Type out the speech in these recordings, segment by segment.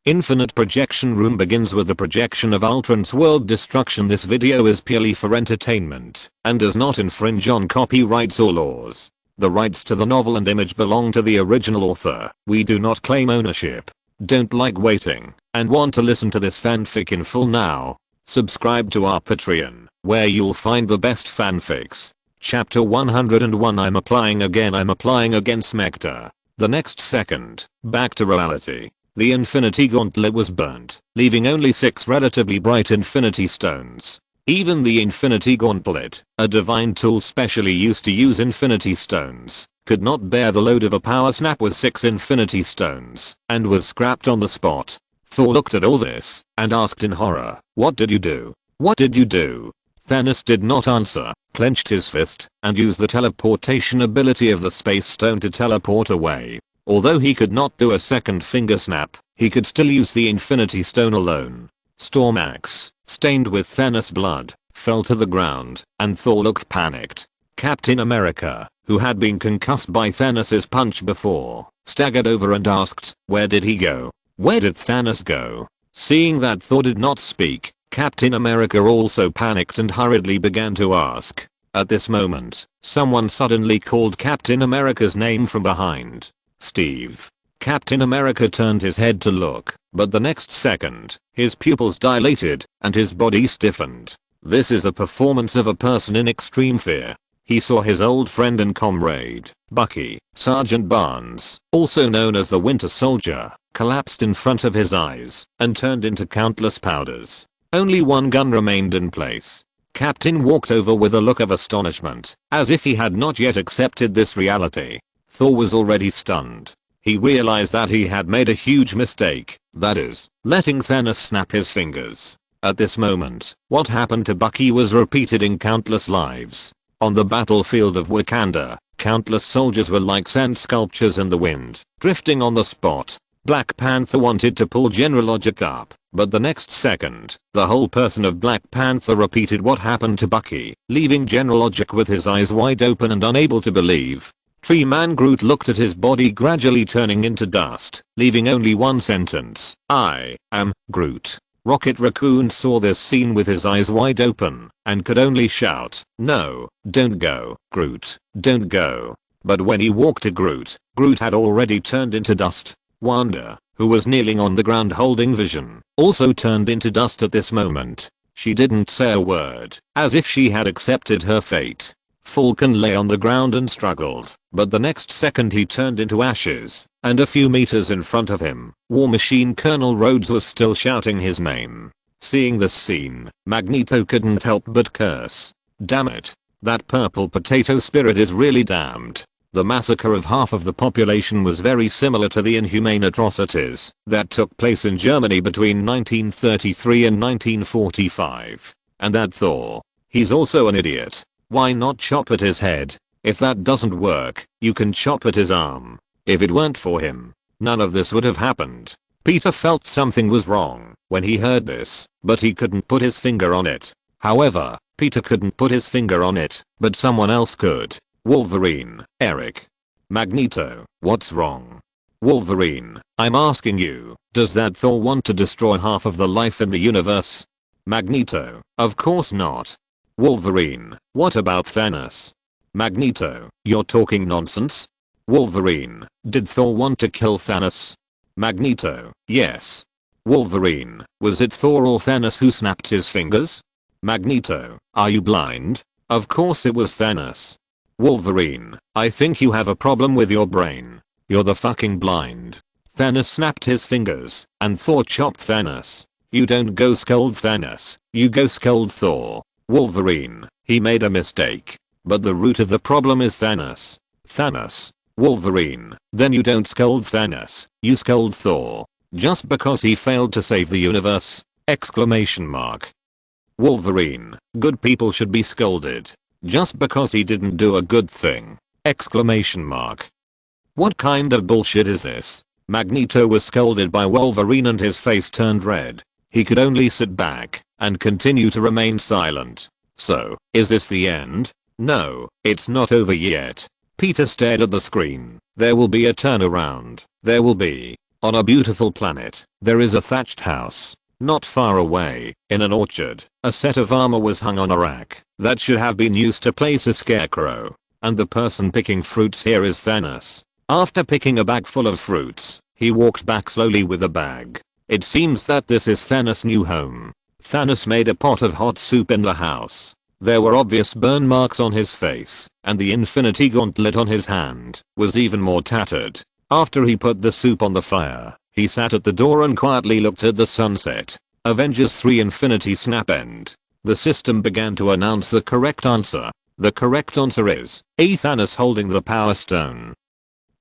Infinite projection room begins with the projection of Ultron's world destruction. This video is purely for entertainment and does not infringe on copyrights or laws. The rights to the novel and image belong to the original author. We do not claim ownership. Don't like waiting and want to listen to this fanfic in full now? Subscribe to our Patreon, where you'll find the best fanfics. Chapter 101. I'm applying again Smector. The next second, back to reality. The Infinity Gauntlet was burnt, leaving only 6 relatively bright Infinity Stones. Even the Infinity Gauntlet, a divine tool specially used to use Infinity Stones, could not bear the load of a power snap with 6 Infinity Stones, and was scrapped on the spot. Thor looked at all this, and asked in horror, "What did you do? What did you do?" Thanos did not answer, clenched his fist, and used the teleportation ability of the Space Stone to teleport away. Although he could not do a second finger snap, he could still use the Infinity Stone alone. Storm Axe, stained with Thanos' blood, fell to the ground, and Thor looked panicked. Captain America, who had been concussed by Thanos' punch before, staggered over and asked, "Where did he go? Where did Thanos go?" Seeing that Thor did not speak, Captain America also panicked and hurriedly began to ask. At this moment, someone suddenly called Captain America's name from behind. "Steve." Captain America turned his head to look, but the next second, his pupils dilated and his body stiffened. This is a performance of a person in extreme fear. He saw his old friend and comrade, Bucky, Sergeant Barnes, also known as the Winter Soldier, collapsed in front of his eyes and turned into countless powders. Only one gun remained in place. Captain walked over with a look of astonishment, as if he had not yet accepted this reality. Thor was already stunned. He realized that he had made a huge mistake, that is, letting Thanos snap his fingers. At this moment, what happened to Bucky was repeated in countless lives. On the battlefield of Wakanda, countless soldiers were like sand sculptures in the wind, drifting on the spot. Black Panther wanted to pull General Logic up, but the next second, the whole person of Black Panther repeated what happened to Bucky, leaving General Logic with his eyes wide open and unable to believe. Tree Man Groot looked at his body gradually turning into dust, leaving only one sentence, "I am Groot." Rocket Raccoon saw this scene with his eyes wide open, and could only shout, "No, don't go, Groot, don't go." But when he walked to Groot, Groot had already turned into dust. Wanda, who was kneeling on the ground holding Vision, also turned into dust at this moment. She didn't say a word, as if she had accepted her fate. Falcon lay on the ground and struggled, but the next second he turned into ashes, and a few meters in front of him, War Machine Colonel Rhodes was still shouting his name. Seeing this scene, Magneto couldn't help but curse. Damn it. That purple potato spirit is really damned. The massacre of half of the population was very similar to the inhumane atrocities that took place in Germany between 1933 and 1945. And that Thor. He's also an idiot. Why not chop at his head? If that doesn't work, you can chop at his arm. If it weren't for him, none of this would have happened. Peter felt something was wrong when he heard this, but he couldn't put his finger on it. However, Peter couldn't put his finger on it, but someone else could. Wolverine, Eric. Magneto, what's wrong? Wolverine, I'm asking you, does that Thor want to destroy half of the life in the universe? Magneto, of course not. Wolverine, what about Thanos? Magneto, you're talking nonsense? Wolverine, did Thor want to kill Thanos? Magneto, yes. Wolverine, was it Thor or Thanos who snapped his fingers? Magneto, are you blind? Of course it was Thanos. Wolverine, I think you have a problem with your brain. You're the fucking blind. Thanos snapped his fingers, and Thor chopped Thanos. You don't go scold Thanos, you go scold Thor. Wolverine, he made a mistake. But the root of the problem is Thanos. Thanos. Wolverine, then you don't scold Thanos, you scold Thor. Just because he failed to save the universe? Exclamation mark. Wolverine, good people should be scolded. Just because he didn't do a good thing? Exclamation mark. What kind of bullshit is this? Magneto was scolded by Wolverine and his face turned red. He could only sit back and continue to remain silent. So, is this the end? No, it's not over yet. Peter stared at the screen. There will be a turnaround. There will be. On a beautiful planet, there is a thatched house. Not far away, in an orchard, a set of armor was hung on a rack that should have been used to place a scarecrow. And the person picking fruits here is Thanos. After picking a bag full of fruits, he walked back slowly with the bag. It seems that this is Thanos' new home. Thanos made a pot of hot soup in the house. There were obvious burn marks on his face, and the Infinity Gauntlet on his hand was even more tattered. After he put the soup on the fire, he sat at the door and quietly looked at the sunset. Avengers 3 Infinity Snap End. The system began to announce the correct answer. The correct answer is A. Thanos holding the Power Stone.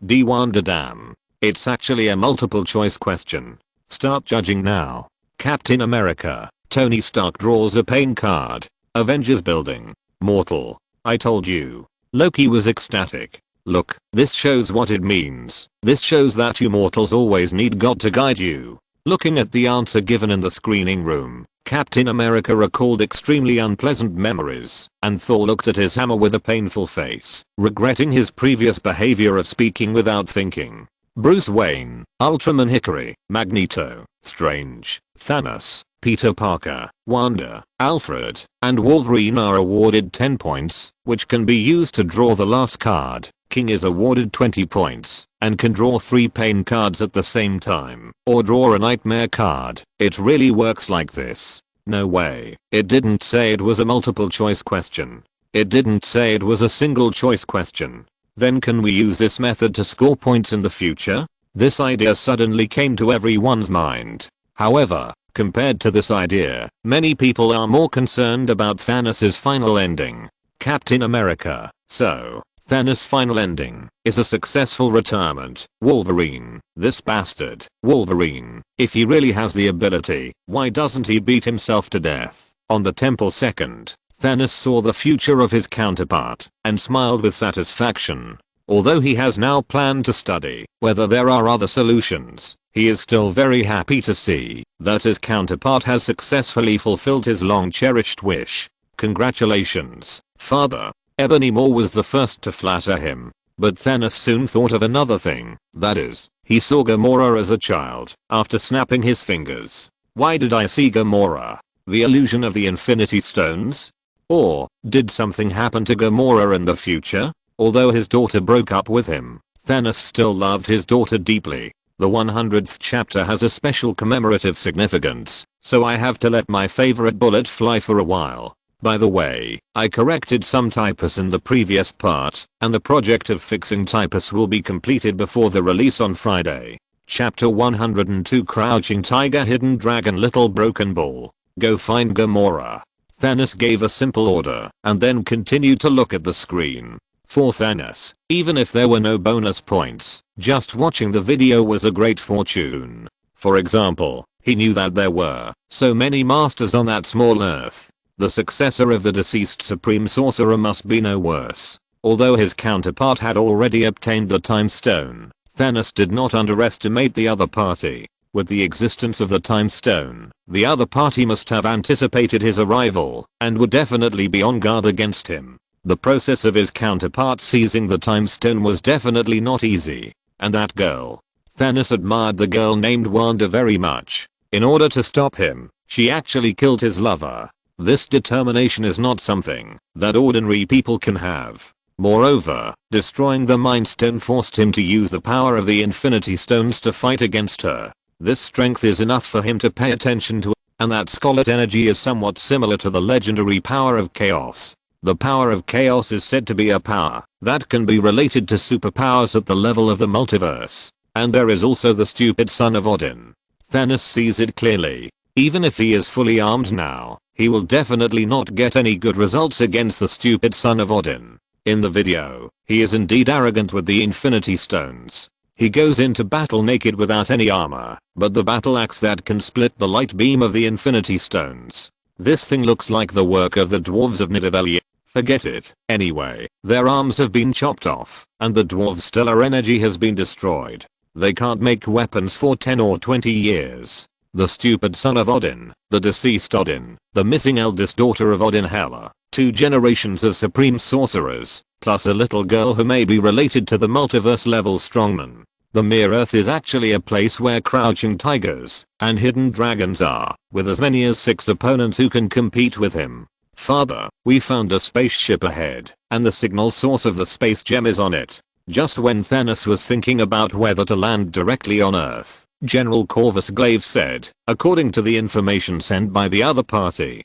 D. Wanda damn. It's actually a multiple choice question. Start judging now. Captain America. Tony Stark draws a pain card. Avengers building. Mortal. I told you. Loki was ecstatic. Look, this shows what it means. This shows that you mortals always need God to guide you. Looking at the answer given in the screening room, Captain America recalled extremely unpleasant memories, and Thor looked at his hammer with a painful face, regretting his previous behavior of speaking without thinking. Bruce Wayne, Ultraman Hickory, Magneto, Strange, Thanos, Peter Parker, Wanda, Alfred, and Wolverine are awarded 10 points, which can be used to draw the last card. King is awarded 20 points, and can draw 3 pain cards at the same time, or draw a nightmare card. It really works like this. No way. It didn't say it was a multiple choice question. It didn't say it was a single choice question. Then can we use this method to score points in the future? This idea suddenly came to everyone's mind. However, compared to this idea, many people are more concerned about Thanos' final ending. Captain America. So, Thanos' final ending is a successful retirement. Wolverine. This bastard. Wolverine. If he really has the ability, why doesn't he beat himself to death? On the temple second, Thanos saw the future of his counterpart and smiled with satisfaction. Although he has now planned to study whether there are other solutions, he is still very happy to see that his counterpart has successfully fulfilled his long-cherished wish. Congratulations, father. Ebony Maw was the first to flatter him, but Thanos soon thought of another thing, that is, he saw Gamora as a child after snapping his fingers. Why did I see Gamora? The illusion of the Infinity Stones? Or, did something happen to Gamora in the future? Although his daughter broke up with him, Thanos still loved his daughter deeply. The 100th chapter has a special commemorative significance, so I have to let my favorite bullet fly for a while. By the way, I corrected some typos in the previous part, and the project of fixing typos will be completed before the release on Friday. Chapter 102 Crouching Tiger, Hidden Dragon, Little Broken Ball. Go find Gamora. Thanos gave a simple order, and then continued to look at the screen. For Thanos, even if there were no bonus points, just watching the video was a great fortune. For example, he knew that there were so many masters on that small earth. The successor of the deceased Supreme Sorcerer must be no worse. Although his counterpart had already obtained the Time Stone, Thanos did not underestimate the other party. With the existence of the Time Stone, the other party must have anticipated his arrival, and would definitely be on guard against him. The process of his counterpart seizing the Time Stone was definitely not easy. And that girl. Thanos admired the girl named Wanda very much. In order to stop him, she actually killed his lover. This determination is not something that ordinary people can have. Moreover, destroying the Mind Stone forced him to use the power of the Infinity Stones to fight against her. This strength is enough for him to pay attention to, and that scarlet energy is somewhat similar to the legendary power of chaos. The power of chaos is said to be a power that can be related to superpowers at the level of the multiverse. And there is also the stupid son of Odin. Thanos sees it clearly. Even if he is fully armed now, he will definitely not get any good results against the stupid son of Odin. In the video, he is indeed arrogant with the Infinity Stones. He goes into battle naked without any armor, but the battle axe that can split the light beam of the Infinity Stones. This thing looks like the work of the dwarves of Nidavellir. Forget it. Anyway, their arms have been chopped off, and the dwarves' stellar energy has been destroyed. They can't make weapons for 10 or 20 years. The stupid son of Odin, the deceased Odin, the missing eldest daughter of Odin Hela, 2 generations of supreme sorcerers, plus a little girl who may be related to the multiverse level strongman. The mere Earth is actually a place where crouching tigers and hidden dragons are, with as many as 6 opponents who can compete with him. Father, we found a spaceship ahead, and the signal source of the space gem is on it. Just when Thanos was thinking about whether to land directly on Earth, General Corvus Glaive said, according to the information sent by the other party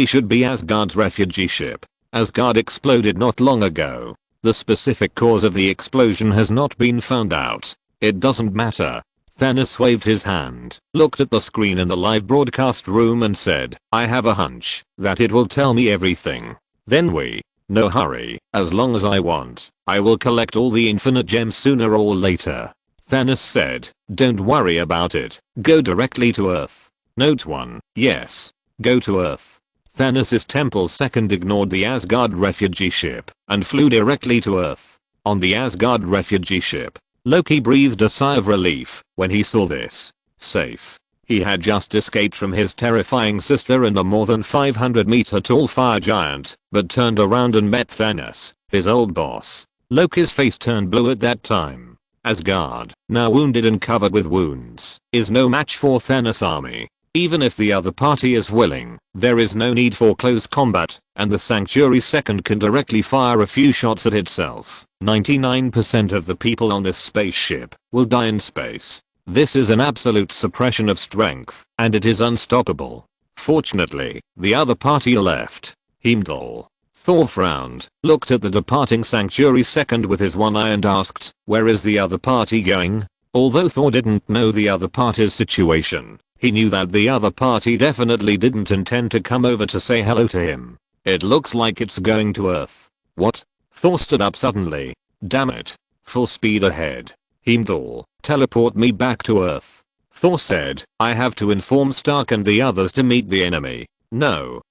should be Asgard's refugee ship. Asgard exploded not long ago. The specific cause of the explosion has not been found out. It doesn't matter. Thanos waved his hand, looked at the screen in the live broadcast room and said, I have a hunch that it will tell me everything. Then no hurry, as long as I want, I will collect all the infinite gems sooner or later. Thanos said, don't worry about it, go directly to Earth. Note 1, yes, go to Earth. Thanos' temple second ignored the Asgard refugee ship and flew directly to Earth. On the Asgard refugee ship, Loki breathed a sigh of relief when he saw this. Safe. He had just escaped from his terrifying sister and the more than 500-meter tall fire giant, but turned around and met Thanos, his old boss. Loki's face turned blue at that time. Asgard, now wounded and covered with wounds, is no match for Thanos' army. Even if the other party is willing, there is no need for close combat, and the Sanctuary second can directly fire a few shots at itself. 99% of the people on this spaceship will die in space. This is an absolute suppression of strength, and it is unstoppable. Fortunately, the other party left. Heimdall. Thor frowned, looked at the departing Sanctuary second with his one eye and asked, where is the other party going? Although Thor didn't know the other party's situation, he knew that the other party definitely didn't intend to come over to say hello to him. It looks like it's going to Earth. What? Thor stood up suddenly. Damn it. Full speed ahead. Heimdall, teleport me back to Earth. Thor said, I have to inform Stark and the others to meet the enemy. No.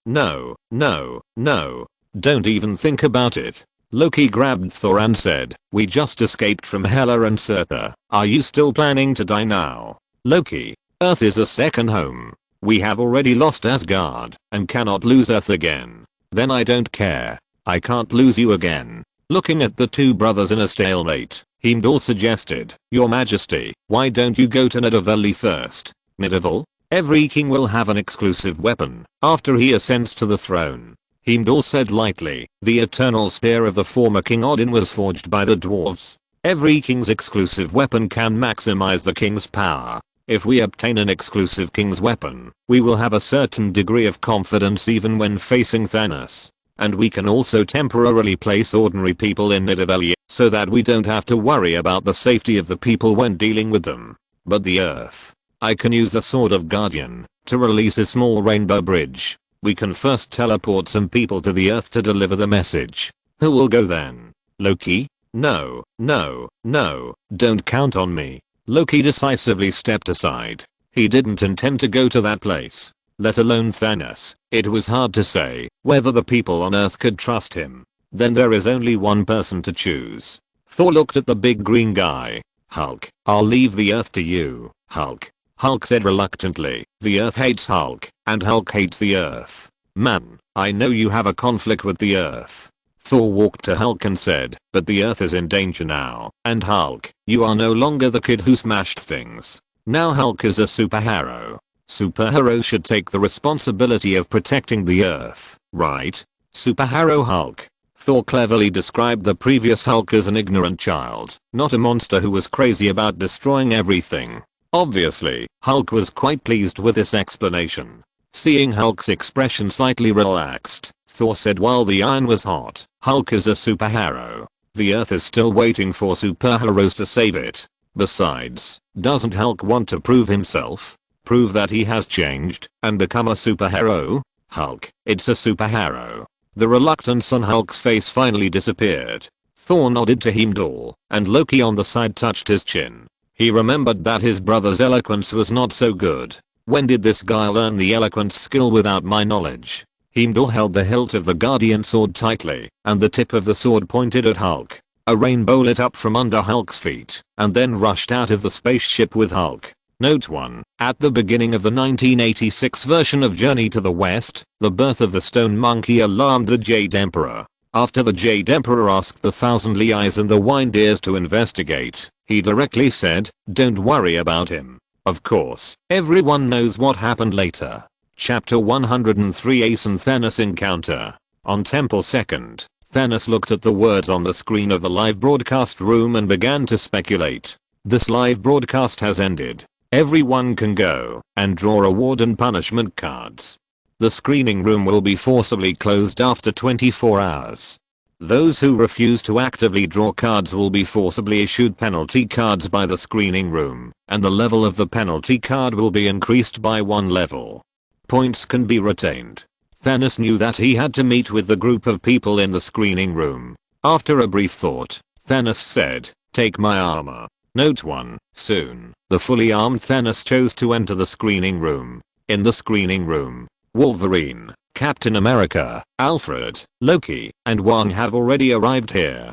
Don't even think about it. Loki grabbed Thor and said, we just escaped from Hela and Surtur. Are you still planning to die now? Loki, Earth is a second home. We have already lost Asgard and cannot lose Earth again. Then I don't care. I can't lose you again. Looking at the two brothers in a stalemate, Heimdall suggested, Your Majesty, why don't you go to Nidavelli first? Nidavelli? Every king will have an exclusive weapon after he ascends to the throne. Heimdall said lightly, the eternal spear of the former King Odin was forged by the dwarves. Every king's exclusive weapon can maximize the king's power. If we obtain an exclusive king's weapon, we will have a certain degree of confidence even when facing Thanos. And we can also temporarily place ordinary people in Nidavelli so that we don't have to worry about the safety of the people when dealing with them. But the Earth. I can use the Sword of Guardian to release a small rainbow bridge. We can first teleport some people to the Earth to deliver the message. Who will go then? Loki? No, don't count on me. Loki decisively stepped aside. He didn't intend to go to that place, let alone Thanos. It was hard to say whether the people on Earth could trust him. Then there is only one person to choose. Thor looked at the big green guy. Hulk, I'll leave the Earth to you, Hulk. Hulk said reluctantly, the Earth hates Hulk, and Hulk hates the Earth. Man, I know you have a conflict with the Earth. Thor walked to Hulk and said, but the Earth is in danger now, and Hulk, you are no longer the kid who smashed things. Now Hulk is a superhero. Superheroes should take the responsibility of protecting the Earth, right? Superhero Hulk. Thor cleverly described the previous Hulk as an ignorant child, not a monster who was crazy about destroying everything. Obviously, Hulk was quite pleased with this explanation. Seeing Hulk's expression slightly relaxed, Thor said while the iron was hot, Hulk is a superhero. The Earth is still waiting for superheroes to save it. Besides, doesn't Hulk want to prove himself? Prove that he has changed and become a superhero? Hulk, it's a superhero. The reluctance on Hulk's face finally disappeared. Thor nodded to Heimdall, and Loki on the side touched his chin. He remembered that his brother's eloquence was not so good. When did this guy learn the eloquence skill without my knowledge? Heimdall held the hilt of the Guardian sword tightly, and the tip of the sword pointed at Hulk. A rainbow lit up from under Hulk's feet, and then rushed out of the spaceship with Hulk. Note 1. At the beginning of the 1986 version of Journey to the West, the birth of the stone monkey alarmed the Jade Emperor. After the Jade Emperor asked the Thousandly Eyes and the Wind Ears to investigate, He directly said, "Don't worry about him." Of course, everyone knows what happened later. Chapter 103 Ace and Thanos Encounter. On Temple 2nd, Thanos looked at the words on the screen of the live broadcast room and began to speculate. This live broadcast has ended. Everyone can go and draw reward and punishment cards. The screening room will be forcibly closed after 24 hours. Those who refuse to actively draw cards will be forcibly issued penalty cards by the screening room, and the level of the penalty card will be increased by 1 level. Points can be retained. Thanos knew that he had to meet with the group of people in the screening room. After a brief thought, Thanos said, "Take my armor." Note 1. Soon, the fully armed Thanos chose to enter the screening room. In the screening room, Wolverine, Captain America, Alfred, Loki, and Wong have already arrived here.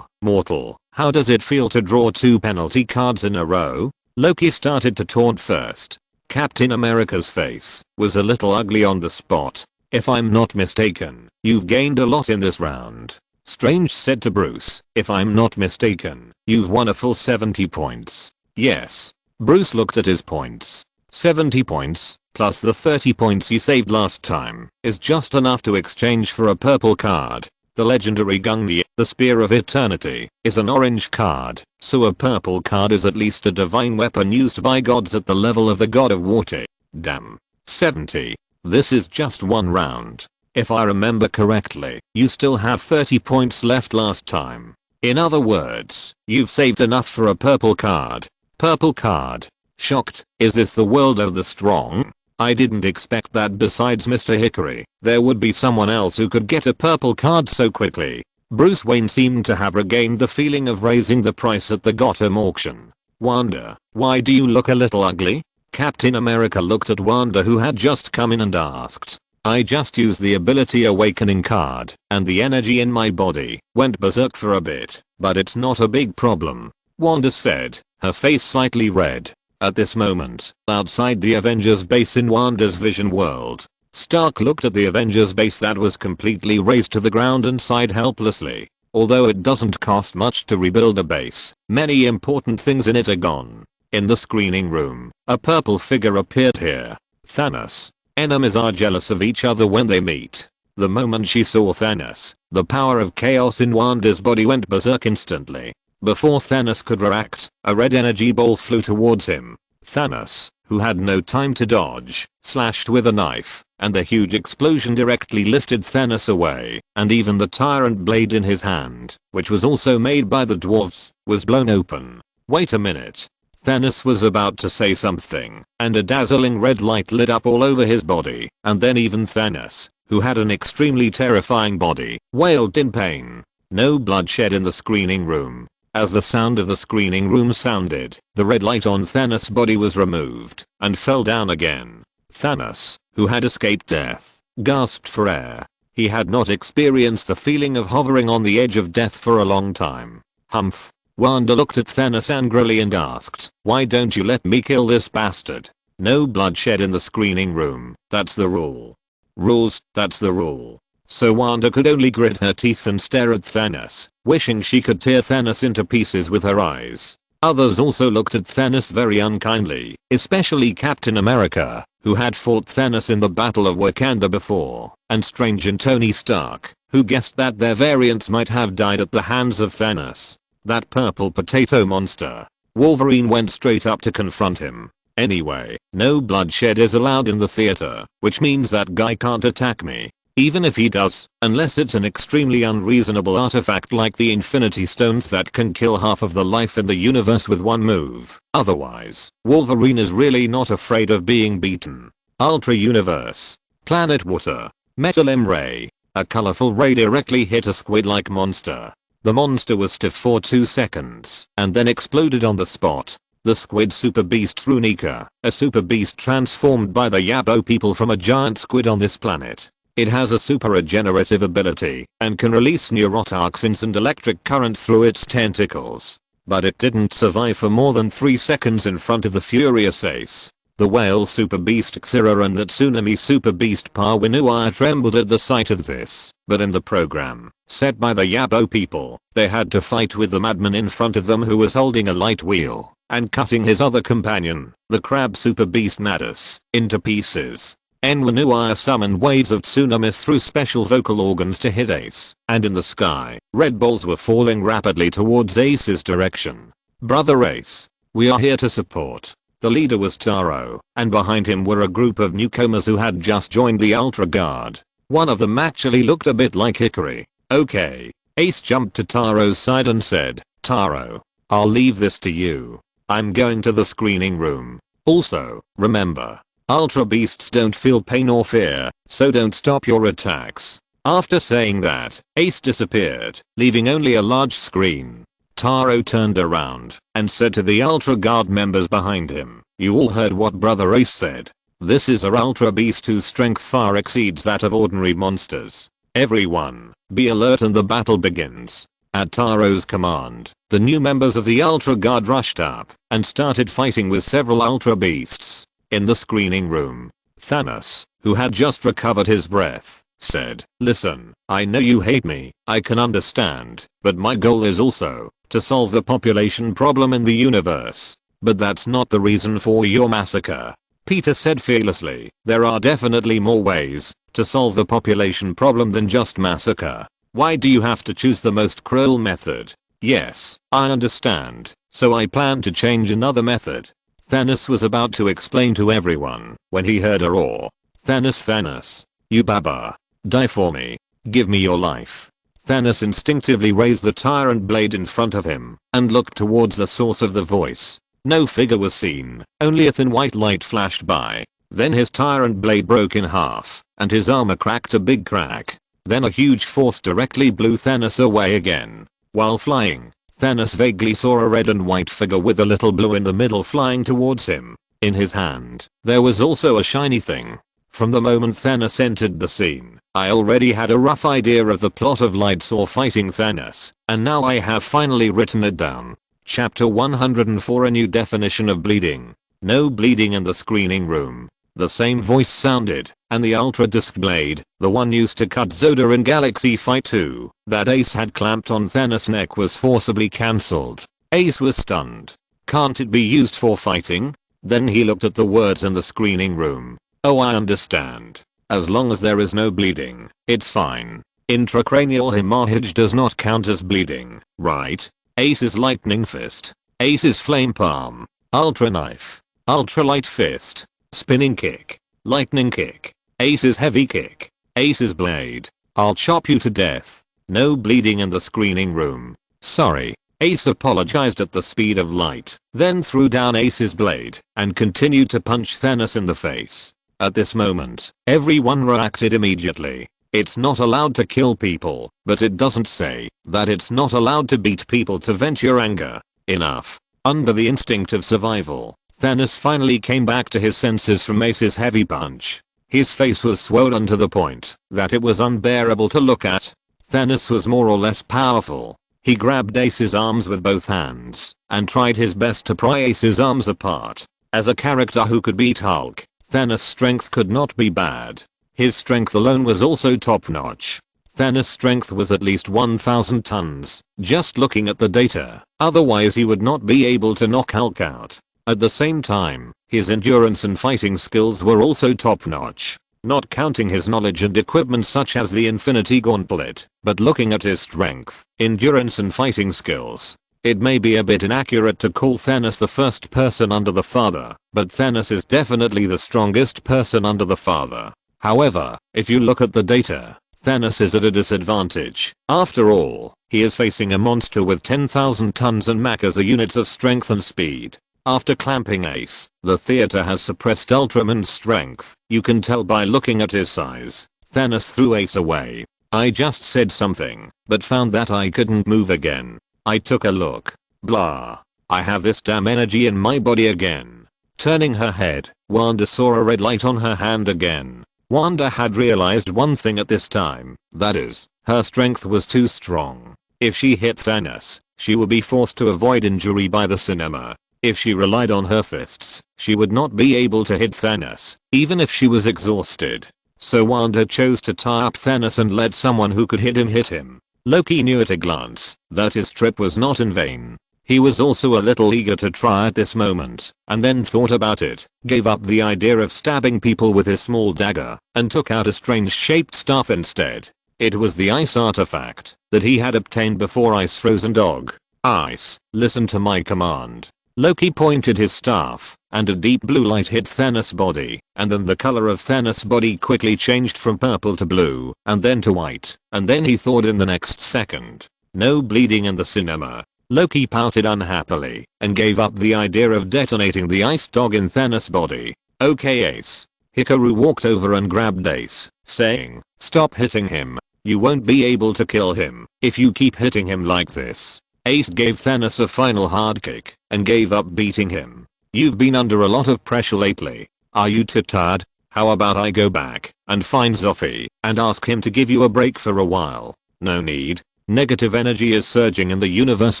Mortal, how does it feel to draw 2 penalty cards in a row? Loki started to taunt first. Captain America's face was a little ugly on the spot. "If I'm not mistaken, you've gained a lot in this round." Strange said to Bruce, "If I'm not mistaken, you've won a full 70 points. Yes." Bruce looked at his points. 70 points, plus the 30 points you saved last time, is just enough to exchange for a purple card. The legendary Gungnir, the Spear of Eternity, is an orange card, so a purple card is at least a divine weapon used by gods at the level of the god of water. Damn. 70. This is just 1 round. If I remember correctly, you still have 30 points left last time. In other words, you've saved enough for a purple card. Purple card. Shocked. Is this the world of the strong? I didn't expect that besides Mr. Hickory, there would be someone else who could get a purple card so quickly. Bruce Wayne seemed to have regained the feeling of raising the price at the Gotham auction. "Wanda, why do you look a little ugly?" Captain America looked at Wanda, who had just come in, and asked. "I just used the ability awakening card, and the energy in my body went berserk for a bit, but it's not a big problem," Wanda said, her face slightly red. At this moment, outside the Avengers base in Wanda's vision world, Stark looked at the Avengers base that was completely razed to the ground and sighed helplessly. Although it doesn't cost much to rebuild a base, many important things in it are gone. In the screening room, a purple figure appeared here. Thanos. Enemies are jealous of each other when they meet. The moment she saw Thanos, the power of chaos in Wanda's body went berserk instantly. Before Thanos could react, a red energy ball flew towards him. Thanos, who had no time to dodge, slashed with a knife, and the huge explosion directly lifted Thanos away, and even the tyrant blade in his hand, which was also made by the dwarves, was blown open. Wait a minute. Thanos was about to say something, and a dazzling red light lit up all over his body, and then even Thanos, who had an extremely terrifying body, wailed in pain. No bloodshed in the screening room. As the sound of the screening room sounded, the red light on Thanos' body was removed, and fell down again. Thanos, who had escaped death, gasped for air. He had not experienced the feeling of hovering on the edge of death for a long time. Humph. Wanda looked at Thanos angrily and asked, "Why don't you let me kill this bastard?" No bloodshed in the screening room. That's the rule. Rules, that's the rule. So Wanda could only grit her teeth and stare at Thanos, wishing she could tear Thanos into pieces with her eyes. Others also looked at Thanos very unkindly, especially Captain America, who had fought Thanos in the Battle of Wakanda before, and Strange and Tony Stark, who guessed that their variants might have died at the hands of Thanos. That purple potato monster. Wolverine went straight up to confront him. "Anyway, no bloodshed is allowed in the theater, which means that guy can't attack me. Even if he does, unless it's an extremely unreasonable artifact like the Infinity Stones that can kill half of the life in the universe with one move. Otherwise, Wolverine is really not afraid of being beaten." Ultra Universe. Planet Water. Metal M Ray. A colorful ray directly hit a squid-like monster. The monster was stiff for 2 seconds and then exploded on the spot. The squid super beast Runika, a super beast transformed by the Yabo people from a giant squid on this planet. It has a super regenerative ability and can release neurotoxins and electric currents through its tentacles. But it didn't survive for more than 3 seconds in front of the furious Ace. The whale super beast Xira and the tsunami super beast Pawinua trembled at the sight of this, but in the program, set by the Yabo people, they had to fight with the madman in front of them who was holding a light wheel and cutting his other companion, the crab super beast Nadus, into pieces. Enwanua summoned waves of tsunamis through special vocal organs to hit Ace, and in the sky, red balls were falling rapidly towards Ace's direction. Brother Ace, we are here to support. The leader was Taro, and behind him were a group of newcomers who had just joined the Ultra Guard. One of them actually looked a bit like Hikari. Okay. Ace jumped to Taro's side and said, Taro, I'll leave this to you. I'm going to the screening room. Also, remember, Ultra Beasts don't feel pain or fear, so don't stop your attacks. After saying that, Ace disappeared, leaving only a large screen. Taro turned around and said to the Ultra Guard members behind him, you all heard what Brother Ace said. This is a Ultra Beast whose strength far exceeds that of ordinary monsters. Everyone, be alert and the battle begins. At Taro's command, the new members of the Ultra Guard rushed up and started fighting with several Ultra Beasts. In the screening room, Thanos, who had just recovered his breath, said, listen, I know you hate me, I can understand, but my goal is also to solve the population problem in the universe. But that's not the reason for your massacre. Peter said fearlessly, there are definitely more ways to solve the population problem than just massacre. Why do you have to choose the most cruel method? Yes, I understand, so I plan to change another method. Thanos was about to explain to everyone when he heard a roar. Thanos, you baba. Die for me. Give me your life. Thanos instinctively raised the tyrant blade in front of him and looked towards the source of the voice. No figure was seen, only a thin white light flashed by. Then his tyrant blade broke in half, and his armor cracked a big crack. Then a huge force directly blew Thanos away again. While flying, Thanos vaguely saw a red and white figure with a little blue in the middle flying towards him. In his hand, there was also a shiny thing. From the moment Thanos entered the scene, I already had a rough idea of the plot of Lightsaw fighting Thanos, and now I have finally written it down. Chapter 104, a new definition of bleeding. No bleeding in the screening room. The same voice sounded, and the Ultra Disc Blade, the one used to cut Zoda in Galaxy Fight 2, that Ace had clamped on Thanos' neck, was forcibly cancelled. Ace was stunned. Can't it be used for fighting? Then he looked at the words in the screening room. Oh, I understand. As long as there is no bleeding, it's fine. Intracranial hemorrhage does not count as bleeding, right? Ace's lightning fist. Ace's flame palm. Ultra knife. Ultra light fist. Spinning kick. Lightning kick. Ace's heavy kick. Ace's blade. I'll chop you to death. No bleeding in the screening room. Sorry. Ace apologized at the speed of light, then threw down Ace's blade and continued to punch Thanos in the face. At this moment, everyone reacted immediately. It's not allowed to kill people, but it doesn't say that it's not allowed to beat people to vent your anger. Enough. Under the instinct of survival, Thanos finally came back to his senses from Ace's heavy punch. His face was swollen to the point that it was unbearable to look at. Thanos was more or less powerful. He grabbed Ace's arms with both hands and tried his best to pry Ace's arms apart. As a character who could beat Hulk, Thanos' strength could not be bad. His strength alone was also top-notch. Thanos' strength was at least 1,000 tons, just looking at the data, otherwise he would not be able to knock Hulk out. At the same time, his endurance and fighting skills were also top-notch. Not counting his knowledge and equipment such as the Infinity Gauntlet, but looking at his strength, endurance and fighting skills. It may be a bit inaccurate to call Thanos the first person under the Father, but Thanos is definitely the strongest person under the Father. However, if you look at the data, Thanos is at a disadvantage. After all, he is facing a monster with 10,000 tons and mach as the units of strength and speed. After clamping Ace, the theater has suppressed Ultraman's strength. You can tell by looking at his size. Thanos threw Ace away. I just said something, but found that I couldn't move again. I took a look. Blah. I have this damn energy in my body again. Turning her head, Wanda saw a red light on her hand again. Wanda had realized one thing at this time, that is, her strength was too strong. If she hit Thanos, she would be forced to avoid injury by the cinema. If she relied on her fists, she would not be able to hit Thanos, even if she was exhausted. So Wanda chose to tie up Thanos and let someone who could hit him. Loki knew at a glance that his trip was not in vain. He was also a little eager to try at this moment, and then thought about it, gave up the idea of stabbing people with his small dagger, and took out a strange shaped staff instead. It was the ice artifact that he had obtained before Ice Frozen Dog. Ice, listen to my command. Loki pointed his staff, and a deep blue light hit Thanos' body, and then the color of Thanos' body quickly changed from purple to blue, and then to white, and then he thawed in the next second. No bleeding in the cinema. Loki pouted unhappily, and gave up the idea of detonating the ice dog in Thanos' body. Okay Ace. Hikaru walked over and grabbed Ace, saying, stop hitting him. You won't be able to kill him if you keep hitting him like this. Ace gave Thanos a final hard kick, and gave up beating him. You've been under a lot of pressure lately. Are you too tired? How about I go back and find Zoffy and ask him to give you a break for a while? No need. Negative energy is surging in the universe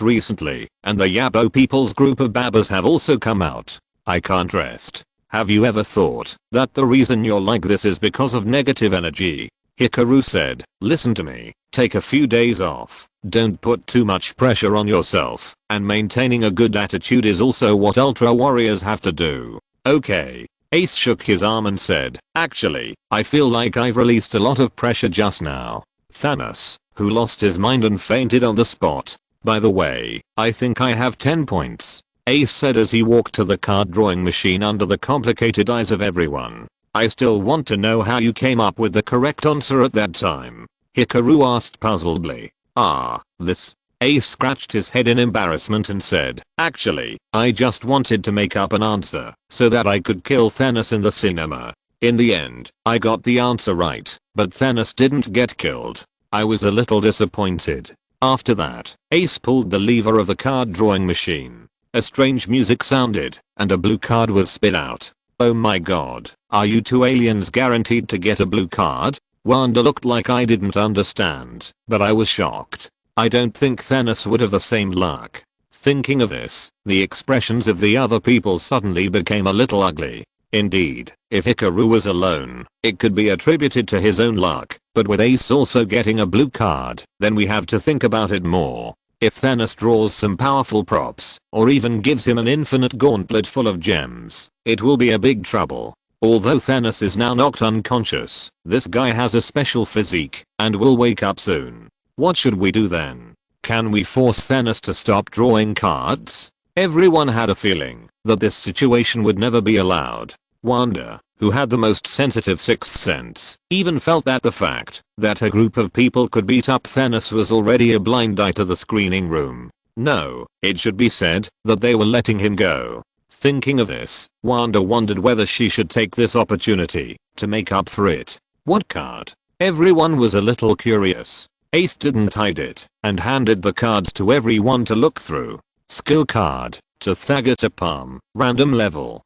recently, and the Yabo people's group of Babas have also come out. I can't rest. Have you ever thought that the reason you're like this is because of negative energy? Hikaru said, listen to me, take a few days off, don't put too much pressure on yourself, and maintaining a good attitude is also what Ultra Warriors have to do. Okay. Ace shook his arm and said, actually, I feel like I've released a lot of pressure just now. Thanos, who lost his mind and fainted on the spot. By the way, I think I have 10 points. Ace said as he walked to the card drawing machine under the complicated eyes of everyone. I still want to know how you came up with the correct answer at that time. Hikaru asked puzzledly. This. Ace scratched his head in embarrassment and said, actually, I just wanted to make up an answer so that I could kill Thanos in the cinema. In the end, I got the answer right, but Thanos didn't get killed. I was a little disappointed. After that, Ace pulled the lever of the card drawing machine. A strange music sounded, and a blue card was spit out. Oh my god, are you two aliens guaranteed to get a blue card? Wanda looked like I didn't understand, but I was shocked. I don't think Thanos would have the same luck. Thinking of this, the expressions of the other people suddenly became a little ugly. Indeed, if Hikaru was alone, it could be attributed to his own luck, but with Ace also getting a blue card, then we have to think about it more. If Thanos draws some powerful props, or even gives him an infinite gauntlet full of gems, it will be a big trouble. Although Thanos is now knocked unconscious, this guy has a special physique, and will wake up soon. What should we do then? Can we force Thanos to stop drawing cards? Everyone had a feeling that this situation would never be allowed. Wanda, who had the most sensitive sixth sense, even felt that the fact that a group of people could beat up Thanos was already a blind eye to the screening room. No, it should be said that they were letting him go. Thinking of this, Wanda wondered whether she should take this opportunity to make up for it. What card? Everyone was a little curious. Ace didn't hide it and handed the cards to everyone to look through. Skill card, Tethagata random level,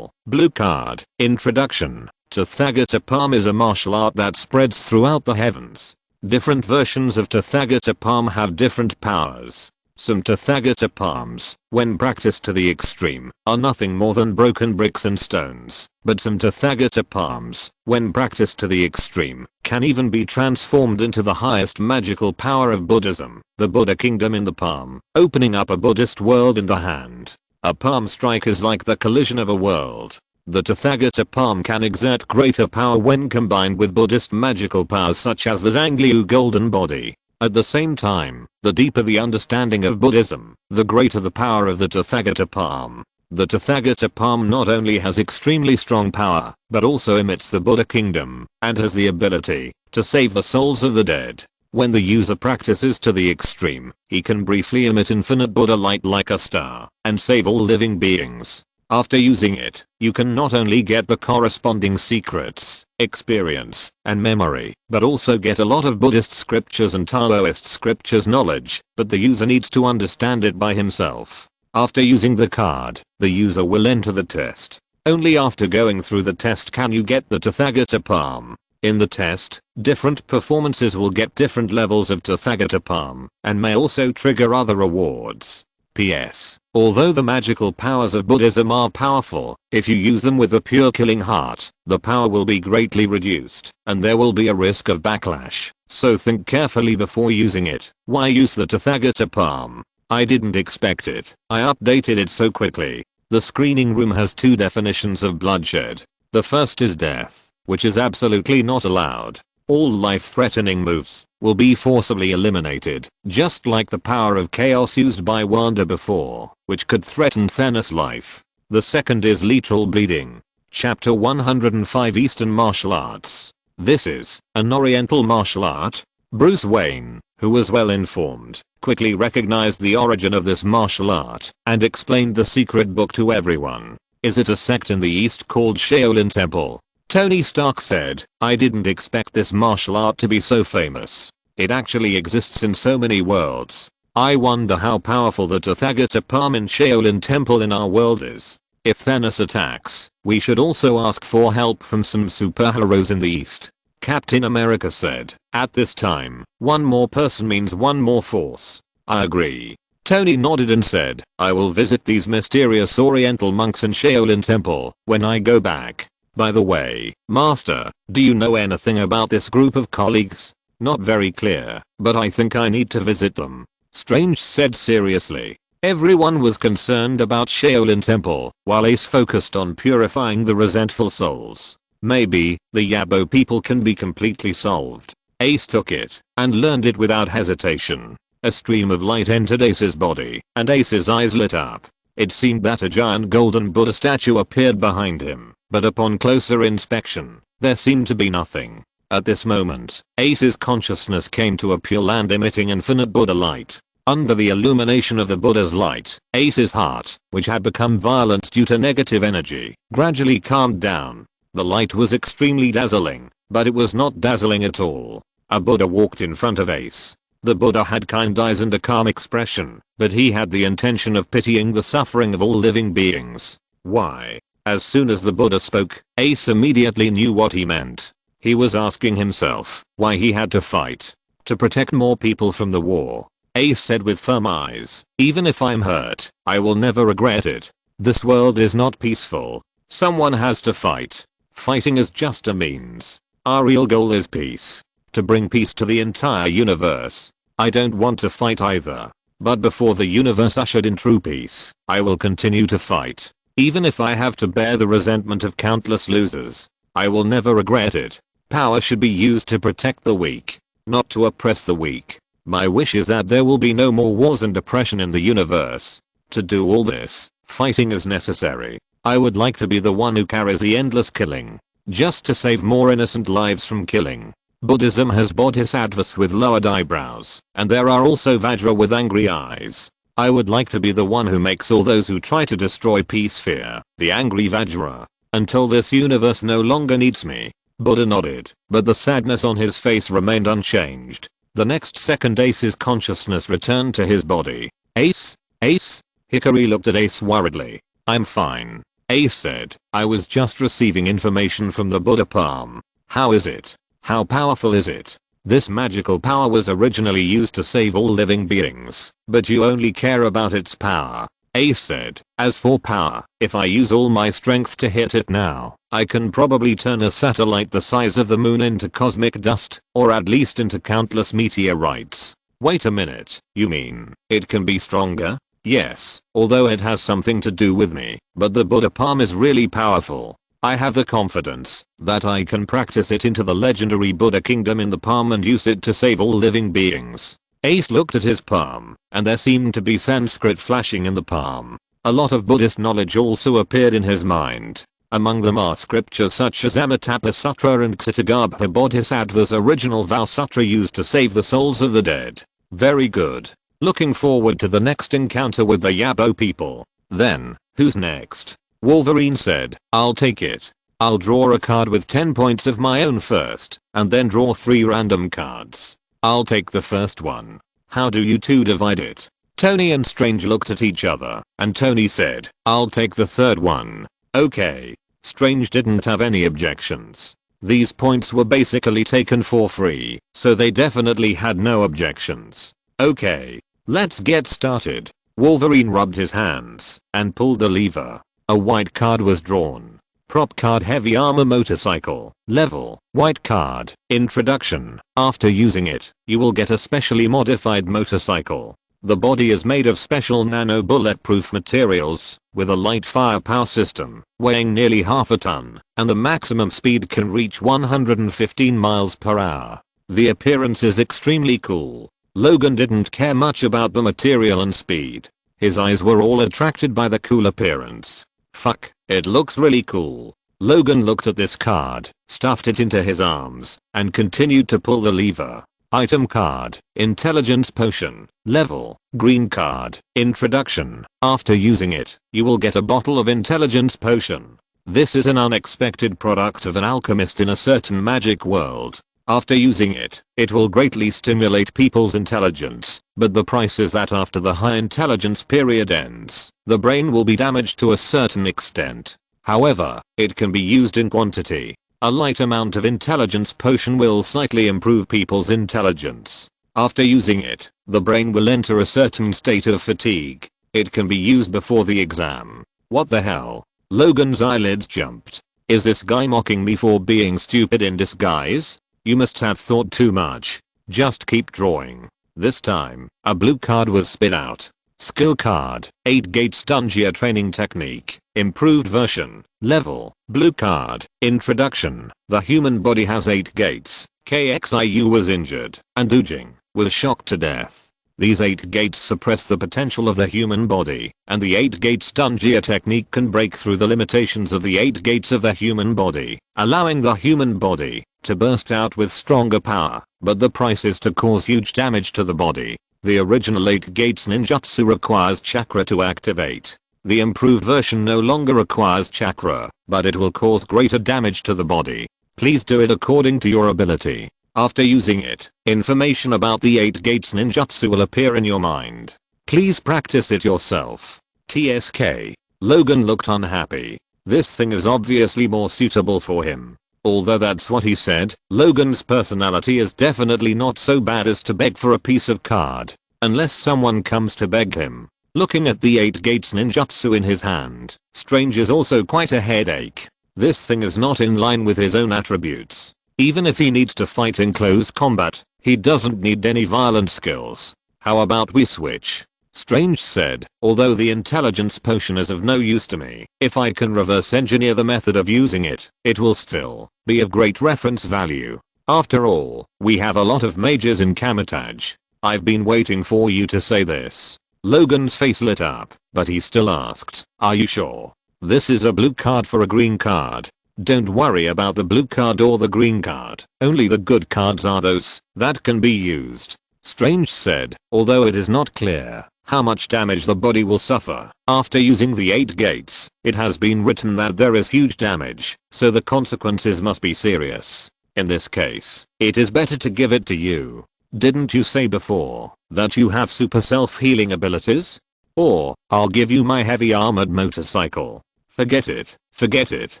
blue card, introduction. Tethagata is a martial art that spreads throughout the heavens. Different versions of Tethagata have different powers. Some Tethagata, when practiced to the extreme, are nothing more than broken bricks and stones, but some Tethagata, when practiced to the extreme, can even be transformed into the highest magical power of Buddhism, the Buddha kingdom in the palm, opening up a Buddhist world in the hand. A palm strike is like the collision of a world. The Tethagata can exert greater power when combined with Buddhist magical powers such as the Zangliu golden body. At the same time, the deeper the understanding of Buddhism, the greater the power of the Tathagata palm. The Tathagata palm not only has extremely strong power, but also emits the Buddha kingdom, and has the ability to save the souls of the dead. When the user practices to the extreme, he can briefly emit infinite Buddha light like a star, and save all living beings. After using it, you can not only get the corresponding secrets, experience, and memory, but also get a lot of Buddhist scriptures and Taoist scriptures knowledge, but the user needs to understand it by himself. After using the card, the user will enter the test. Only after going through the test can you get the Tathagata palm. In the test, different performances will get different levels of Tathagata palm, and may also trigger other rewards. PS. Although the magical powers of Buddhism are powerful, if you use them with a pure killing heart, the power will be greatly reduced, and there will be a risk of backlash, so think carefully before using it. Why use the Tathagata palm? I didn't expect it. I updated it so quickly. The screening room has two definitions of bloodshed. The first is death, which is absolutely not allowed. All life-threatening moves will be forcibly eliminated, just like the power of chaos used by Wanda before, which could threaten Thanos' life. The second is lethal bleeding. Chapter 105 Eastern Martial Arts. This is an Oriental martial art. Bruce Wayne, who was well informed, quickly recognized the origin of this martial art and explained the secret book to everyone. Is it a sect in the East called Shaolin Temple? Tony Stark said, I didn't expect this martial art to be so famous. It actually exists in so many worlds. I wonder how powerful the Tathagata palm in Shaolin Temple in our world is. If Thanos attacks, we should also ask for help from some superheroes in the East. Captain America said, at this time, one more person means one more force. I agree. Tony nodded and said, I will visit these mysterious Oriental monks in Shaolin Temple when I go back. By the way, Master, do you know anything about this group of colleagues? Not very clear, but I think I need to visit them. Strange said seriously. Everyone was concerned about Shaolin Temple, while Ace focused on purifying the resentful souls. Maybe, the Yabo people can be completely solved. Ace took it, and learned it without hesitation. A stream of light entered Ace's body, and Ace's eyes lit up. It seemed that a giant golden Buddha statue appeared behind him, but upon closer inspection, there seemed to be nothing. At this moment, Ace's consciousness came to a pure land emitting infinite Buddha light. Under the illumination of the Buddha's light, Ace's heart, which had become violent due to negative energy, gradually calmed down. The light was extremely dazzling, but it was not dazzling at all. A Buddha walked in front of Ace. The Buddha had kind eyes and a calm expression, but he had the intention of pitying the suffering of all living beings. Why? As soon as the Buddha spoke, Ace immediately knew what he meant. He was asking himself why he had to fight. To protect more people from the war. Ace said with firm eyes, even if I'm hurt, I will never regret it. This world is not peaceful. Someone has to fight. Fighting is just a means. Our real goal is peace. To bring peace to the entire universe. I don't want to fight either. But before the universe ushered in true peace, I will continue to fight. Even if I have to bear the resentment of countless losers. I will never regret it. Power should be used to protect the weak, not to oppress the weak. My wish is that there will be no more wars and oppression in the universe. To do all this, fighting is necessary. I would like to be the one who carries the endless killing. Just to save more innocent lives from killing. Buddhism has bodhisattvas with lowered eyebrows, and there are also Vajra with angry eyes. I would like to be the one who makes all those who try to destroy peace fear, the angry Vajra. Until this universe no longer needs me. Buddha nodded, but the sadness on his face remained unchanged. The next second Ace's consciousness returned to his body. Ace? Ace? Hikari looked at Ace worriedly. I'm fine. Ace said, I was just receiving information from the Buddha palm. How is it? How powerful is it? This magical power was originally used to save all living beings, but you only care about its power. Ace said, as for power, if I use all my strength to hit it now, I can probably turn a satellite the size of the moon into cosmic dust, or at least into countless meteorites. Wait a minute, you mean, it can be stronger? Yes, although it has something to do with me, but the Buddha palm is really powerful. I have the confidence that I can practice it into the legendary Buddha kingdom in the palm and use it to save all living beings. Ace looked at his palm, and there seemed to be Sanskrit flashing in the palm. A lot of Buddhist knowledge also appeared in his mind. Among them are scriptures such as Amitabha Sutra and Ksitagarbha Bodhisattva's original vow sutra used to save the souls of the dead. Very good. Looking forward to the next encounter with the Yabo people. Then, who's next? Wolverine said, I'll take it. I'll draw a card with 10 points of my own first, and then draw 3 random cards. I'll take the first one. How do you two divide it? Tony and Strange looked at each other, and Tony said, I'll take the third one. Okay. Strange didn't have any objections. These points were basically taken for free, so they definitely had no objections. Okay. Let's get started. Wolverine rubbed his hands and pulled the lever. A white card was drawn. Prop card, heavy armor motorcycle. Level, white card. Introduction. After using it, you will get a specially modified motorcycle. The body is made of special nano bulletproof materials, with a light firepower system, weighing nearly half a ton, and the maximum speed can reach 115 miles per hour. The appearance is extremely cool. Logan didn't care much about the material and speed. His eyes were all attracted by the cool appearance. Fuck, it looks really cool. Logan looked at this card, stuffed it into his arms, and continued to pull the lever. Item card, intelligence potion. Level, green card. Introduction. After using it, you will get a bottle of intelligence potion. This is an unexpected product of an alchemist in a certain magic world. After using it, it will greatly stimulate people's intelligence, but the price is that after the high intelligence period ends, the brain will be damaged to a certain extent. However, it can be used in quantity. A light amount of intelligence potion will slightly improve people's intelligence. After using it, the brain will enter a certain state of fatigue. It can be used before the exam. What the hell? Logan's eyelids jumped. Is this guy mocking me for being stupid in disguise? You must have thought too much. Just keep drawing. This time, a blue card was spit out. Skill card, 8 gates Dungeon training technique, improved version. Level, blue card. Introduction. The human body has 8 gates. KXIU was injured, and Ujing was shocked to death. These 8 gates suppress the potential of the human body, and the 8 gates Dungeon technique can break through the limitations of the 8 gates of the human body, allowing the human body to burst out with stronger power, but the price is to cause huge damage to the body. The original 8 gates ninjutsu requires chakra to activate. The improved version no longer requires chakra, but it will cause greater damage to the body. Please do it according to your ability. After using it, information about the 8 gates ninjutsu will appear in your mind. Please practice it yourself. TSK. Logan looked unhappy. This thing is obviously more suitable for him. Although that's what he said, Logan's personality is definitely not so bad as to beg for a piece of card, unless someone comes to beg him. Looking at the 8 gates ninjutsu in his hand, Strange is also quite a headache. This thing is not in line with his own attributes. Even if he needs to fight in close combat, he doesn't need any violent skills. How about we switch? Strange said, although the intelligence potion is of no use to me, if I can reverse engineer the method of using it, it will still be of great reference value. After all, we have a lot of mages in Kamitage. I've been waiting for you to say this. Logan's face lit up, but he still asked, are you sure? This is a blue card for a green card. Don't worry about the blue card or the green card. Only the good cards are those that can be used. Strange said, although it is not clear how much damage the body will suffer after using the 8 gates. It has been written that there is huge damage, so the consequences must be serious. In this case, it is better to give it to you. Didn't you say before that you have super self-healing abilities? Or, I'll give you my heavy armored motorcycle. Forget it, forget it,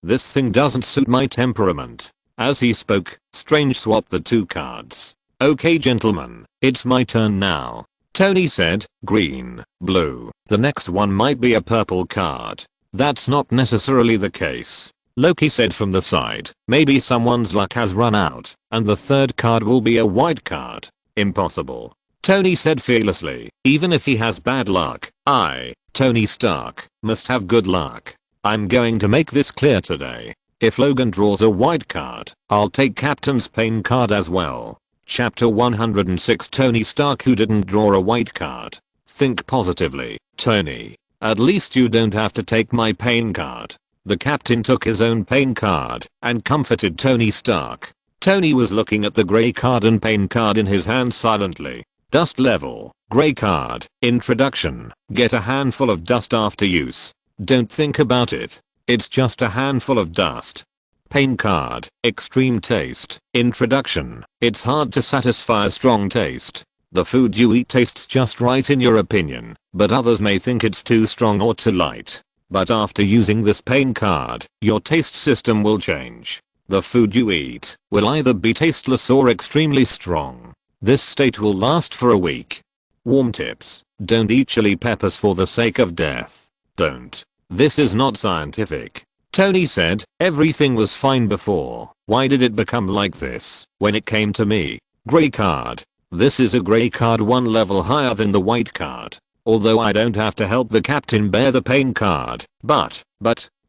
this thing doesn't suit my temperament. As he spoke, Strange swapped the 2 cards. Okay gentlemen, it's my turn now. Tony said, green, blue. The next one might be a purple card. That's not necessarily the case. Loki said from the side, maybe someone's luck has run out, and the 3rd card will be a white card. Impossible. Tony said fearlessly, even if he has bad luck, I, Tony Stark, must have good luck. I'm going to make this clear today. If Logan draws a white card, I'll take Captain's Pain card as well. Chapter 106 Tony Stark who didn't draw a white card. Think positively, Tony. At least you don't have to take my pain card. The captain took his own pain card and comforted Tony Stark. Tony was looking at the grey card and pain card in his hand silently. Dust level, grey card, introduction, get a handful of dust after use. Don't think about it. It's just a handful of dust. Pain card, extreme taste, introduction, it's hard to satisfy a strong taste. The food you eat tastes just right in your opinion, but others may think it's too strong or too light. But after using this pain card, your taste system will change. The food you eat will either be tasteless or extremely strong. This state will last for a week. Warm tips. Don't eat chili peppers for the sake of death. Don't. This is not scientific. Tony said, everything was fine before. Why did it become like this? When it came to me. Grey card. This is a grey card, one level higher than the white card. Although I don't have to help the captain bear the pain card. But,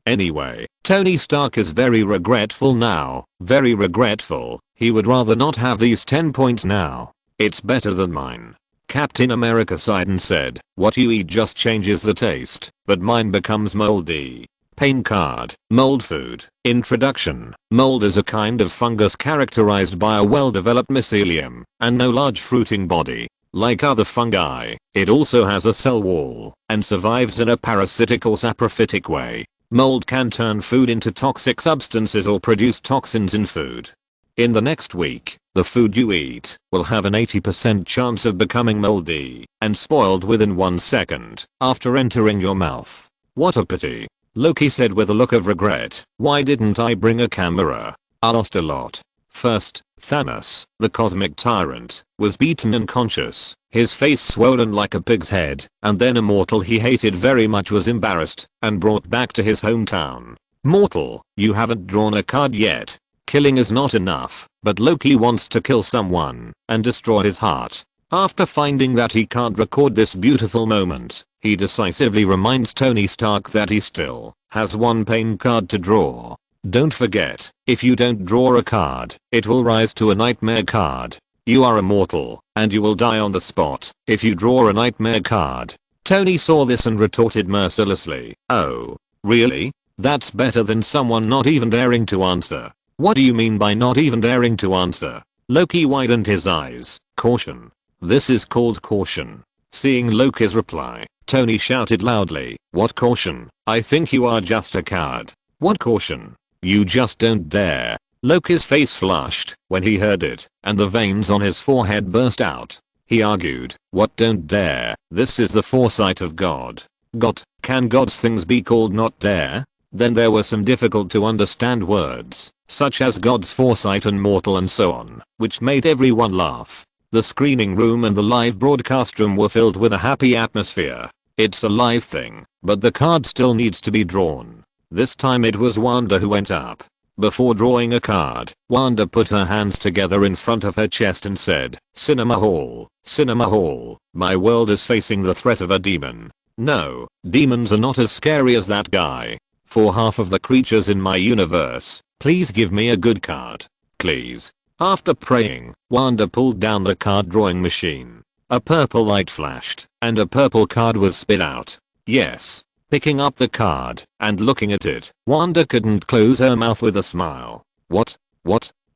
anyway, Tony Stark is very regretful now. Very regretful. He would rather not have these 10 points now. It's better than mine. Captain America sighed and said, what you eat just changes the taste, but mine becomes moldy. Pain card. Mold food. Introduction. Mold is a kind of fungus characterized by a well-developed mycelium and no large fruiting body. Like other fungi, it also has a cell wall and survives in a parasitic or saprophytic way. Mold can turn food into toxic substances or produce toxins in food. In the next week, the food you eat will have an 80% chance of becoming moldy and spoiled within 1 second after entering your mouth. What a pity. Loki said with a look of regret. Why didn't I bring a camera? I lost a lot. First, Thanos, the cosmic tyrant, was beaten unconscious, his face swollen like a pig's head, and then a mortal he hated very much was embarrassed and brought back to his hometown. Mortal, you haven't drawn a card yet. Killing is not enough, but Loki wants to kill someone and destroy his heart. After finding that he can't record this beautiful moment, he decisively reminds Tony Stark that he still has one pain card to draw. Don't forget, if you don't draw a card, it will rise to a nightmare card. You are immortal, and you will die on the spot if you draw a nightmare card. Tony saw this and retorted mercilessly, oh, really? That's better than someone not even daring to answer. What do you mean by not even daring to answer? Loki widened his eyes. Caution. This is called caution. Seeing Loki's reply, Tony shouted loudly, what caution? I think you are just a coward. What caution? You just don't dare. Loki's face flushed when he heard it, and the veins on his forehead burst out. He argued, what don't dare? This is the foresight of God. God, can God's things be called not dare? Then there were some difficult to understand words, such as God's foresight and mortal and so on, which made everyone laugh. The screening room and the live broadcast room were filled with a happy atmosphere. It's a live thing, but the card still needs to be drawn. This time it was Wanda who went up. Before drawing a card, Wanda put her hands together in front of her chest and said, Cinema Hall, my world is facing the threat of a demon. No, demons are not as scary as that guy. For half of the creatures in my universe, please give me a good card. Please. After praying, Wanda pulled down the card drawing machine. A purple light flashed, and a purple card was spit out. Yes. Picking up the card and looking at it, Wanda couldn't close her mouth with a smile. What?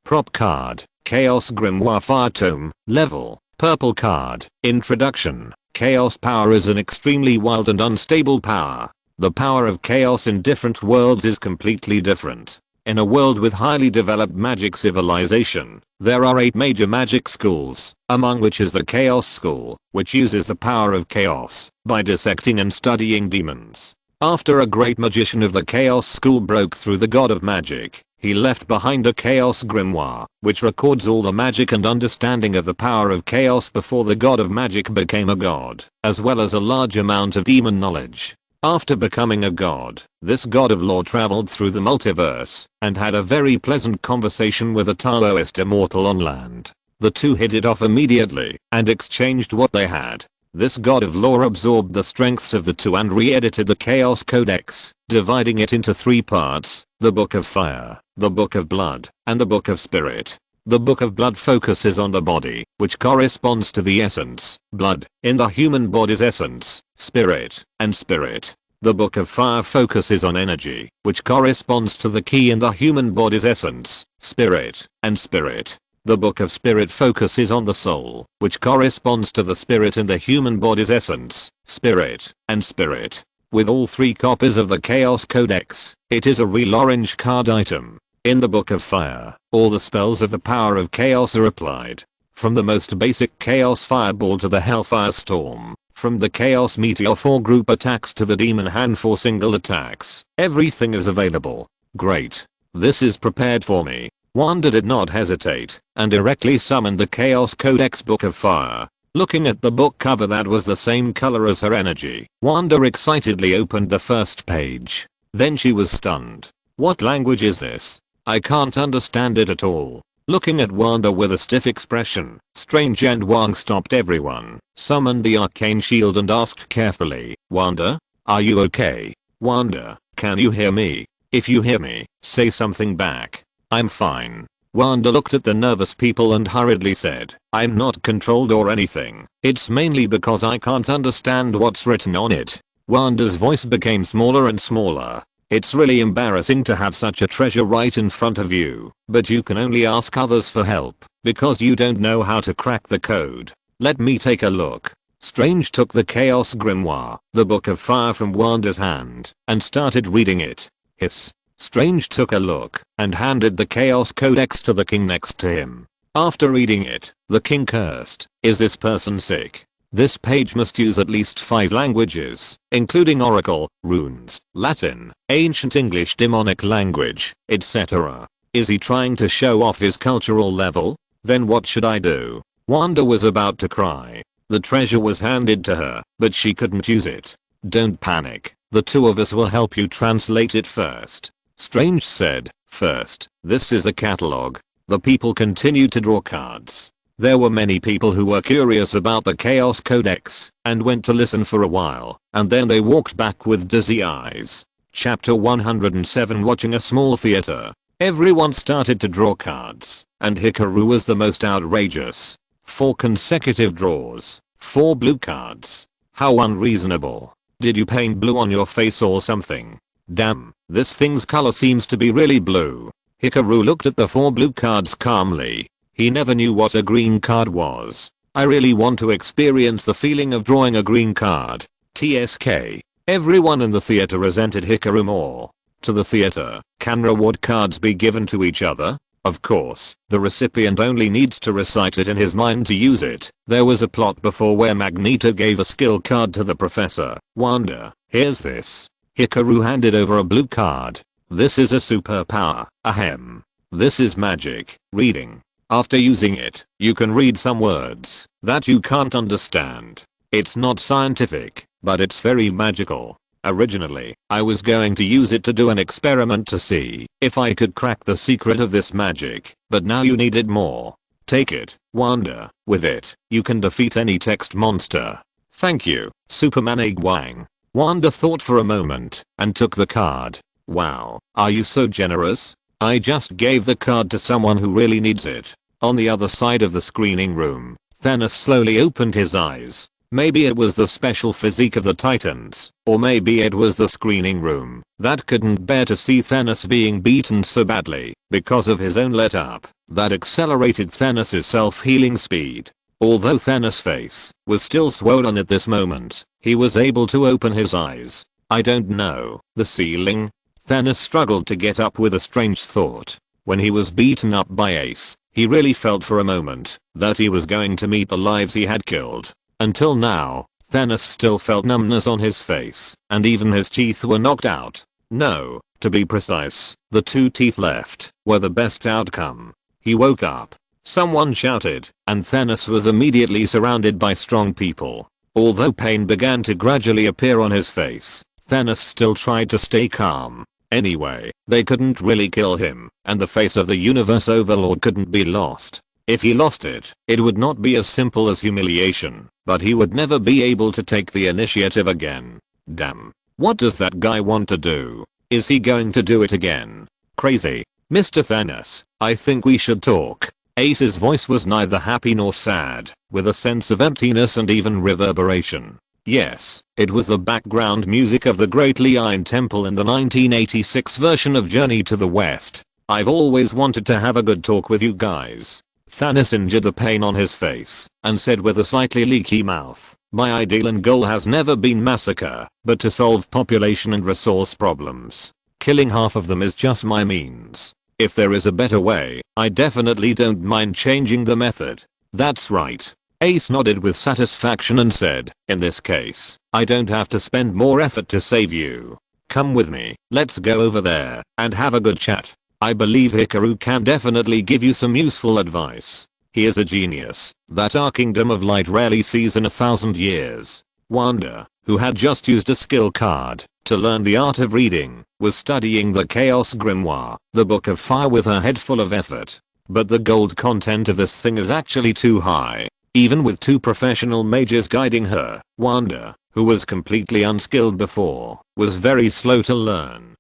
Prop card, Chaos Grimoire Fire Tome, level, purple card, introduction. Chaos power is an extremely wild and unstable power. The power of chaos in different worlds is completely different. In a world with highly developed magic civilization, there are 8 major magic schools, among which is the Chaos School, which uses the power of chaos by dissecting and studying demons. After a great magician of the Chaos School broke through the god of magic, he left behind a Chaos Grimoire, which records all the magic and understanding of the power of chaos before the god of magic became a god, as well as a large amount of demon knowledge. After becoming a god, this god of law traveled through the multiverse and had a very pleasant conversation with a Taoist immortal on land. The two hit it off immediately and exchanged what they had. This god of law absorbed the strengths of the two and re-edited the Chaos Codex, dividing it into 3 parts, the Book of Fire, the Book of Blood, and the Book of Spirit. The Book of Blood focuses on the body, which corresponds to the essence, blood, in the human body's essence, spirit, and spirit. The Book of Fire focuses on energy, which corresponds to the key in the human body's essence, spirit, and spirit. The Book of Spirit focuses on the soul, which corresponds to the spirit in the human body's essence, spirit, and spirit. With all 3 copies of the Chaos Codex, it is a real orange card item. In the Book of Fire, all the spells of the power of chaos are applied. From the most basic Chaos Fireball to the Hellfire Storm, from the Chaos Meteor for group attacks to the Demon Hand for single attacks, everything is available. Great. This is prepared for me. Wanda did not hesitate, and directly summoned the Chaos Codex Book of Fire. Looking at the book cover that was the same color as her energy, Wanda excitedly opened the first page. Then she was stunned. What language is this? I can't understand it at all. Looking at Wanda with a stiff expression, Strange and Wong stopped everyone, summoned the arcane shield and asked carefully, Wanda? Are you okay? Wanda, can you hear me? If you hear me, say something back. I'm fine. Wanda looked at the nervous people and hurriedly said, I'm not controlled or anything. It's mainly because I can't understand what's written on it. Wanda's voice became smaller and smaller. It's really embarrassing to have such a treasure right in front of you, but you can only ask others for help, because you don't know how to crack the code. Let me take a look. Strange took the Chaos Grimoire, the Book of Fire from Wanda's hand, and started reading it. Hiss. Strange took a look, and handed the Chaos Codex to the king next to him. After reading it, the king cursed, is this person sick? This page must use at least 5 languages, including Oracle, Runes, Latin, Ancient English, Demonic language, etc. Is he trying to show off his cultural level? Then what should I do? Wanda was about to cry. The treasure was handed to her, but she couldn't use it. Don't panic, the two of us will help you translate it first. Strange said, first, this is a catalog. The people continued to draw cards. There were many people who were curious about the Chaos Codex and went to listen for a while, and then they walked back with dizzy eyes. Chapter 107. Watching a small theater. Everyone started to draw cards, and Hikaru was the most outrageous. 4 consecutive draws, 4 blue cards. How unreasonable. Did you paint blue on your face or something? Damn, this thing's color seems to be really blue. Hikaru looked at the 4 blue cards calmly. He never knew what a green card was. I really want to experience the feeling of drawing a green card. TSK. Everyone in the theater resented Hikaru more. To the theater, can reward cards be given to each other? Of course, the recipient only needs to recite it in his mind to use it. There was a plot before where Magneto gave a skill card to the professor. Wanda, here's this. Hikaru handed over a blue card. This is a superpower. Ahem. This is magic. Reading. After using it, you can read some words that you can't understand. It's not scientific, but it's very magical. Originally, I was going to use it to do an experiment to see if I could crack the secret of this magic, but now you need it more. Take it, Wanda. With it, you can defeat any text monster. Thank you, Superman Egg-Wang. Wanda thought for a moment and took the card. Wow, are you so generous? I just gave the card to someone who really needs it. On the other side of the screening room, Thanos slowly opened his eyes. Maybe it was the special physique of the Titans, or maybe it was the screening room that couldn't bear to see Thanos being beaten so badly because of his own let-up that accelerated Thanos' self-healing speed. Although Thanos' face was still swollen at this moment, he was able to open his eyes. I don't know, the ceiling? Thanos struggled to get up with a strange thought. When he was beaten up by Ace, he really felt for a moment that he was going to meet the lives he had killed. Until now, Thanos still felt numbness on his face, and even his teeth were knocked out. No, to be precise, the 2 teeth left were the best outcome. He woke up. Someone shouted, and Thanos was immediately surrounded by strong people. Although pain began to gradually appear on his face, Thanos still tried to stay calm. Anyway, they couldn't really kill him, and the face of the universe overlord couldn't be lost. If he lost it, it would not be as simple as humiliation, but he would never be able to take the initiative again. Damn. What does that guy want to do? Is he going to do it again? Crazy. Mr. Thanos, I think we should talk. Ace's voice was neither happy nor sad, with a sense of emptiness and even reverberation. Yes, it was the background music of the Great Lion Temple in the 1986 version of Journey to the West. I've always wanted to have a good talk with you guys. Thanos injured the pain on his face and said with a slightly leaky mouth, my ideal and goal has never been massacre, but to solve population and resource problems. Killing half of them is just my means. If there is a better way, I definitely don't mind changing the method. That's right. Ace nodded with satisfaction and said, in this case, I don't have to spend more effort to save you. Come with me, let's go over there and have a good chat. I believe Hikaru can definitely give you some useful advice. He is a genius that our kingdom of light rarely sees in 1,000 years. Wanda, who had just used a skill card to learn the art of reading, was studying the Chaos Grimoire, the Book of Fire, with her head full of effort. But the gold content of this thing is actually too high. Even with 2 professional mages guiding her, Wanda, who was completely unskilled before, was very slow to learn.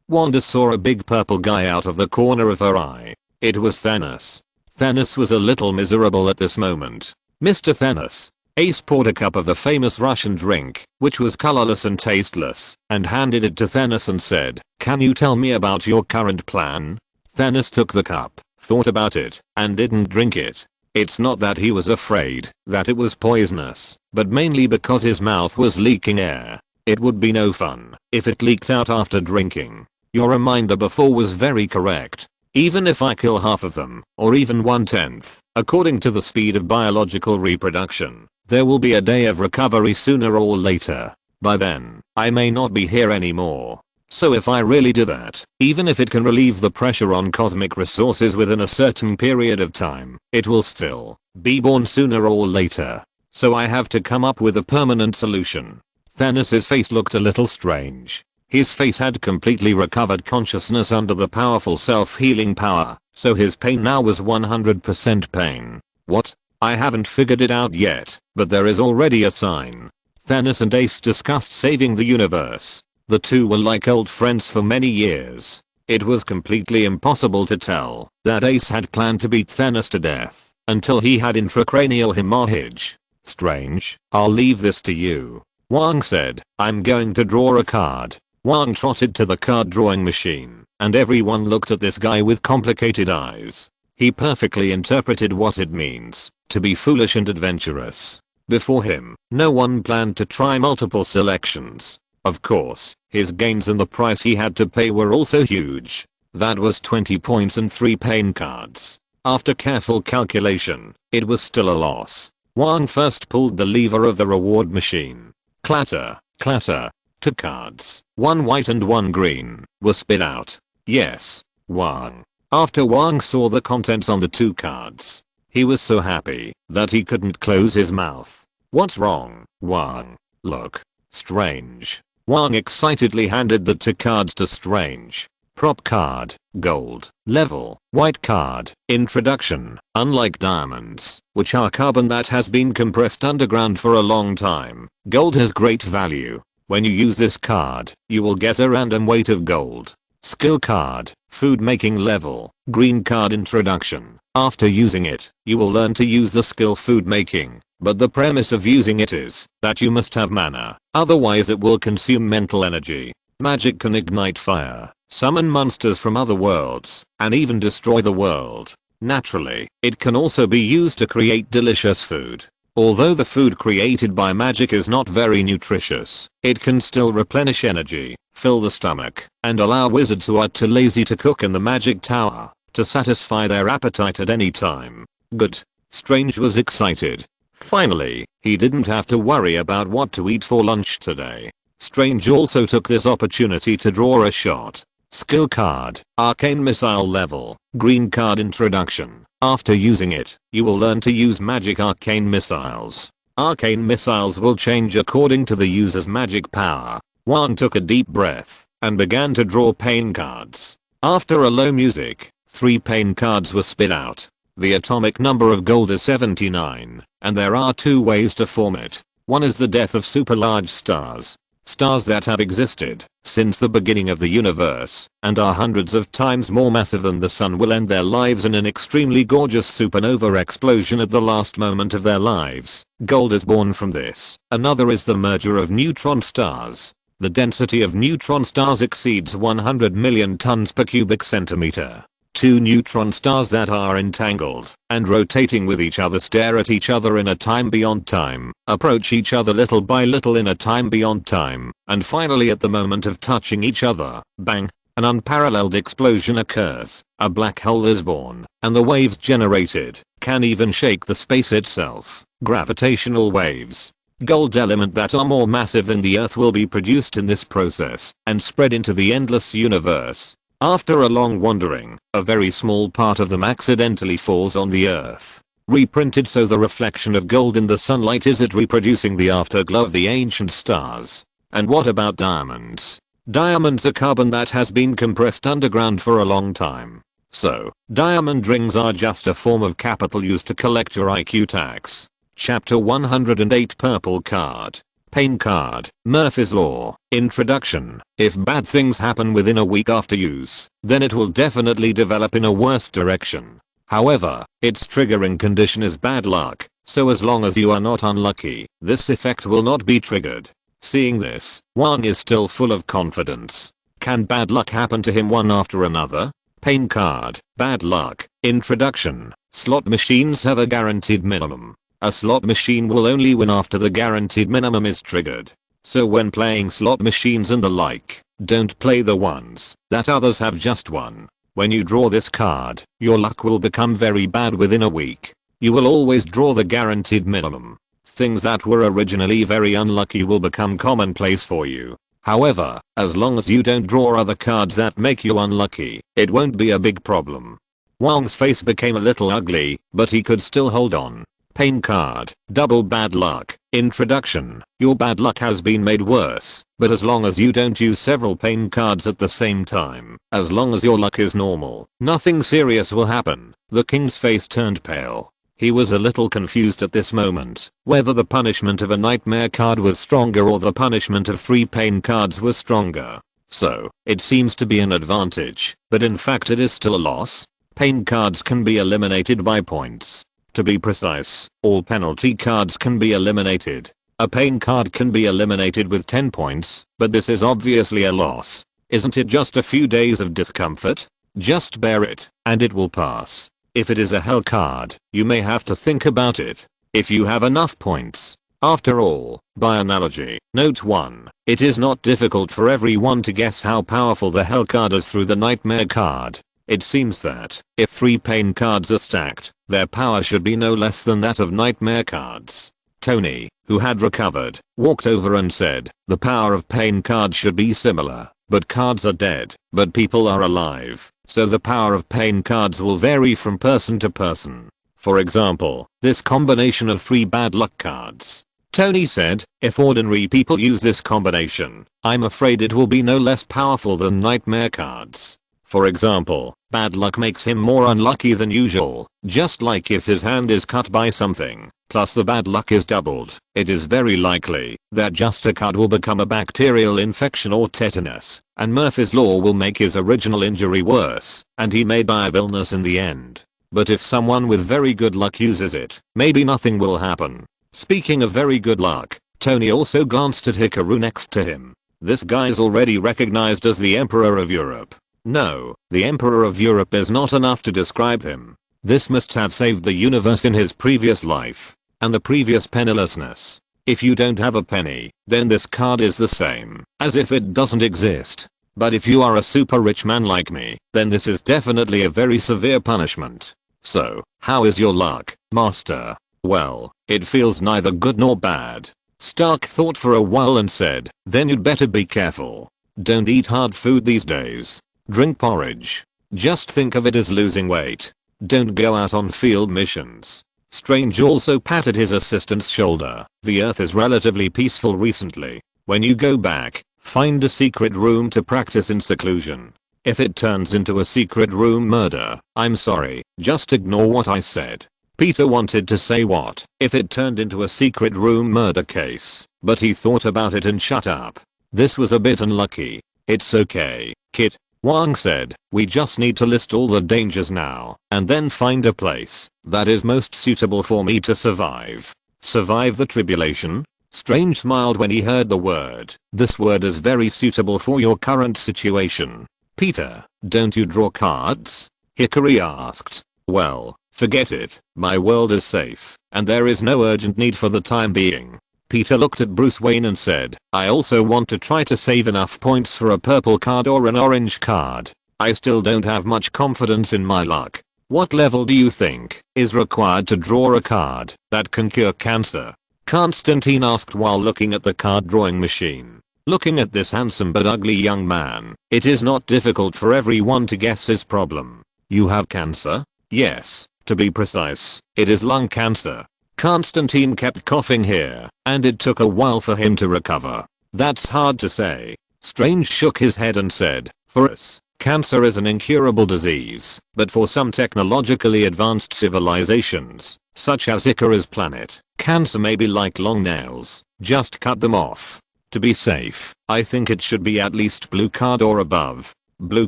Wanda saw a big purple guy out of the corner of her eye. It was Thanos. Thanos was a little miserable at this moment. Mr. Thanos. Ace poured a cup of the famous Russian drink, which was colorless and tasteless, and handed it to Thanos and said, "Can you tell me about your current plan?" Thanos took the cup, thought about it, and didn't drink it. It's not that he was afraid that it was poisonous, but mainly because his mouth was leaking air. It would be no fun if it leaked out after drinking. Your reminder before was very correct. Even if I kill half of them, or even 1/10, according to the speed of biological reproduction, there will be a day of recovery sooner or later. By then, I may not be here anymore. So if I really do that, even if it can relieve the pressure on cosmic resources within a certain period of time, it will still be born sooner or later. So I have to come up with a permanent solution. Thanos' face looked a little strange. His face had completely recovered consciousness under the powerful self-healing power, so his pain now was 100% pain. What? I haven't figured it out yet, but there is already a sign. Thanos and Ace discussed saving the universe. The two were like old friends for many years. It was completely impossible to tell that Ace had planned to beat Thanos to death until he had intracranial hemorrhage. Strange. I'll leave this to you. Wang said, I'm going to draw a card. Wang trotted to the card drawing machine, and everyone looked at this guy with complicated eyes. He perfectly interpreted what it means to be foolish and adventurous. Before him, no one planned to try multiple selections. Of course, his gains and the price he had to pay were also huge. That was 20 points and 3 pain cards. After careful calculation, it was still a loss. Wang first pulled the lever of the reward machine. Clatter, clatter. 2 cards, 1 white and 1 green, were spit out. Yes, Wang. After Wang saw the contents on the 2 cards, he was so happy that he couldn't close his mouth. What's wrong, Wang? Look. Strange. Wang excitedly handed the 2 cards to Strange. Prop card, gold, level, white card, introduction. Unlike diamonds, which are carbon that has been compressed underground for a long time, gold has great value. When you use this card, you will get a random weight of gold. Skill card, food making level, green card introduction. After using it, you will learn to use the skill food making, but the premise of using it is that you must have mana, otherwise it will consume mental energy. Magic can ignite fire, summon monsters from other worlds, and even destroy the world. Naturally, it can also be used to create delicious food. Although the food created by magic is not very nutritious, it can still replenish energy, fill the stomach, and allow wizards who are too lazy to cook in the magic tower to satisfy their appetite at any time. Good. Strange was excited. Finally, he didn't have to worry about what to eat for lunch today. Strange also took this opportunity to draw a shot. Skill card, arcane missile level, green card introduction. After using it, you will learn to use magic arcane missiles. Arcane missiles will change according to the user's magic power. Wang took a deep breath and began to draw pain cards. After a low music, 3 pain cards were spit out. The atomic number of gold is 79, and there are 2 ways to form it. One is the death of super large stars. Stars that have existed since the beginning of the universe and are hundreds of times more massive than the sun will end their lives in an extremely gorgeous supernova explosion at the last moment of their lives. Gold is born from this. Another is the merger of neutron stars. The density of neutron stars exceeds 100 million tons per cubic centimeter. 2 neutron stars that are entangled and rotating with each other stare at each other in a time beyond time, approach each other little by little in a time beyond time, and finally at the moment of touching each other, bang, an unparalleled explosion occurs, a black hole is born, and the waves generated can even shake the space itself. Gravitational waves. Gold element that are more massive than the Earth will be produced in this process and spread into the endless universe. After a long wandering, a very small part of them accidentally falls on the Earth. reprinted so the reflection of gold in the sunlight is it reproducing the afterglow of the ancient stars. And what about diamonds? Diamonds are carbon that has been compressed underground for a long time. So, diamond rings are just a form of capital used to collect your IQ tax. Chapter 108 Purple Card. Pain Card. Murphy's Law. Introduction. If bad things happen within a week after use, then it will definitely develop in a worse direction. However, its triggering condition is bad luck, so as long as you are not unlucky, this effect will not be triggered. Seeing this, Wang is still full of confidence. Can bad luck happen to him one after another? Pain Card. Bad Luck. Introduction. Slot machines have a guaranteed minimum. A slot machine will only win after the guaranteed minimum is triggered. So when playing slot machines and the like, don't play the ones that others have just won. When you draw this card, your luck will become very bad within a week. You will always draw the guaranteed minimum. Things that were originally very unlucky will become commonplace for you. However, as long as you don't draw other cards that make you unlucky, it won't be a big problem. Wang's face became a little ugly, but he could still hold on. Pain Card. Double Bad Luck. Introduction. Your bad luck has been made worse, but as long as you don't use several pain cards at the same time, as long as your luck is normal, nothing serious will happen. The king's face turned pale. He was a little confused at this moment, whether the punishment of a nightmare card was stronger or the punishment of 3 pain cards was stronger. So, it seems to be an advantage, but in fact it is still a loss. Pain cards can be eliminated by points. To be precise, all penalty cards can be eliminated. A pain card can be eliminated with 10 points, but this is obviously a loss. Isn't it just a few days of discomfort? Just bear it, and it will pass. If it is a hell card, you may have to think about it. If you have enough points. After all, by analogy, note 1, it is not difficult for everyone to guess how powerful the hell card is through the nightmare card. It seems that, if 3 pain cards are stacked, their power should be no less than that of nightmare cards. Tony, who had recovered, walked over and said, the power of pain cards should be similar, but cards are dead, but people are alive, so the power of pain cards will vary from person to person. For example, this combination of 3 bad luck cards. Tony said, if ordinary people use this combination, I'm afraid it will be no less powerful than nightmare cards. For example, bad luck makes him more unlucky than usual, just like if his hand is cut by something, plus the bad luck is doubled, it is very likely that just a cut will become a bacterial infection or tetanus, and Murphy's Law will make his original injury worse, and he may die of illness in the end. But if someone with very good luck uses it, maybe nothing will happen. Speaking of very good luck, Tony also glanced at Hikaru next to him. This guy's already recognized as the Emperor of Europe. No, the Emperor of Europe is not enough to describe him. This must have saved the universe in his previous life, and the previous pennilessness. If you don't have a penny, then this card is the same, as if it doesn't exist. But if you are a super rich man like me, then this is definitely a very severe punishment. So, how is your luck, master? Well, it feels neither good nor bad. Stark thought for a while and said, then you'd better be careful. Don't eat hard food these days. Drink porridge. Just think of it as losing weight. Don't go out on field missions. Strange also patted his assistant's shoulder. The earth is relatively peaceful recently. When you go back, find a secret room to practice in seclusion. If it turns into a secret room murder, I'm sorry, just ignore what I said. Peter wanted to say what if it turned into a secret room murder case, but he thought about it and shut up. This was a bit unlucky. It's okay, kid. Wang said, we just need to list all the dangers now, and then find a place that is most suitable for me to survive. Survive the tribulation? Strange smiled when he heard the word. This word is very suitable for your current situation. Peter, don't you draw cards? Hikari asked. Well, forget it, my world is safe, and there is no urgent need for the time being. Peter looked at Bruce Wayne and said, I also want to try to save enough points for a purple card or an orange card. I still don't have much confidence in my luck. What level do you think is required to draw a card that can cure cancer? Constantine asked while looking at the card drawing machine. Looking at this handsome but ugly young man, it is not difficult for everyone to guess his problem. You have cancer? Yes. To be precise, it is lung cancer. Constantine kept coughing here, and it took a while for him to recover. That's hard to say. Strange shook his head and said, for us, cancer is an incurable disease, but for some technologically advanced civilizations, such as Icarus planet, cancer may be like long nails, just cut them off. To be safe, I think it should be at least blue card or above. Blue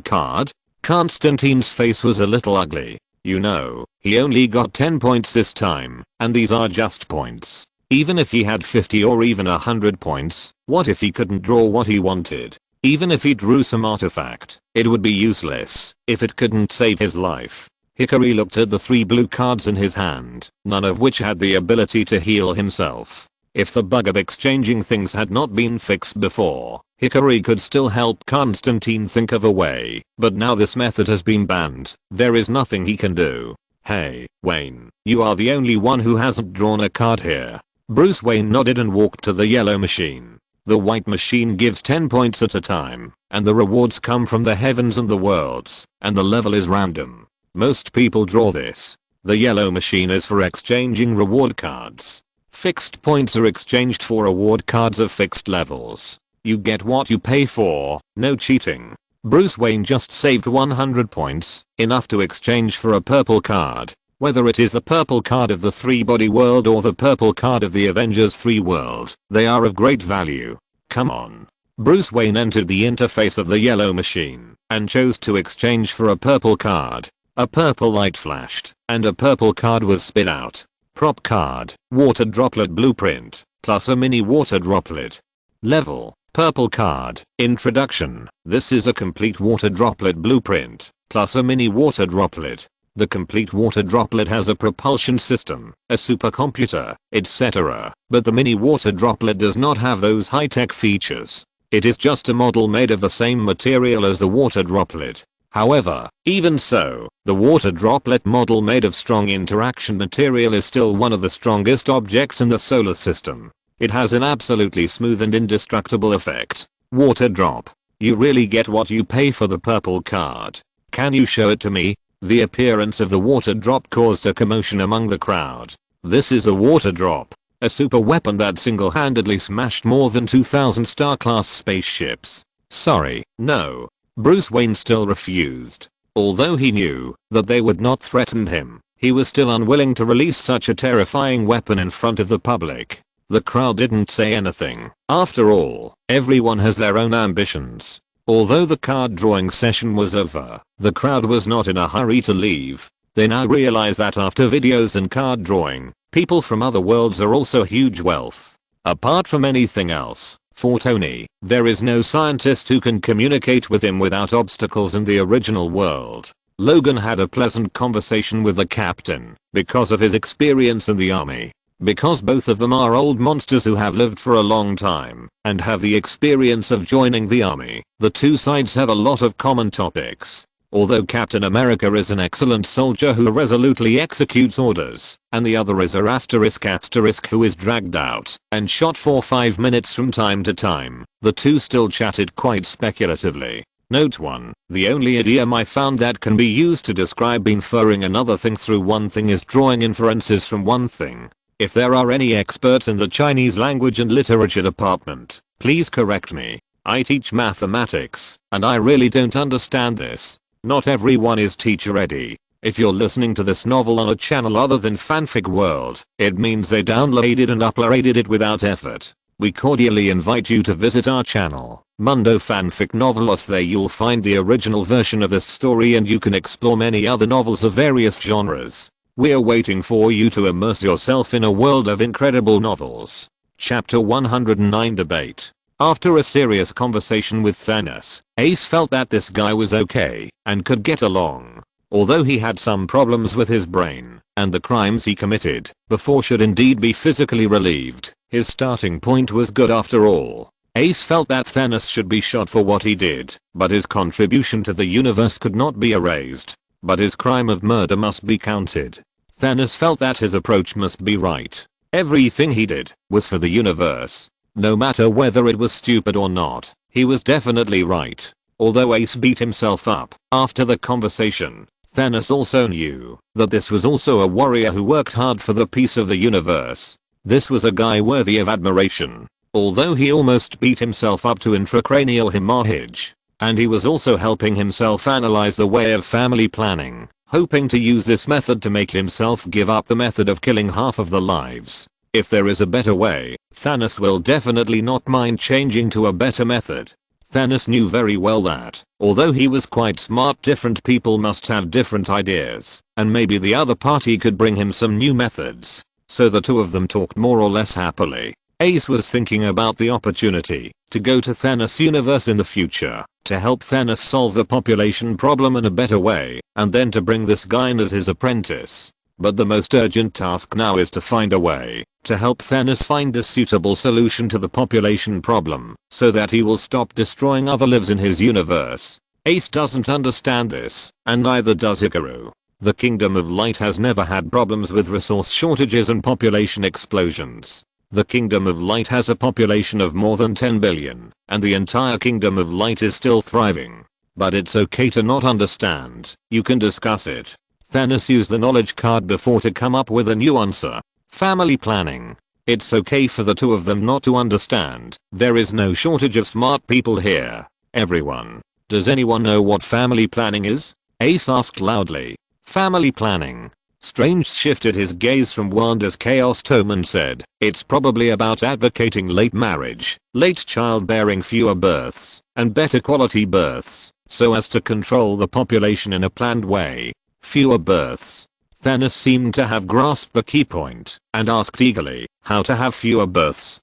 card? Constantine's face was a little ugly. You know, he only got 10 points this time, and these are just points. Even if he had 50 or even 100 points, what if he couldn't draw what he wanted? Even if he drew some artifact, it would be useless if it couldn't save his life. Hikari looked at the 3 blue cards in his hand, none of which had the ability to heal himself. If the bug of exchanging things had not been fixed before, Hikari could still help Constantine think of a way, but now this method has been banned, there is nothing he can do. Hey, Wayne, you are the only one who hasn't drawn a card here. Bruce Wayne nodded and walked to the yellow machine. The white machine gives 10 points at a time, and the rewards come from the heavens and the worlds, and the level is random. Most people draw this. The yellow machine is for exchanging reward cards. Fixed points are exchanged for award cards of fixed levels. You get what you pay for, no cheating. Bruce Wayne just saved 100 points, enough to exchange for a purple card. Whether it is the purple card of the 3-body world or the purple card of the Avengers 3 world, they are of great value. Come on. Bruce Wayne entered the interface of the yellow machine and chose to exchange for a purple card. A purple light flashed, and a purple card was spit out. Prop card, water droplet blueprint, plus a mini water droplet. Level, purple card, introduction. This is a complete water droplet blueprint, plus a mini water droplet. The complete water droplet has a propulsion system, a supercomputer, etc. But the mini water droplet does not have those high-tech features. It is just a model made of the same material as the water droplet. However, even so, the water droplet model made of strong interaction material is still one of the strongest objects in the solar system. It has an absolutely smooth and indestructible effect. Water drop. You really get what you pay for the purple card. Can you show it to me? The appearance of the water drop caused a commotion among the crowd. This is a water drop, a super weapon that single-handedly smashed more than 2,000 star-class spaceships. Sorry, no. Bruce Wayne still refused. Although he knew that they would not threaten him, he was still unwilling to release such a terrifying weapon in front of the public. The crowd didn't say anything. After all, everyone has their own ambitions. Although the card drawing session was over, the crowd was not in a hurry to leave. They now realize that after videos and card drawing, people from other worlds are also huge wealth. Apart from anything else, for Tony, there is no scientist who can communicate with him without obstacles in the original world. Logan had a pleasant conversation with the captain because of his experience in the army. Because both of them are old monsters who have lived for a long time and have the experience of joining the army, the two sides have a lot of common topics. Although Captain America is an excellent soldier who resolutely executes orders, and the other is a asterisk who is dragged out and shot for 5 minutes from time to time, the two still chatted quite speculatively. Note 1. The only idiom I found that can be used to describe inferring another thing through one thing is drawing inferences from one thing. If there are any experts in the Chinese language and literature department, please correct me. I teach mathematics, and I really don't understand this. Not everyone is teacher ready. If you're listening to this novel on a channel other than Fanfic World, it means they downloaded and uploaded it without effort. We cordially invite you to visit our channel, Mundo Fanfic Novelos. There you'll find the original version of this story and you can explore many other novels of various genres. We're waiting for you to immerse yourself in a world of incredible novels. Chapter 109 Debate. After a serious conversation with Thanos, Ace felt that this guy was okay and could get along. Although he had some problems with his brain, and the crimes he committed before should indeed be physically relieved, his starting point was good after all. Ace felt that Thanos should be shot for what he did, but his contribution to the universe could not be erased. But his crime of murder must be counted. Thanos felt that his approach must be right. Everything he did was for the universe. No matter whether it was stupid or not, he was definitely right. Although Ace beat himself up after the conversation, Thanos also knew that this was also a warrior who worked hard for the peace of the universe. This was a guy worthy of admiration. Although he almost beat himself up to intracranial hemorrhage. And he was also helping himself analyze the way of family planning, hoping to use this method to make himself give up the method of killing half of the lives. If there is a better way, Thanos will definitely not mind changing to a better method. Thanos knew very well that, although he was quite smart, different people must have different ideas, and maybe the other party could bring him some new methods. So the two of them talked more or less happily. Ace was thinking about the opportunity to go to Thanos' universe in the future, to help Thanos solve the population problem in a better way, and then to bring this guy in as his apprentice. But the most urgent task now is to find a way to help Thanos find a suitable solution to the population problem, so that he will stop destroying other lives in his universe. Ace doesn't understand this, and neither does Hikaru. The Kingdom of Light has never had problems with resource shortages and population explosions. The Kingdom of Light has a population of more than 10 billion, and the entire Kingdom of Light is still thriving. But it's okay to not understand, you can discuss it. Thanos used the knowledge card before to come up with a new answer. Family planning. It's okay for the two of them not to understand. There is no shortage of smart people here. Everyone. Does anyone know what family planning is? Ace asked loudly. Family planning. Strange shifted his gaze from Wanda's chaos tome and said, it's probably about advocating late marriage, late childbearing, fewer births, and better quality births, so as to control the population in a planned way. Fewer births. Thanos seemed to have grasped the key point, and asked eagerly, how to have fewer births?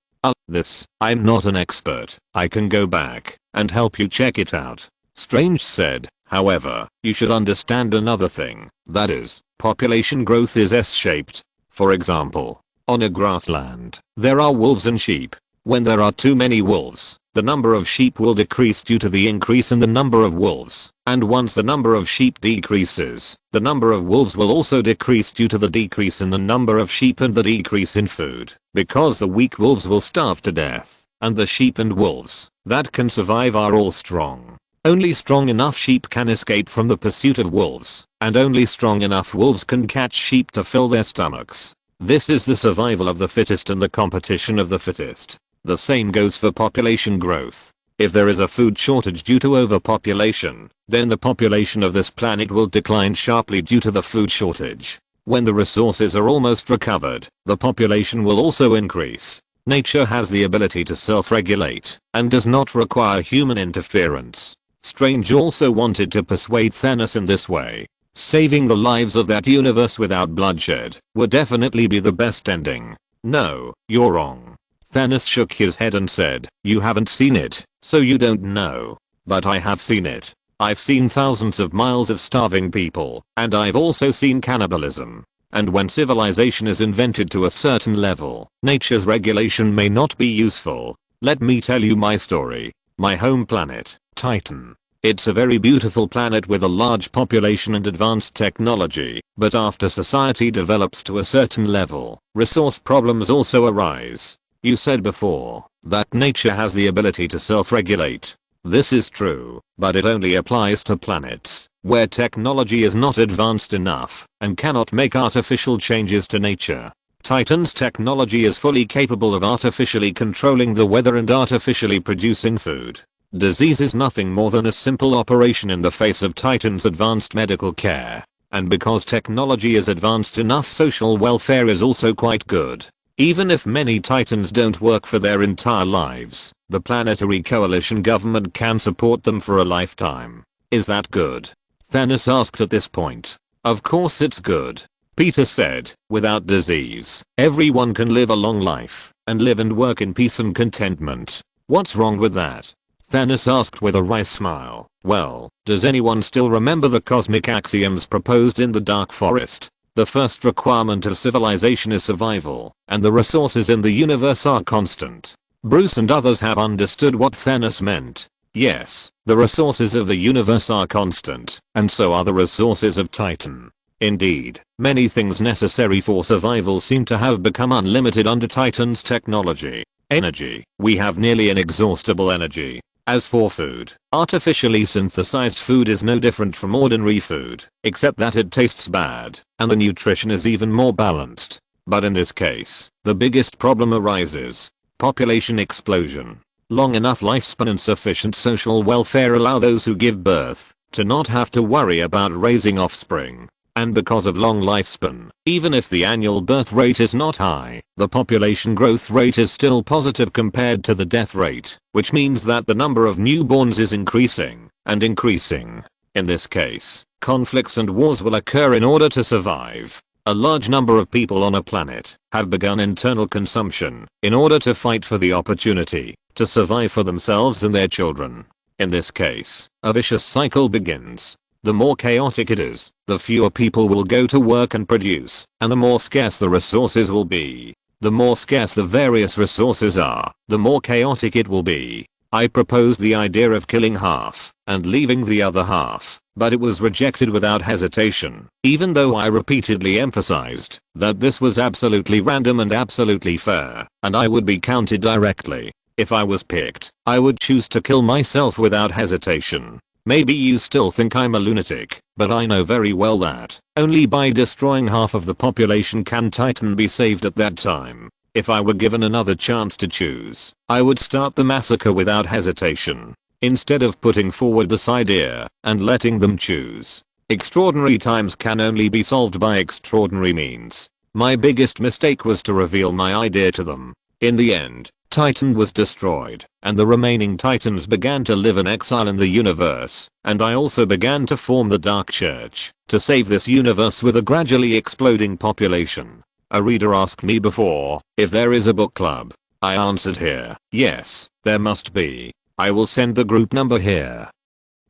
I'm not an expert. I can go back and help you check it out. Strange said, however, you should understand another thing, that is, population growth is S-shaped. For example, on a grassland, there are wolves and sheep. When there are too many wolves, the number of sheep will decrease due to the increase in the number of wolves, and once the number of sheep decreases, the number of wolves will also decrease due to the decrease in the number of sheep and the decrease in food, because the weak wolves will starve to death, and the sheep and wolves that can survive are all strong. Only strong enough sheep can escape from the pursuit of wolves, and only strong enough wolves can catch sheep to fill their stomachs. This is the survival of the fittest and the competition of the fittest. The same goes for population growth. If there is a food shortage due to overpopulation, then the population of this planet will decline sharply due to the food shortage. When the resources are almost recovered, the population will also increase. Nature has the ability to self-regulate, and does not require human interference. Strange also wanted to persuade Thanos in this way. Saving the lives of that universe without bloodshed would definitely be the best ending. No, you're wrong. Thanos shook his head and said, you haven't seen it, so you don't know. But I have seen it. I've seen thousands of miles of starving people, and I've also seen cannibalism. And when civilization is invented to a certain level, nature's regulation may not be useful. Let me tell you my story. My home planet, Titan. It's a very beautiful planet with a large population and advanced technology, but after society develops to a certain level, resource problems also arise. You said before that nature has the ability to self-regulate. This is true, but it only applies to planets where technology is not advanced enough and cannot make artificial changes to nature. Titan's technology is fully capable of artificially controlling the weather and artificially producing food. Disease is nothing more than a simple operation in the face of Titan's advanced medical care. And because technology is advanced enough, social welfare is also quite good. Even if many Titans don't work for their entire lives, the planetary coalition government can support them for a lifetime. Is that good? Thanos asked at this point. Of course it's good. Peter said, without disease, everyone can live a long life, and live and work in peace and contentment. What's wrong with that? Thanos asked with a wry smile. Well, does anyone still remember the cosmic axioms proposed in the Dark Forest? The first requirement of civilization is survival, and the resources in the universe are constant. Bruce and others have understood what Thanos meant. Yes, the resources of the universe are constant, and so are the resources of Titan. Indeed, many things necessary for survival seem to have become unlimited under Titan's technology. Energy. We have nearly inexhaustible energy. As for food, artificially synthesized food is no different from ordinary food, except that it tastes bad, and the nutrition is even more balanced. But in this case, the biggest problem arises. Population explosion. Long enough lifespan and sufficient social welfare allow those who give birth to not have to worry about raising offspring. And because of long lifespan, even if the annual birth rate is not high, the population growth rate is still positive compared to the death rate, which means that the number of newborns is increasing and increasing. In this case, conflicts and wars will occur in order to survive. A large number of people on a planet have begun internal consumption in order to fight for the opportunity to survive for themselves and their children. In this case, a vicious cycle begins. The more chaotic it is, the fewer people will go to work and produce, and the more scarce the resources will be. The more scarce the various resources are, the more chaotic it will be. I proposed the idea of killing half and leaving the other half, but it was rejected without hesitation, even though I repeatedly emphasized that this was absolutely random and absolutely fair, and I would be counted directly. If I was picked, I would choose to kill myself without hesitation. Maybe you still think I'm a lunatic, but I know very well that only by destroying half of the population can Titan be saved at that time. If I were given another chance to choose, I would start the massacre without hesitation, instead of putting forward this idea and letting them choose. Extraordinary times can only be solved by extraordinary means. My biggest mistake was to reveal my idea to them. In the end, Titan was destroyed, and the remaining Titans began to live in exile in the universe, and I also began to form the Dark Church to save this universe with a gradually exploding population. A reader asked me before if there is a book club. I answered here, yes, there must be. I will send the group number here.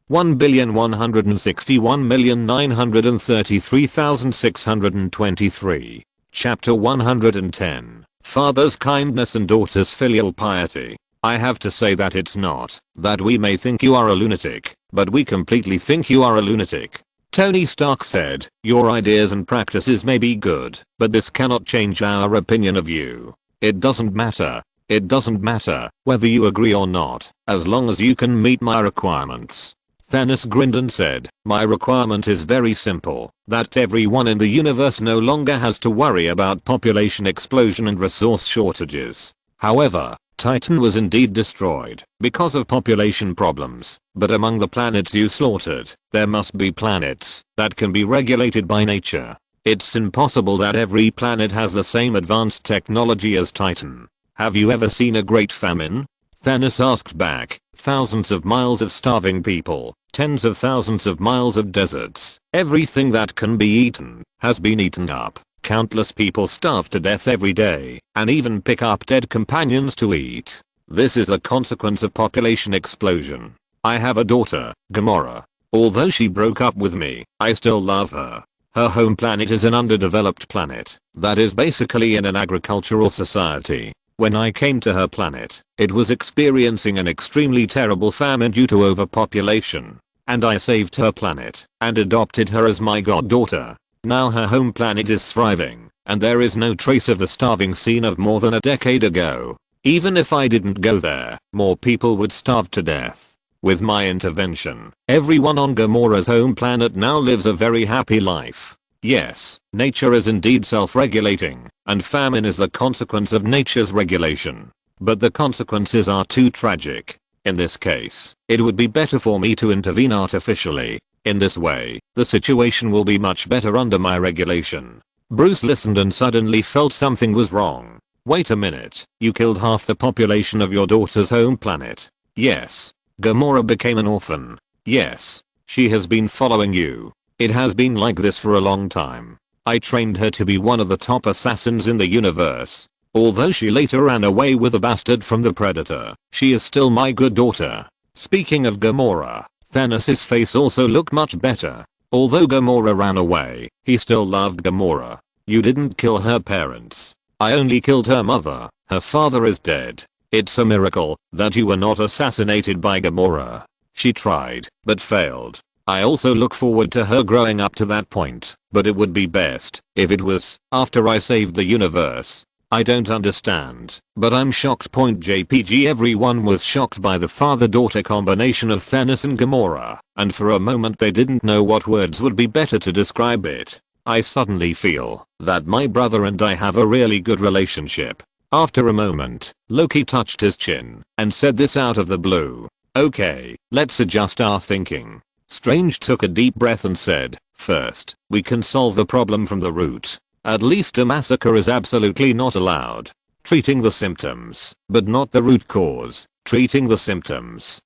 1,161,933,623. Chapter 110. Father's kindness and daughter's filial piety. I have to say that it's not that we may think you are a lunatic, but we completely think you are a lunatic. Tony Stark said, your ideas and practices may be good, but this cannot change our opinion of you. It doesn't matter. It doesn't matter whether you agree or not, as long as you can meet my requirements. Thanos grinned and said, my requirement is very simple, that everyone in the universe no longer has to worry about population explosion and resource shortages. However, Titan was indeed destroyed because of population problems, but among the planets you slaughtered, there must be planets that can be regulated by nature. It's impossible that every planet has the same advanced technology as Titan. Have you ever seen a great famine? Thanos asked back. Thousands of miles of starving people, tens of thousands of miles of deserts, everything that can be eaten has been eaten up. Countless people starve to death every day and even pick up dead companions to eat. This is a consequence of population explosion. I have a daughter, Gamora. Although she broke up with me, I still love her. Her home planet is an underdeveloped planet that is basically in an agricultural society. When I came to her planet, it was experiencing an extremely terrible famine due to overpopulation, and I saved her planet and adopted her as my goddaughter. Now her home planet is thriving, and there is no trace of the starving scene of more than a decade ago. Even if I didn't go there, more people would starve to death. With my intervention, everyone on Gamora's home planet now lives a very happy life. Yes, nature is indeed self-regulating, and famine is the consequence of nature's regulation. But the consequences are too tragic. In this case, it would be better for me to intervene artificially. In this way, the situation will be much better under my regulation. Bruce listened and suddenly felt something was wrong. Wait a minute, you killed half the population of your daughter's home planet. Yes. Gamora became an orphan. Yes. She has been following you. It has been like this for a long time. I trained her to be one of the top assassins in the universe. Although she later ran away with a bastard from the Predator, she is still my good daughter. Speaking of Gamora, Thanos' face also looked much better. Although Gamora ran away, he still loved Gamora. You didn't kill her parents. I only killed her mother. Her father is dead. It's a miracle that you were not assassinated by Gamora. She tried, but failed. I also look forward to her growing up to that point, but it would be best if it was after I saved the universe. I don't understand, but I'm shocked. JPG. Everyone was shocked by the father-daughter combination of Thanos and Gamora, and for a moment they didn't know what words would be better to describe it. I suddenly feel that my brother and I have a really good relationship. After a moment, Loki touched his chin and said this out of the blue. Okay, let's adjust our thinking. Strange took a deep breath and said, first, we can solve the problem from the root. At least a massacre is absolutely not allowed. Treating the symptoms, but not the root cause. Treating the symptoms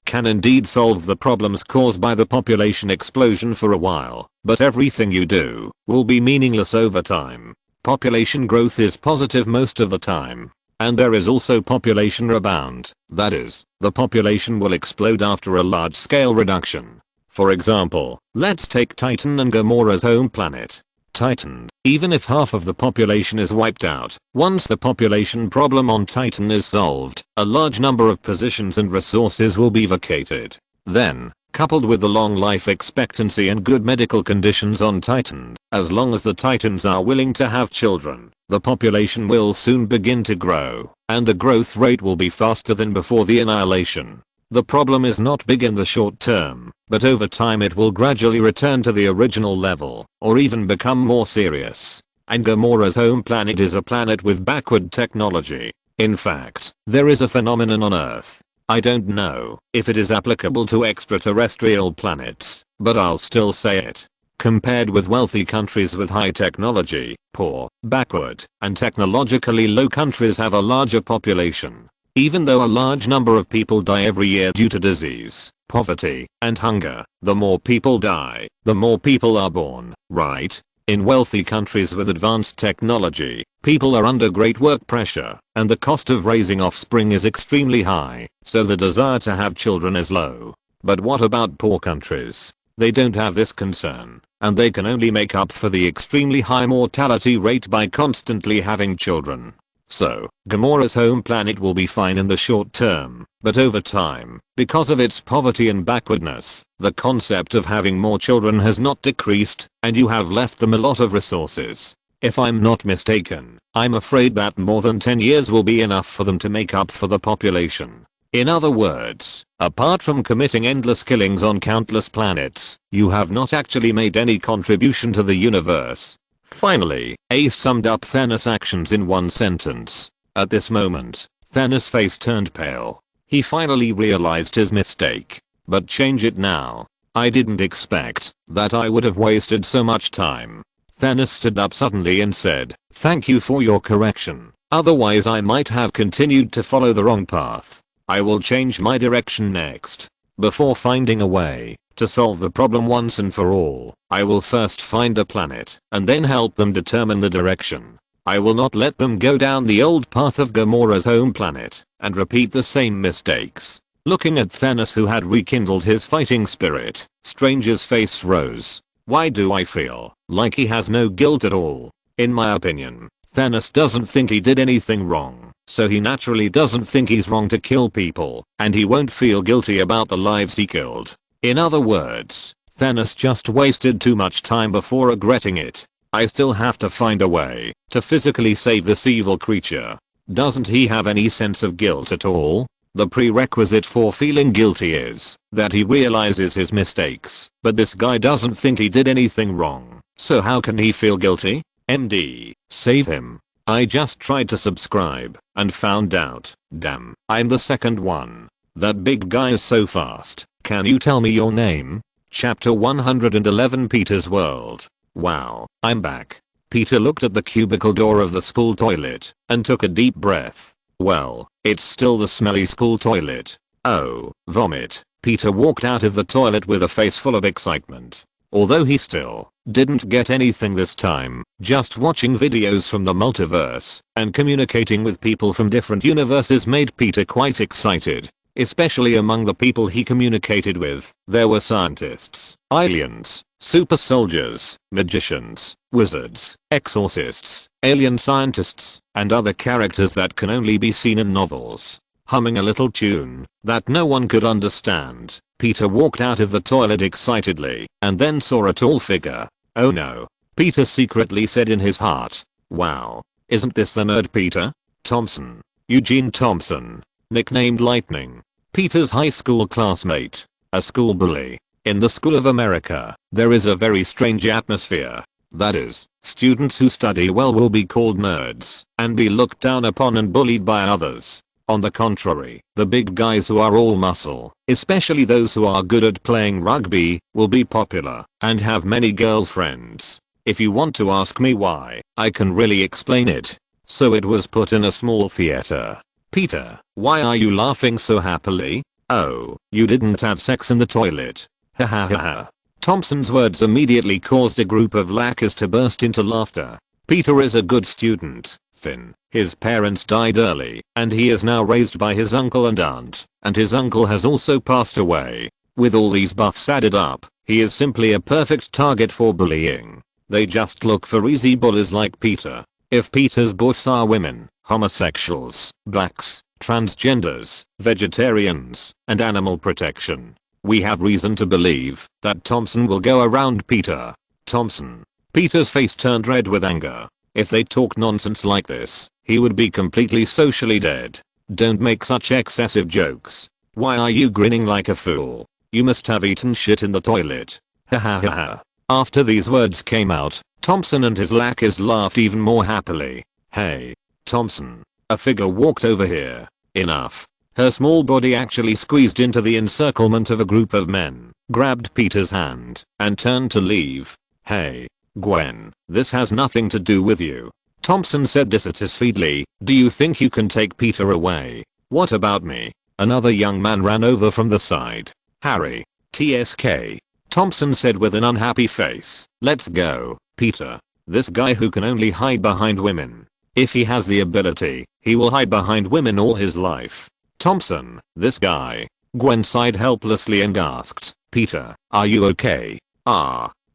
can indeed solve the problems caused by the population explosion for a while, but everything you do will be meaningless over time. Population growth is positive most of the time. And there is also population rebound, that is, the population will explode after a large-scale reduction. For example, let's take Titan and Gamora's home planet. Titan, even if half of the population is wiped out, once the population problem on Titan is solved, a large number of positions and resources will be vacated. Then, coupled with the long life expectancy and good medical conditions on Titan, as long as the Titans are willing to have children, the population will soon begin to grow, and the growth rate will be faster than before the annihilation. The problem is not big in the short term, but over time it will gradually return to the original level, or even become more serious. And Gamora's home planet is a planet with backward technology. In fact, there is a phenomenon on Earth. I don't know if it is applicable to extraterrestrial planets, but I'll still say it. Compared with wealthy countries with high technology, poor, backward, and technologically low countries have a larger population. Even though a large number of people die every year due to disease, poverty, and hunger, the more people die, the more people are born, right? In wealthy countries with advanced technology, people are under great work pressure, and the cost of raising offspring is extremely high, so the desire to have children is low. But what about poor countries? They don't have this concern, and they can only make up for the extremely high mortality rate by constantly having children. So, Gamora's home planet will be fine in the short term, but over time, because of its poverty and backwardness, the concept of having more children has not decreased, and you have left them a lot of resources. If I'm not mistaken, I'm afraid that more than 10 years will be enough for them to make up for the population. In other words, apart from committing endless killings on countless planets, you have not actually made any contribution to the universe. Finally, Ace summed up Thanos' actions in one sentence. At this moment, Thanos' face turned pale. He finally realized his mistake. But change it now. I didn't expect that I would have wasted so much time. Thanos stood up suddenly and said, "Thank you for your correction. Otherwise I might have continued to follow the wrong path. I will change my direction next. Before finding a way to solve the problem once and for all, I will first find a planet and then help them determine the direction. I will not let them go down the old path of Gamora's home planet and repeat the same mistakes." Looking at Thanos, who had rekindled his fighting spirit, Strange's face rose. Why do I feel like he has no guilt at all? In my opinion, Thanos doesn't think he did anything wrong, so he naturally doesn't think he's wrong to kill people, and he won't feel guilty about the lives he killed. In other words, Thanos just wasted too much time before regretting it. I still have to find a way to physically save this evil creature. Doesn't he have any sense of guilt at all? The prerequisite for feeling guilty is that he realizes his mistakes, but this guy doesn't think he did anything wrong, so how can he feel guilty? MD, save him. I just tried to subscribe and found out, damn, I'm the second one. That big guy is so fast. Can you tell me your name? Chapter 111, Peter's World. Wow, I'm back. Peter looked at the cubicle door of the school toilet and took a deep breath. Well, it's still the smelly school toilet. Oh, vomit. Peter walked out of the toilet with a face full of excitement. Although he still didn't get anything this time, just watching videos from the multiverse and communicating with people from different universes made Peter quite excited. Especially among the people he communicated with, there were scientists, aliens, super soldiers, magicians, wizards, exorcists, alien scientists, and other characters that can only be seen in novels. Humming a little tune that no one could understand, Peter walked out of the toilet excitedly and then saw a tall figure. Oh no, Peter secretly said in his heart. Wow. Isn't this the nerd Peter? Thompson. Eugene Thompson. Nicknamed Lightning. Peter's high school classmate. A school bully. In the School of America, there is a very strange atmosphere. That is, students who study well will be called nerds and be looked down upon and bullied by others. On the contrary, the big guys who are all muscle, especially those who are good at playing rugby, will be popular and have many girlfriends. If you want to ask me why, I can really explain it. So it was put in a small theater. Peter, why are you laughing so happily? Oh, you didn't have sex in the toilet. Ha ha ha ha. Thompson's words immediately caused a group of lackers to burst into laughter. Peter is a good student, Finn. His parents died early, and he is now raised by his uncle and aunt, and his uncle has also passed away. With all these buffs added up, he is simply a perfect target for bullying. They just look for easy bullies like Peter. If Peter's buffs are women, homosexuals, blacks, transgenders, vegetarians, and animal protection, we have reason to believe that Thompson will go around Peter. Thompson. Peter's face turned red with anger. If they talk nonsense like this, he would be completely socially dead. Don't make such excessive jokes. Why are you grinning like a fool? You must have eaten shit in the toilet. Ha ha ha ha. After these words came out, Thompson and his lackers laughed even more happily. Hey, Thompson. A figure walked over here. Enough. Her small body actually squeezed into the encirclement of a group of men, grabbed Peter's hand, and turned to leave. Hey, Gwen, this has nothing to do with you. Thompson said dissatisfiedly, do you think you can take Peter away? What about me? Another young man ran over from the side. Harry. TSK. Thompson said with an unhappy face, let's go, Peter. This guy who can only hide behind women. If he has the ability, he will hide behind women all his life. Thompson, this guy. Gwen sighed helplessly and asked, Peter, are you okay?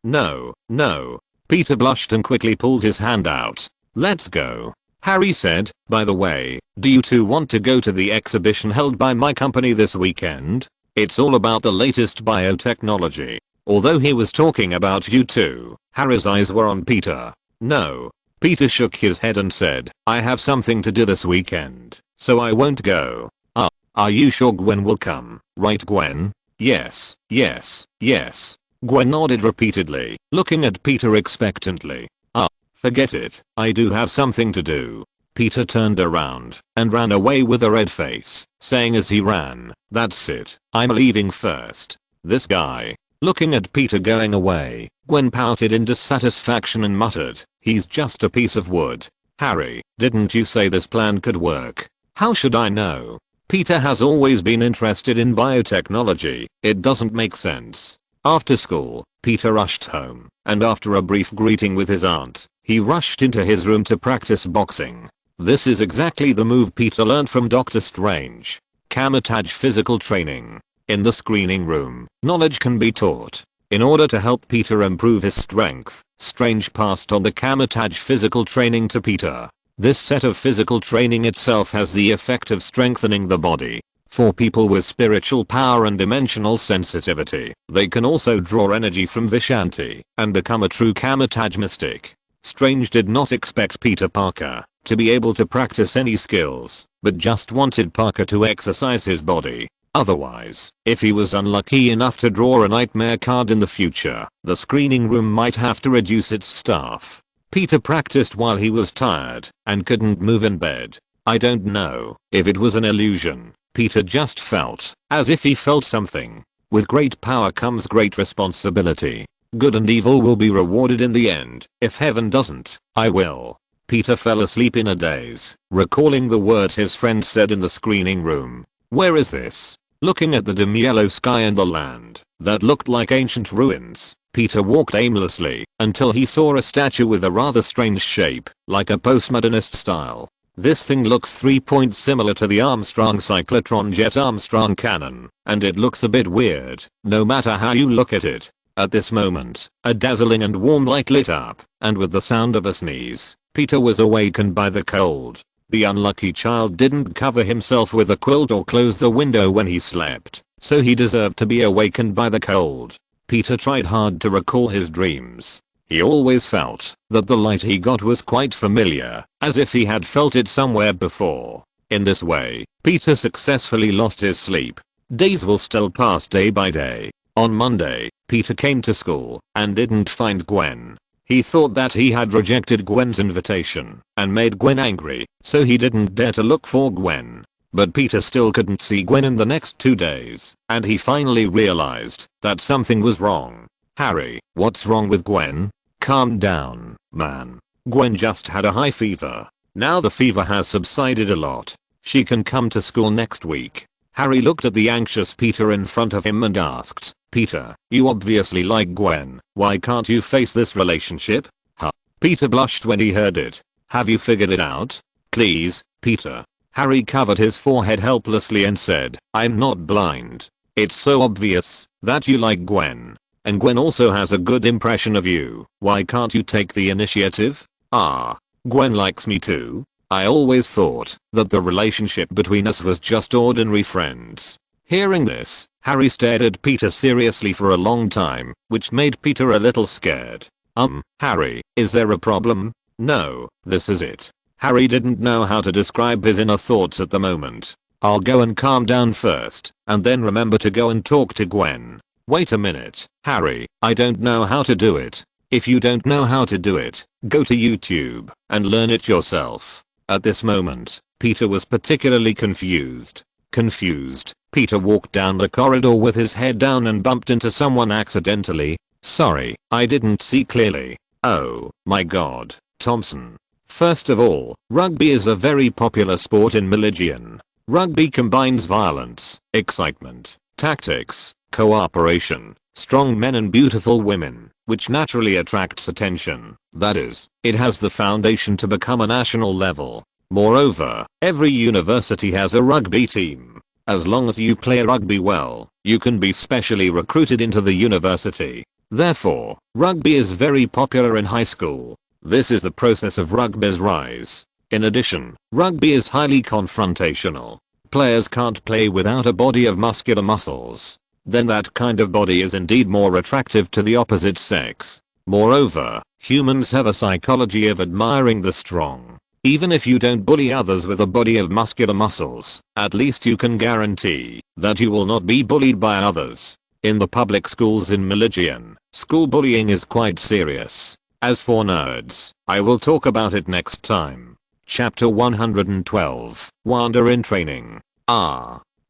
No. Peter blushed and quickly pulled his hand out. Let's go. Harry said, by the way, do you two want to go to the exhibition held by my company this weekend? It's all about the latest biotechnology. Although he was talking about you two, Harry's eyes were on Peter. No. Peter shook his head and said, I have something to do this weekend, so I won't go. Are you sure Gwen will come, right Gwen? Yes. Gwen nodded repeatedly, looking at Peter expectantly. Forget it, I do have something to do. Peter turned around and ran away with a red face, saying as he ran, that's it, I'm leaving first. This guy. Looking at Peter going away, Gwen pouted in dissatisfaction and muttered, he's just a piece of wood. Harry, didn't you say this plan could work? How should I know? Peter has always been interested in biotechnology, it doesn't make sense. After school, Peter rushed home, and after a brief greeting with his aunt, he rushed into his room to practice boxing. This is exactly the move Peter learned from Doctor Strange. Camouflage physical training. In the screening room, knowledge can be taught. In order to help Peter improve his strength, Strange passed on the camouflage physical training to Peter. This set of physical training itself has the effect of strengthening the body. For people with spiritual power and dimensional sensitivity, they can also draw energy from Vishanti and become a true camouflage mystic. Strange did not expect Peter Parker to be able to practice any skills, but just wanted Parker to exercise his body. Otherwise, if he was unlucky enough to draw a nightmare card in the future, the screening room might have to reduce its staff. Peter practiced while he was tired and couldn't move in bed. I don't know if it was an illusion. Peter just felt as if he felt something. With great power comes great responsibility. Good and evil will be rewarded in the end. If heaven doesn't, I will. Peter fell asleep in a daze, recalling the words his friend said in the screening room. Where is this? Looking at the dim yellow sky and the land that looked like ancient ruins, Peter walked aimlessly until he saw a statue with a rather strange shape, like a postmodernist style. This thing looks 3 points similar to the Armstrong cyclotron jet Armstrong cannon, and it looks a bit weird, no matter how you look at it. At this moment, a dazzling and warm light lit up, and with the sound of a sneeze, Peter was awakened by the cold. The unlucky child didn't cover himself with a quilt or close the window when he slept, so he deserved to be awakened by the cold. Peter tried hard to recall his dreams. He always felt that the light he got was quite familiar, as if he had felt it somewhere before. In this way, Peter successfully lost his sleep. Days will still pass day by day. On Monday, Peter came to school and didn't find Gwen. He thought that he had rejected Gwen's invitation and made Gwen angry, so he didn't dare to look for Gwen. But Peter still couldn't see Gwen in the next 2 days, and he finally realized that something was wrong. "Harry, what's wrong with Gwen? Calm down, man. Gwen just had a high fever. Now the fever has subsided a lot. She can come to school next week." Harry looked at the anxious Peter in front of him and asked, "Peter, you obviously like Gwen. Why can't you face this relationship?" Huh? Peter blushed when he heard it. "Have you figured it out? Please, Peter." Harry covered his forehead helplessly and said, "I'm not blind. It's so obvious that you like Gwen. And Gwen also has a good impression of you. Why can't you take the initiative?" "Ah, Gwen likes me too. I always thought that the relationship between us was just ordinary friends." Hearing this, Harry stared at Peter seriously for a long time, which made Peter a little scared. Harry, is there a problem?" "No, this is it." Harry didn't know how to describe his inner thoughts at the moment. "I'll go and calm down first, and then remember to go and talk to Gwen." "Wait a minute, Harry, I don't know how to do it." "If you don't know how to do it, go to YouTube and learn it yourself." At this moment, Peter was particularly confused. Peter walked down the corridor with his head down and bumped into someone accidentally. "Sorry, I didn't see clearly." "Oh my god, Thompson. First of all, rugby is a very popular sport in Milligan. Rugby combines violence, excitement, tactics, cooperation, strong men and beautiful women, which naturally attracts attention. That is, it has the foundation to become a national level. Moreover, every university has a rugby team. As long as you play rugby well, you can be specially recruited into the university. Therefore, rugby is very popular in high school. This is the process of rugby's rise. In addition, rugby is highly confrontational. Players can't play without a body of muscular muscles. Then that kind of body is indeed more attractive to the opposite sex. Moreover, humans have a psychology of admiring the strong. Even if you don't bully others with a body of muscular muscles, at least you can guarantee that you will not be bullied by others. In the public schools in Milligan, school bullying is quite serious. As for nerds, I will talk about it next time. Chapter 112, Wanda in Training.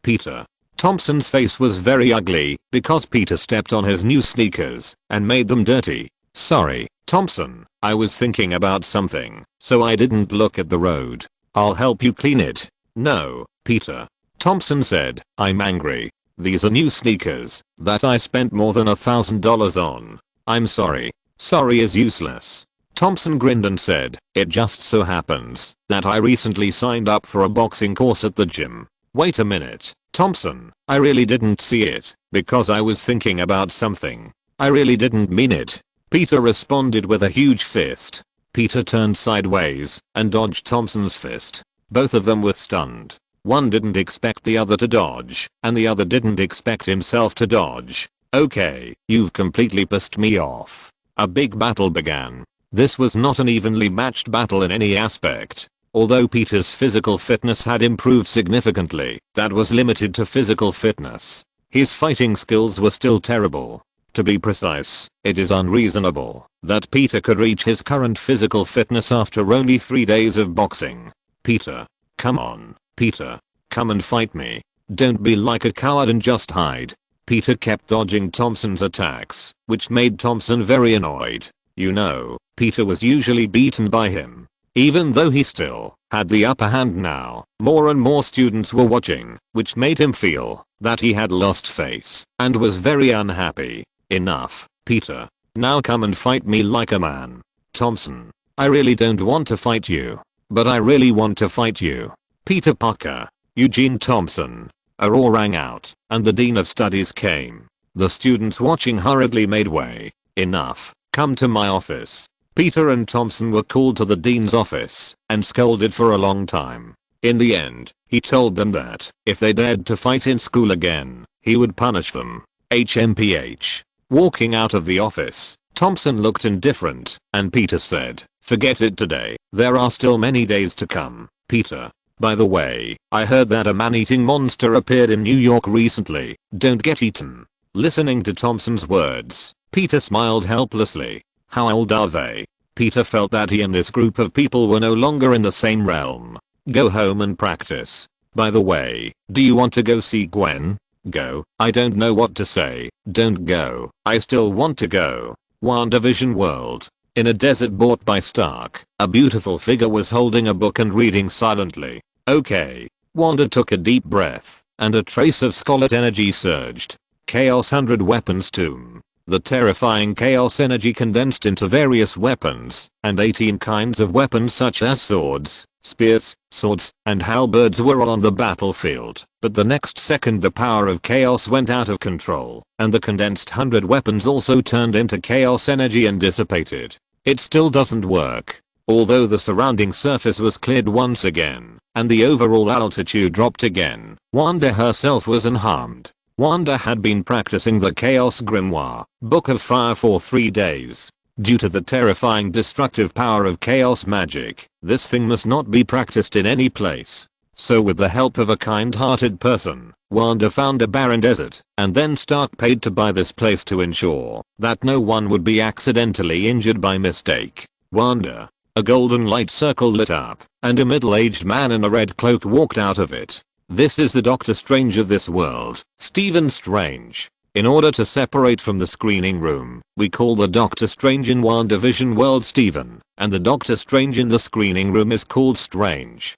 Peter. Thompson's face was very ugly because Peter stepped on his new sneakers and made them dirty. "Sorry, Thompson, I was thinking about something, so I didn't look at the road. I'll help you clean it." "No, Peter." Thompson said, "I'm angry. These are new sneakers that I spent more than $1,000 on. I'm sorry." "Sorry is useless." Thompson grinned and said, "It just so happens that I recently signed up for a boxing course at the gym." "Wait a minute, Thompson, I really didn't see it because I was thinking about something. I really didn't mean it." Peter responded with a huge fist. Peter turned sideways and dodged Thompson's fist. Both of them were stunned. One didn't expect the other to dodge, and the other didn't expect himself to dodge. "Okay, you've completely pissed me off." A big battle began. This was not an evenly matched battle in any aspect. Although Peter's physical fitness had improved significantly, that was limited to physical fitness. His fighting skills were still terrible. To be precise, it is unreasonable that Peter could reach his current physical fitness after only 3 days of boxing. "Peter, come on, Peter, come and fight me. Don't be like a coward and just hide." Peter kept dodging Thompson's attacks, which made Thompson very annoyed. You know, Peter was usually beaten by him. Even though he still had the upper hand now, more and more students were watching, which made him feel that he had lost face and was very unhappy. "Enough, Peter. Now come and fight me like a man." "Thompson, I really don't want to fight you, but I really want to fight you." Peter Parker, Eugene Thompson. A roar rang out, and the Dean of Studies came. The students watching hurriedly made way. "Enough, come to my office." Peter and Thompson were called to the Dean's office and scolded for a long time. In the end, he told them that if they dared to fight in school again, he would punish them. HMPH. Walking out of the office, Thompson looked indifferent, and Peter said, "Forget it today. There are still many days to come, Peter. By the way, I heard that a man-eating monster appeared in New York recently. Don't get eaten." Listening to Thompson's words, Peter smiled helplessly. How old are they? Peter felt that he and this group of people were no longer in the same realm. Go home and practice. By the way, do you want to go see Gwen? Go. I don't know what to say. Don't go. I still want to go. WandaVision World. In a desert bought by Stark, a beautiful figure was holding a book and reading silently. Okay. Wanda took a deep breath, and a trace of scarlet energy surged. Chaos 100 Weapons Tomb. The terrifying chaos energy condensed into various weapons, and 18 kinds of weapons such as swords, spears, swords, and halberds were all on the battlefield. But the next second the power of chaos went out of control, and the condensed 100 weapons also turned into chaos energy and dissipated. It still doesn't work. Although the surrounding surface was cleared once again, and the overall altitude dropped again, Wanda herself was unharmed. Wanda had been practicing the Chaos Grimoire, Book of Fire for 3 days. Due to the terrifying destructive power of chaos magic, this thing must not be practiced in any place. So with the help of a kind-hearted person, Wanda found a barren desert, and then Stark paid to buy this place to ensure that no one would be accidentally injured by mistake. Wanda. A golden light circle lit up, and a middle-aged man in a red cloak walked out of it. This is the Doctor Strange of this world, Stephen Strange. In order to separate from the screening room, we call the Doctor Strange in WandaVision World Stephen, and the Doctor Strange in the screening room is called Strange.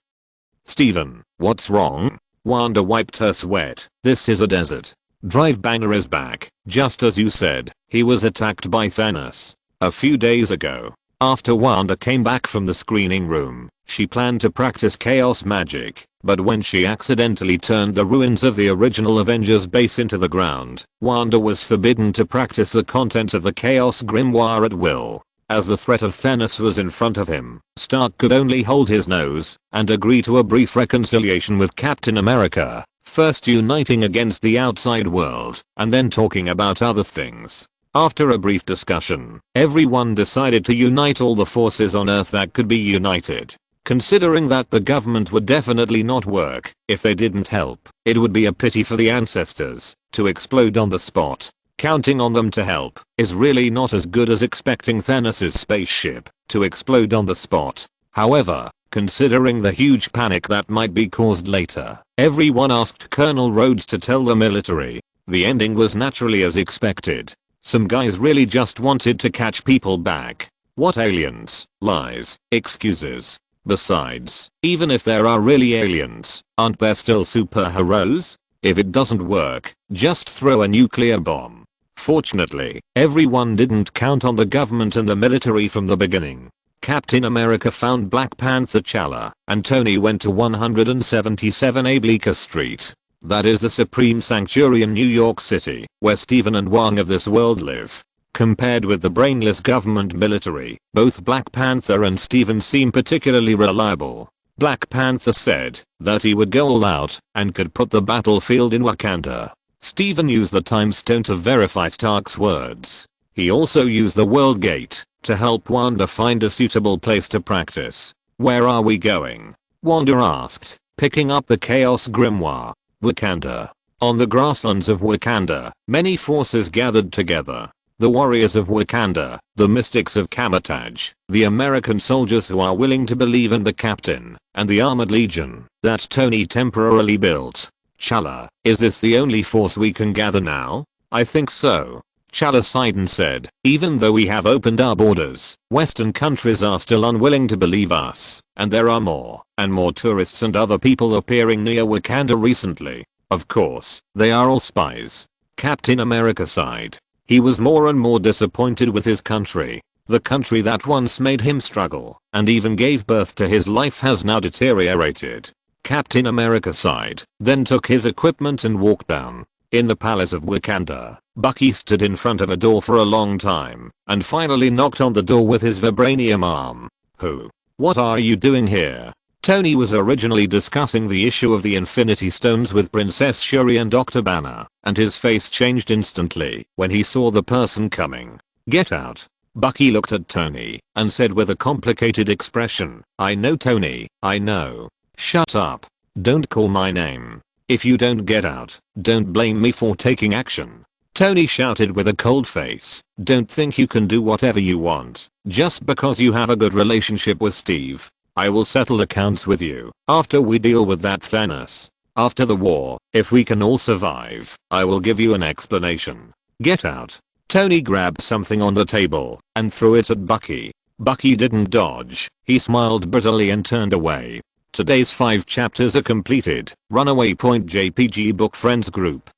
Stephen, what's wrong? Wanda wiped her sweat. This is a desert. Drive Banner is back, just as you said. He was attacked by Thanos a few days ago. After Wanda came back from the screening room, she planned to practice chaos magic, but when she accidentally turned the ruins of the original Avengers base into the ground, Wanda was forbidden to practice the contents of the Chaos Grimoire at will. As the threat of Thanos was in front of him, Stark could only hold his nose and agree to a brief reconciliation with Captain America, first uniting against the outside world, and then talking about other things. After a brief discussion, everyone decided to unite all the forces on Earth that could be united. Considering that the government would definitely not work if they didn't help, it would be a pity for the ancestors to explode on the spot. Counting on them to help is really not as good as expecting Thanos' spaceship to explode on the spot. However, considering the huge panic that might be caused later, everyone asked Colonel Rhodes to tell the military. The ending was naturally as expected. Some guys really just wanted to catch people back. What aliens? Lies. Excuses. Besides, even if there are really aliens, aren't there still superheroes? If it doesn't work, just throw a nuclear bomb. Fortunately, everyone didn't count on the government and the military from the beginning. Captain America found Black Panther T'Challa, and Tony went to 177A Bleecker Street. That is the Supreme Sanctuary in New York City, where Stephen and Wong of this world live. Compared with the brainless government military, both Black Panther and Stephen seem particularly reliable. Black Panther said that he would go all out and could put the battlefield in Wakanda. Stephen used the time stone to verify Stark's words. He also used the World Gate to help Wanda find a suitable place to practice. Where are we going? Wanda asked, picking up the Chaos Grimoire. Wakanda. On the grasslands of Wakanda, many forces gathered together. The warriors of Wakanda, the mystics of Kamataj, the American soldiers who are willing to believe in the captain, and the armored legion that Tony temporarily built. T'Challa, is this the only force we can gather now? I think so. T'Challa sighed and said, even though we have opened our borders, Western countries are still unwilling to believe us, and there are more and more tourists and other people appearing near Wakanda recently. Of course, they are all spies. Captain America sighed. He was more and more disappointed with his country. The country that once made him struggle and even gave birth to his life has now deteriorated. Captain America sighed, then took his equipment and walked down. In the palace of Wakanda, Bucky stood in front of a door for a long time and finally knocked on the door with his vibranium arm. Who? What are you doing here? Tony was originally discussing the issue of the Infinity Stones with Princess Shuri and Dr. Banner, and his face changed instantly when he saw the person coming. Get out. Bucky looked at Tony and said with a complicated expression, "I know Tony, I know." "Shut up. Don't call my name. If you don't get out, don't blame me for taking action." Tony shouted with a cold face, "Don't think you can do whatever you want just because you have a good relationship with Steve. I will settle accounts with you after we deal with that Thanos. After the war, if we can all survive, I will give you an explanation. Get out." Tony grabbed something on the table and threw it at Bucky. Bucky didn't dodge. He smiled bitterly and turned away. Today's 5 chapters are completed. Runaway Point JPG Book Friends Group.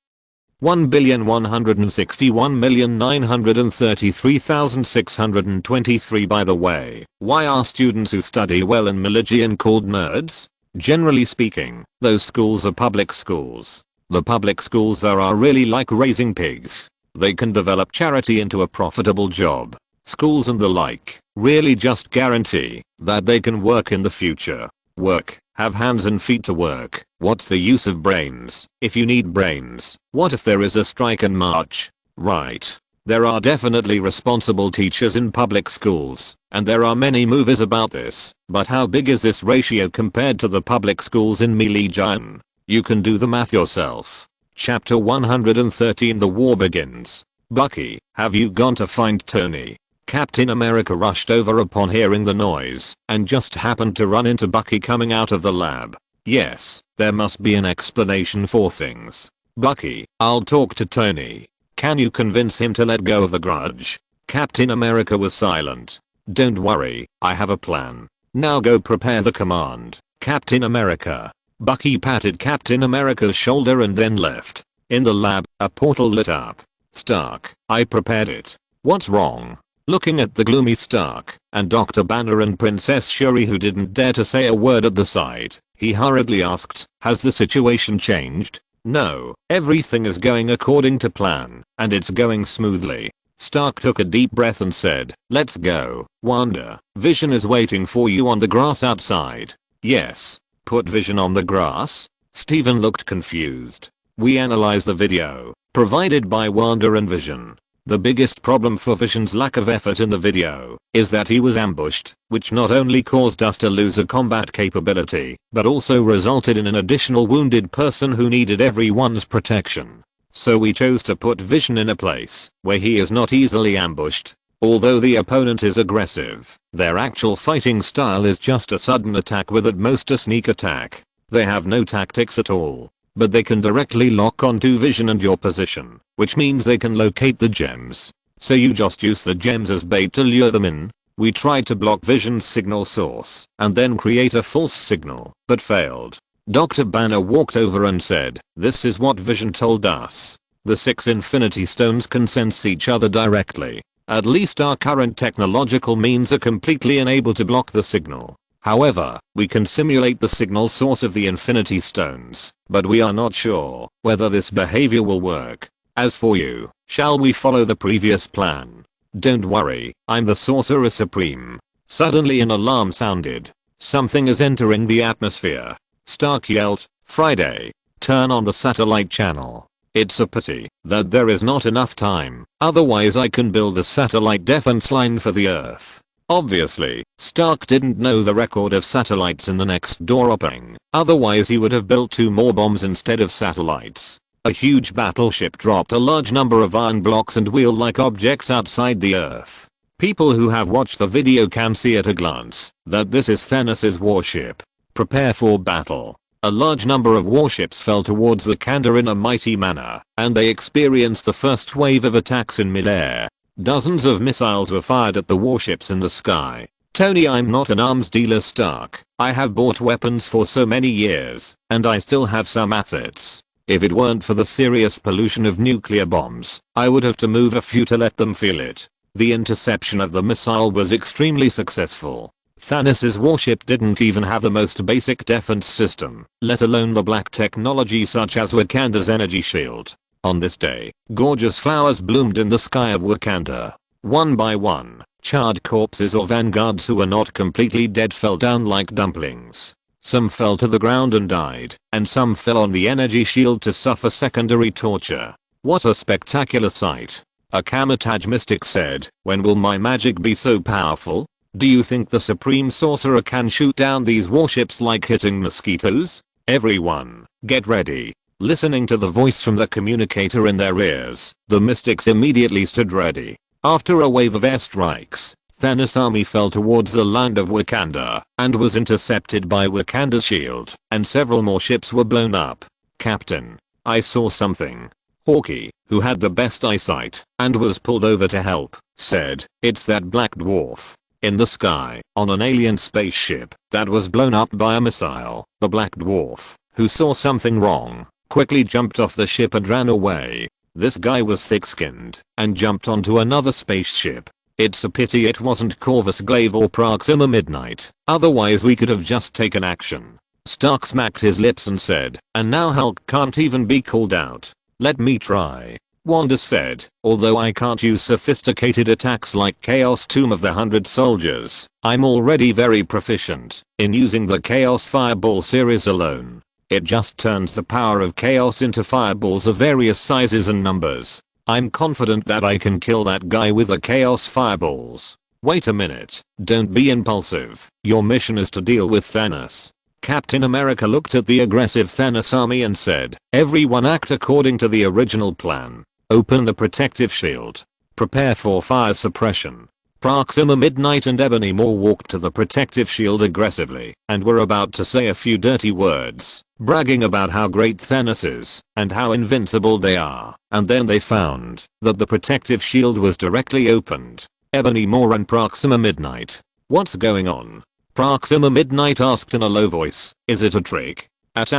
1,161,933,623. By the way, why are students who study well in Maligian called nerds? Generally speaking, those schools are public schools. The public schools there are really like raising pigs. They can develop charity into a profitable job. Schools and the like really just guarantee that they can work in the future. Work, have hands and feet to work. What's the use of brains if you need brains? What if there is a strike in March? Right. There are definitely responsible teachers in public schools, and there are many movies about this, but how big is this ratio compared to the public schools in Maligian? You can do the math yourself. Chapter 113. The war begins. Bucky, have you gone to find Tony? Captain America rushed over upon hearing the noise and just happened to run into Bucky coming out of the lab. Yes, there must be an explanation for things. Bucky, I'll talk to Tony. Can you convince him to let go of the grudge? Captain America was silent. Don't worry, I have a plan. Now go prepare the command, Captain America. Bucky patted Captain America's shoulder and then left. In the lab, a portal lit up. Stark, I prepared it. What's wrong? Looking at the gloomy Stark and Dr. Banner and Princess Shuri, who didn't dare to say a word at the side, he hurriedly asked, has the situation changed? No, everything is going according to plan, and it's going smoothly. Stark took a deep breath and said, let's go, Wanda. Vision is waiting for you on the grass outside. Yes. Put Vision on the grass? Steven looked confused. We analyzed the video provided by Wanda and Vision. The biggest problem for Vision's lack of effort in the video is that he was ambushed, which not only caused us to lose a combat capability, but also resulted in an additional wounded person who needed everyone's protection. So we chose to put Vision in a place where he is not easily ambushed. Although the opponent is aggressive, their actual fighting style is just a sudden attack with at most a sneak attack. They have no tactics at all. But they can directly lock onto Vision and your position, which means they can locate the gems. So you just use the gems as bait to lure them in. We tried to block Vision's signal source and then create a false signal, but failed. Dr. Banner walked over and said, this is what Vision told us. The 6 Infinity Stones can sense each other directly. At least our current technological means are completely unable to block the signal. However, we can simulate the signal source of the Infinity Stones, but we are not sure whether this behavior will work. As for you, shall we follow the previous plan? Don't worry, I'm the Sorcerer Supreme. Suddenly an alarm sounded. Something is entering the atmosphere. Stark yelled, Friday, turn on the satellite channel. It's a pity that there is not enough time, otherwise I can build a satellite defense line for the Earth. Obviously, Stark didn't know the record of satellites in the next door opening, otherwise he would have built 2 more bombs instead of satellites. A huge battleship dropped a large number of iron blocks and wheel-like objects outside the Earth. People who have watched the video can see at a glance that this is Thanos' warship. Prepare for battle. A large number of warships fell towards Wakanda in a mighty manner, and they experienced the first wave of attacks in midair. Dozens of missiles were fired at the warships in the sky. Tony, I'm not an arms dealer, Stark. I have bought weapons for so many years, and I still have some assets. If it weren't for the serious pollution of nuclear bombs, I would have to move a few to let them feel it. The interception of the missile was extremely successful. Thanos' warship didn't even have the most basic defense system, let alone the black technology such as Wakanda's energy shield. On this day, gorgeous flowers bloomed in the sky of Wakanda. One by one, charred corpses or vanguards who were not completely dead fell down like dumplings. Some fell to the ground and died, and some fell on the energy shield to suffer secondary torture. What a spectacular sight. A camouflage mystic said, when will my magic be so powerful? Do you think the Supreme Sorcerer can shoot down these warships like hitting mosquitoes? Everyone, get ready. Listening to the voice from the communicator in their ears, the mystics immediately stood ready. After a wave of airstrikes, Thanos' army fell towards the land of Wakanda and was intercepted by Wakanda's shield, and several more ships were blown up. Captain, I saw something. Hawkeye, who had the best eyesight and was pulled over to help, said, it's that black dwarf. In the sky, on an alien spaceship that was blown up by a missile, the black dwarf, who saw something wrong, quickly jumped off the ship and ran away. This guy was thick-skinned and jumped onto another spaceship. It's a pity it wasn't Corvus Glaive or Proxima Midnight, otherwise we could have just taken action. Stark smacked his lips and said, and now Hulk can't even be called out. Let me try. Wanda said, although I can't use sophisticated attacks like Chaos Tomb of the 100 Soldiers, I'm already very proficient in using the Chaos Fireball series alone. It just turns the power of chaos into fireballs of various sizes and numbers. I'm confident that I can kill that guy with the chaos fireballs. Wait a minute, don't be impulsive. Your mission is to deal with Thanos. Captain America looked at the aggressive Thanos army and said, everyone act according to the original plan. Open the protective shield. Prepare for fire suppression. Proxima Midnight and Ebony Maw walked to the protective shield aggressively and were about to say a few dirty words, bragging about how great Thanos is and how invincible they are, and then they found that the protective shield was directly opened. Ebony Maw and Proxima Midnight. What's going on? Proxima Midnight asked in a low voice, is it a trick? At.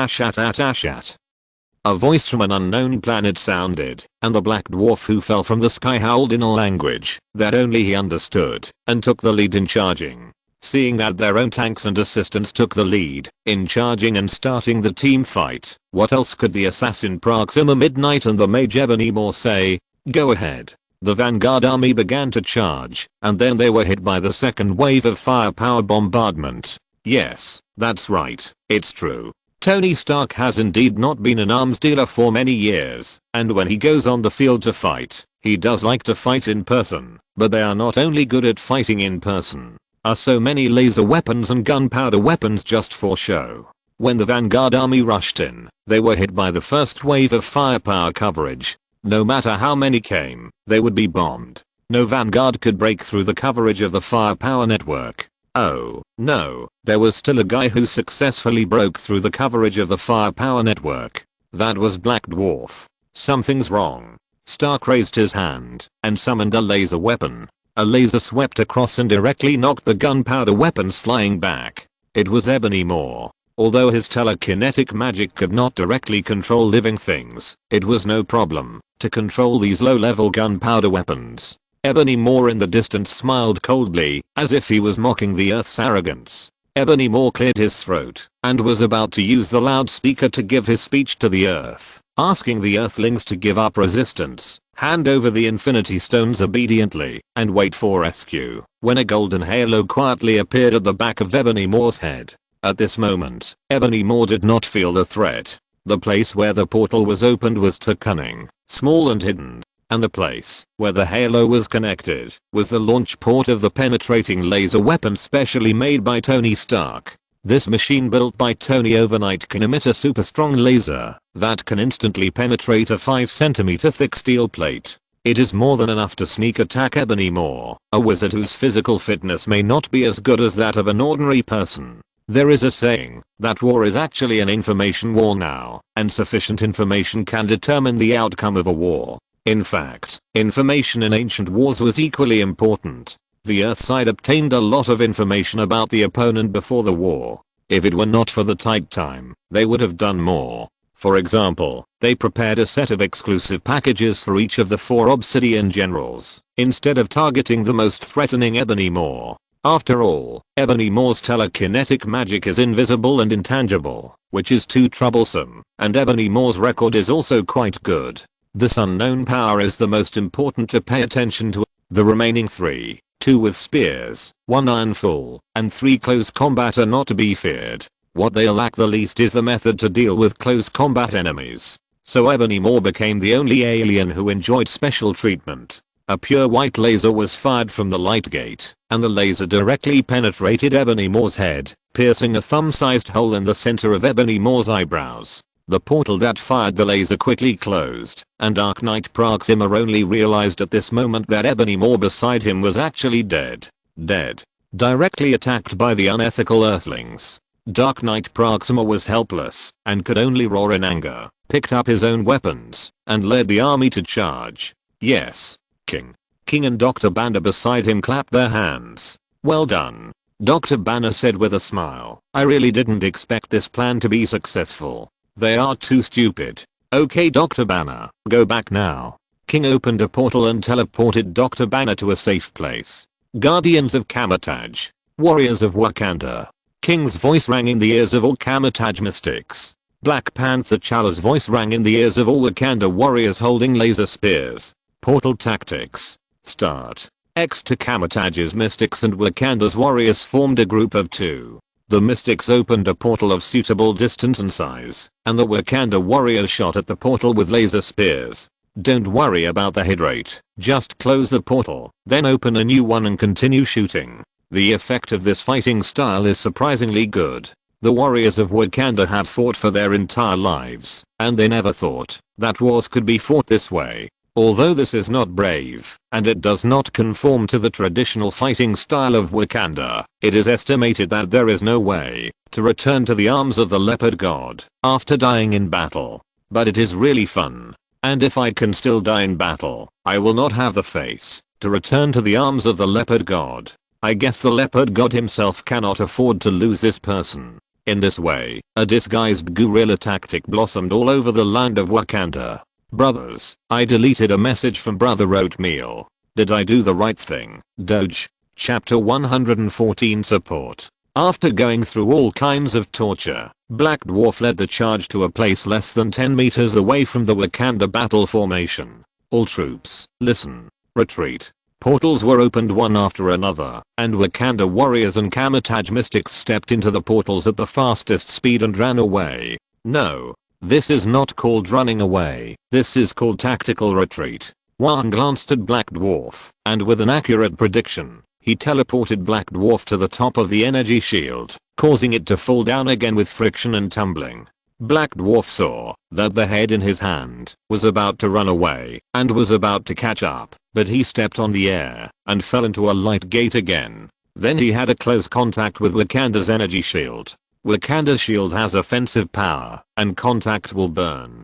A voice from an unknown planet sounded, and the black dwarf who fell from the sky howled in a language that only he understood, and took the lead in charging. Seeing that their own tanks and assistants took the lead in charging and starting the team fight, what else could the assassin Proxima Midnight and the mage Ebony Maw say? Go ahead. The Vanguard army began to charge, and then they were hit by the second wave of firepower bombardment. Yes, that's right, it's true. Tony Stark has indeed not been an arms dealer for many years, and when he goes on the field to fight, he does like to fight in person, but they are not only good at fighting in person. Are so many laser weapons and gunpowder weapons just for show? When the Vanguard army rushed in, they were hit by the first wave of firepower coverage. No matter how many came, they would be bombed. No Vanguard could break through the coverage of the firepower network. Oh, no, there was still a guy who successfully broke through the coverage of the firepower network. That was Black Dwarf. Something's wrong. Stark raised his hand and summoned a laser weapon. A laser swept across and directly knocked the gunpowder weapons flying back. It was Ebony Maw. Although his telekinetic magic could not directly control living things, it was no problem to control these low-level gunpowder weapons. Ebony Maw in the distance smiled coldly, as if he was mocking the Earth's arrogance. Ebony Maw cleared his throat and was about to use the loudspeaker to give his speech to the Earth, asking the Earthlings to give up resistance, hand over the Infinity Stones obediently, and wait for rescue, when a golden halo quietly appeared at the back of Ebony Maw's head. At this moment, Ebony Maw did not feel the threat. The place where the portal was opened was too cunning, small and hidden. And the place where the halo was connected was the launch port of the penetrating laser weapon specially made by Tony Stark. This machine built by Tony overnight can emit a super strong laser that can instantly penetrate a 5 cm thick steel plate. It is more than enough to sneak attack Ebony Maw, a wizard whose physical fitness may not be as good as that of an ordinary person. There is a saying that war is actually an information war now, and sufficient information can determine the outcome of a war. In fact, information in ancient wars was equally important. The Earth side obtained a lot of information about the opponent before the war. If it were not for the tight time, they would have done more. For example, they prepared a set of exclusive packages for each of the 4 Obsidian generals, instead of targeting the most threatening Ebony Maw. After all, Ebony Maw's telekinetic magic is invisible and intangible, which is too troublesome, and Ebony Maw's record is also quite good. This unknown power is the most important to pay attention to. The remaining 3, 2 with spears, 1 ironfall, and 3 close combat are not to be feared. What they lack the least is the method to deal with close combat enemies. So Ebony Maw became the only alien who enjoyed special treatment. A pure white laser was fired from the light gate, and the laser directly penetrated Ebony Moore's head, piercing a thumb-sized hole in the center of Ebony Moore's eyebrows. The portal that fired the laser quickly closed, and Dark Knight Proxima only realized at this moment that Ebony Moore beside him was actually dead. Directly attacked by the unethical Earthlings. Dark Knight Proxima was helpless, and could only roar in anger, picked up his own weapons, and led the army to charge. Yes. King and Dr. Banner beside him clapped their hands. Well done. Dr. Banner said with a smile. I really didn't expect this plan to be successful. They are too stupid. Okay Dr. Banner, go back now. King opened a portal and teleported Dr. Banner to a safe place. Guardians of Kamar-Taj. Warriors of Wakanda. King's voice rang in the ears of all Kamar-Taj mystics. Black Panther T'Challa's voice rang in the ears of all Wakanda warriors holding laser spears. Portal tactics. Start. X to Kamar-Taj's mystics and Wakanda's warriors formed a group of two. The mystics opened a portal of suitable distance and size, and the Wakanda warriors shot at the portal with laser spears. Don't worry about the hit rate, just close the portal, then open a new one and continue shooting. The effect of this fighting style is surprisingly good. The warriors of Wakanda have fought for their entire lives, and they never thought that wars could be fought this way. Although this is not brave, and it does not conform to the traditional fighting style of Wakanda, it is estimated that there is no way to return to the arms of the leopard god after dying in battle. But it is really fun. And if I can still die in battle, I will not have the face to return to the arms of the leopard god. I guess the leopard god himself cannot afford to lose this person. In this way, a disguised guerrilla tactic blossomed all over the land of Wakanda. Brothers, I deleted a message from Brother Oatmeal. Did I do the right thing? Doge. Chapter 114 Support. After going through all kinds of torture, Black Dwarf led the charge to a place less than 10 meters away from the Wakanda battle formation. All troops, listen. Retreat. Portals were opened one after another, and Wakanda warriors and Kamar-Taj mystics stepped into the portals at the fastest speed and ran away. No. This is not called running away, this is called tactical retreat. Wong glanced at Black Dwarf, and with an accurate prediction, he teleported Black Dwarf to the top of the energy shield, causing it to fall down again with friction and tumbling. Black Dwarf saw that the head in his hand was about to run away and was about to catch up, but he stepped on the air and fell into a light gate again. Then he had a close contact with Wakanda's energy shield. Wakanda's shield has offensive power, and contact will burn.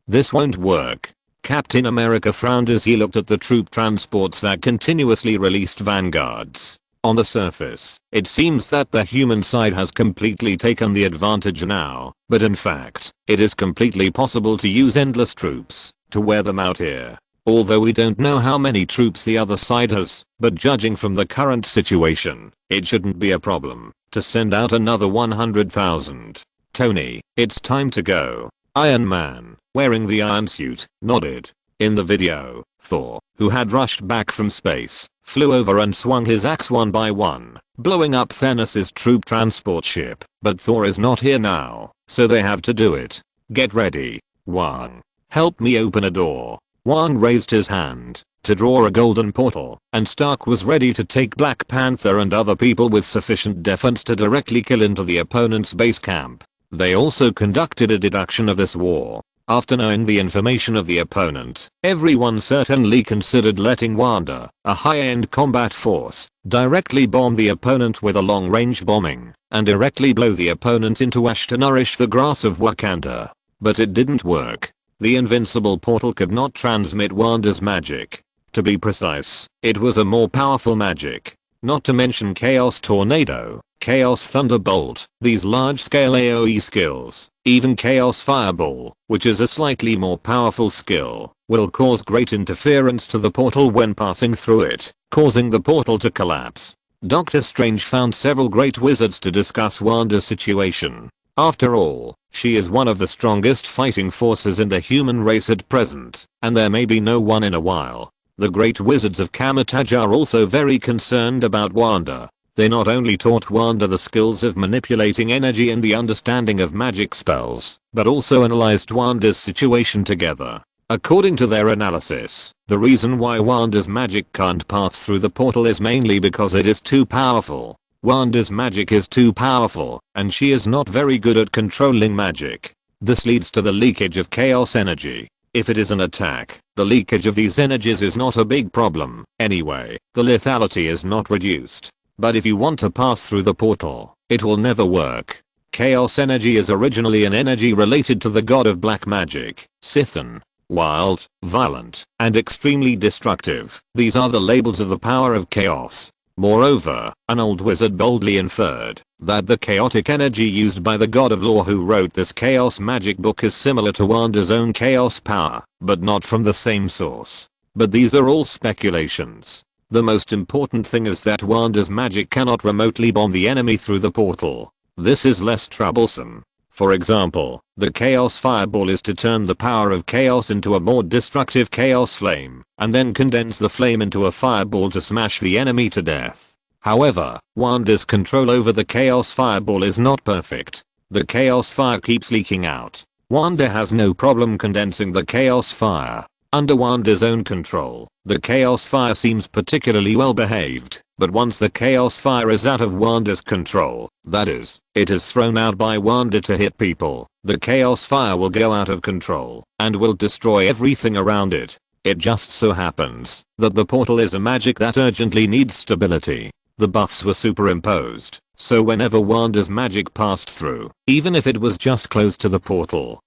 This won't work. Captain America frowned as he looked at the troop transports that continuously released vanguards. On the surface, it seems that the human side has completely taken the advantage now, but in fact, it is completely possible to use endless troops to wear them out here. Although we don't know how many troops the other side has, but judging from the current situation, it shouldn't be a problem to send out another 100,000. Tony, it's time to go. Iron Man, wearing the iron suit, nodded. In the video, Thor, who had rushed back from space, flew over and swung his axe one by one, blowing up Thanos' troop transport ship. But Thor is not here now, so they have to do it. Get ready. Wong, help me open a door. Wong raised his hand to draw a golden portal, and Stark was ready to take Black Panther and other people with sufficient defense to directly kill into the opponent's base camp. They also conducted a deduction of this war. After knowing the information of the opponent, everyone certainly considered letting Wanda, a high-end combat force, directly bomb the opponent with a long-range bombing, and directly blow the opponent into ash to nourish the grass of Wakanda. But it didn't work. The invincible portal could not transmit Wanda's magic. To be precise, it was a more powerful magic. Not to mention Chaos Tornado, Chaos Thunderbolt, these large-scale AoE skills, even Chaos Fireball, which is a slightly more powerful skill, will cause great interference to the portal when passing through it, causing the portal to collapse. Doctor Strange found several great wizards to discuss Wanda's situation. After all, she is one of the strongest fighting forces in the human race at present, and there may be no one in a while. The great wizards of Kamar-Taj are also very concerned about Wanda. They not only taught Wanda the skills of manipulating energy and the understanding of magic spells, but also analyzed Wanda's situation together. According to their analysis, the reason why Wanda's magic can't pass through the portal is mainly because it is too powerful. Wanda's magic is too powerful, and she is not very good at controlling magic. This leads to the leakage of chaos energy. If it is an attack, the leakage of these energies is not a big problem. Anyway, the lethality is not reduced. But if you want to pass through the portal, it will never work. Chaos energy is originally an energy related to the god of black magic, Sithan. Wild, violent, and extremely destructive. These are the labels of the power of chaos. Moreover, an old wizard boldly inferred that the chaotic energy used by the god of law who wrote this chaos magic book is similar to Wanda's own chaos power, but not from the same source. But these are all speculations. The most important thing is that Wanda's magic cannot remotely bomb the enemy through the portal. This is less troublesome. For example, the chaos fireball is to turn the power of chaos into a more destructive chaos flame, and then condense the flame into a fireball to smash the enemy to death. However, Wanda's control over the chaos fireball is not perfect. The chaos fire keeps leaking out. Wanda has no problem condensing the chaos fire. Under Wanda's own control, the chaos fire seems particularly well behaved, but once the chaos fire is out of Wanda's control, that is, it is thrown out by Wanda to hit people, the chaos fire will go out of control and will destroy everything around it. It just so happens that the portal is a magic that urgently needs stability. The buffs were superimposed, so whenever Wanda's magic passed through, even if it was just close to the portal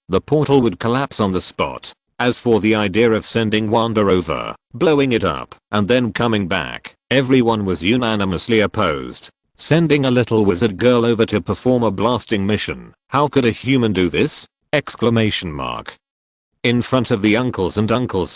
would collapse on the spot. As for the idea of sending Wanda over, blowing it up, and then coming back, everyone was unanimously opposed. Sending a little wizard girl over to perform a blasting mission, how could a human do this? Exclamation mark. In front of the uncles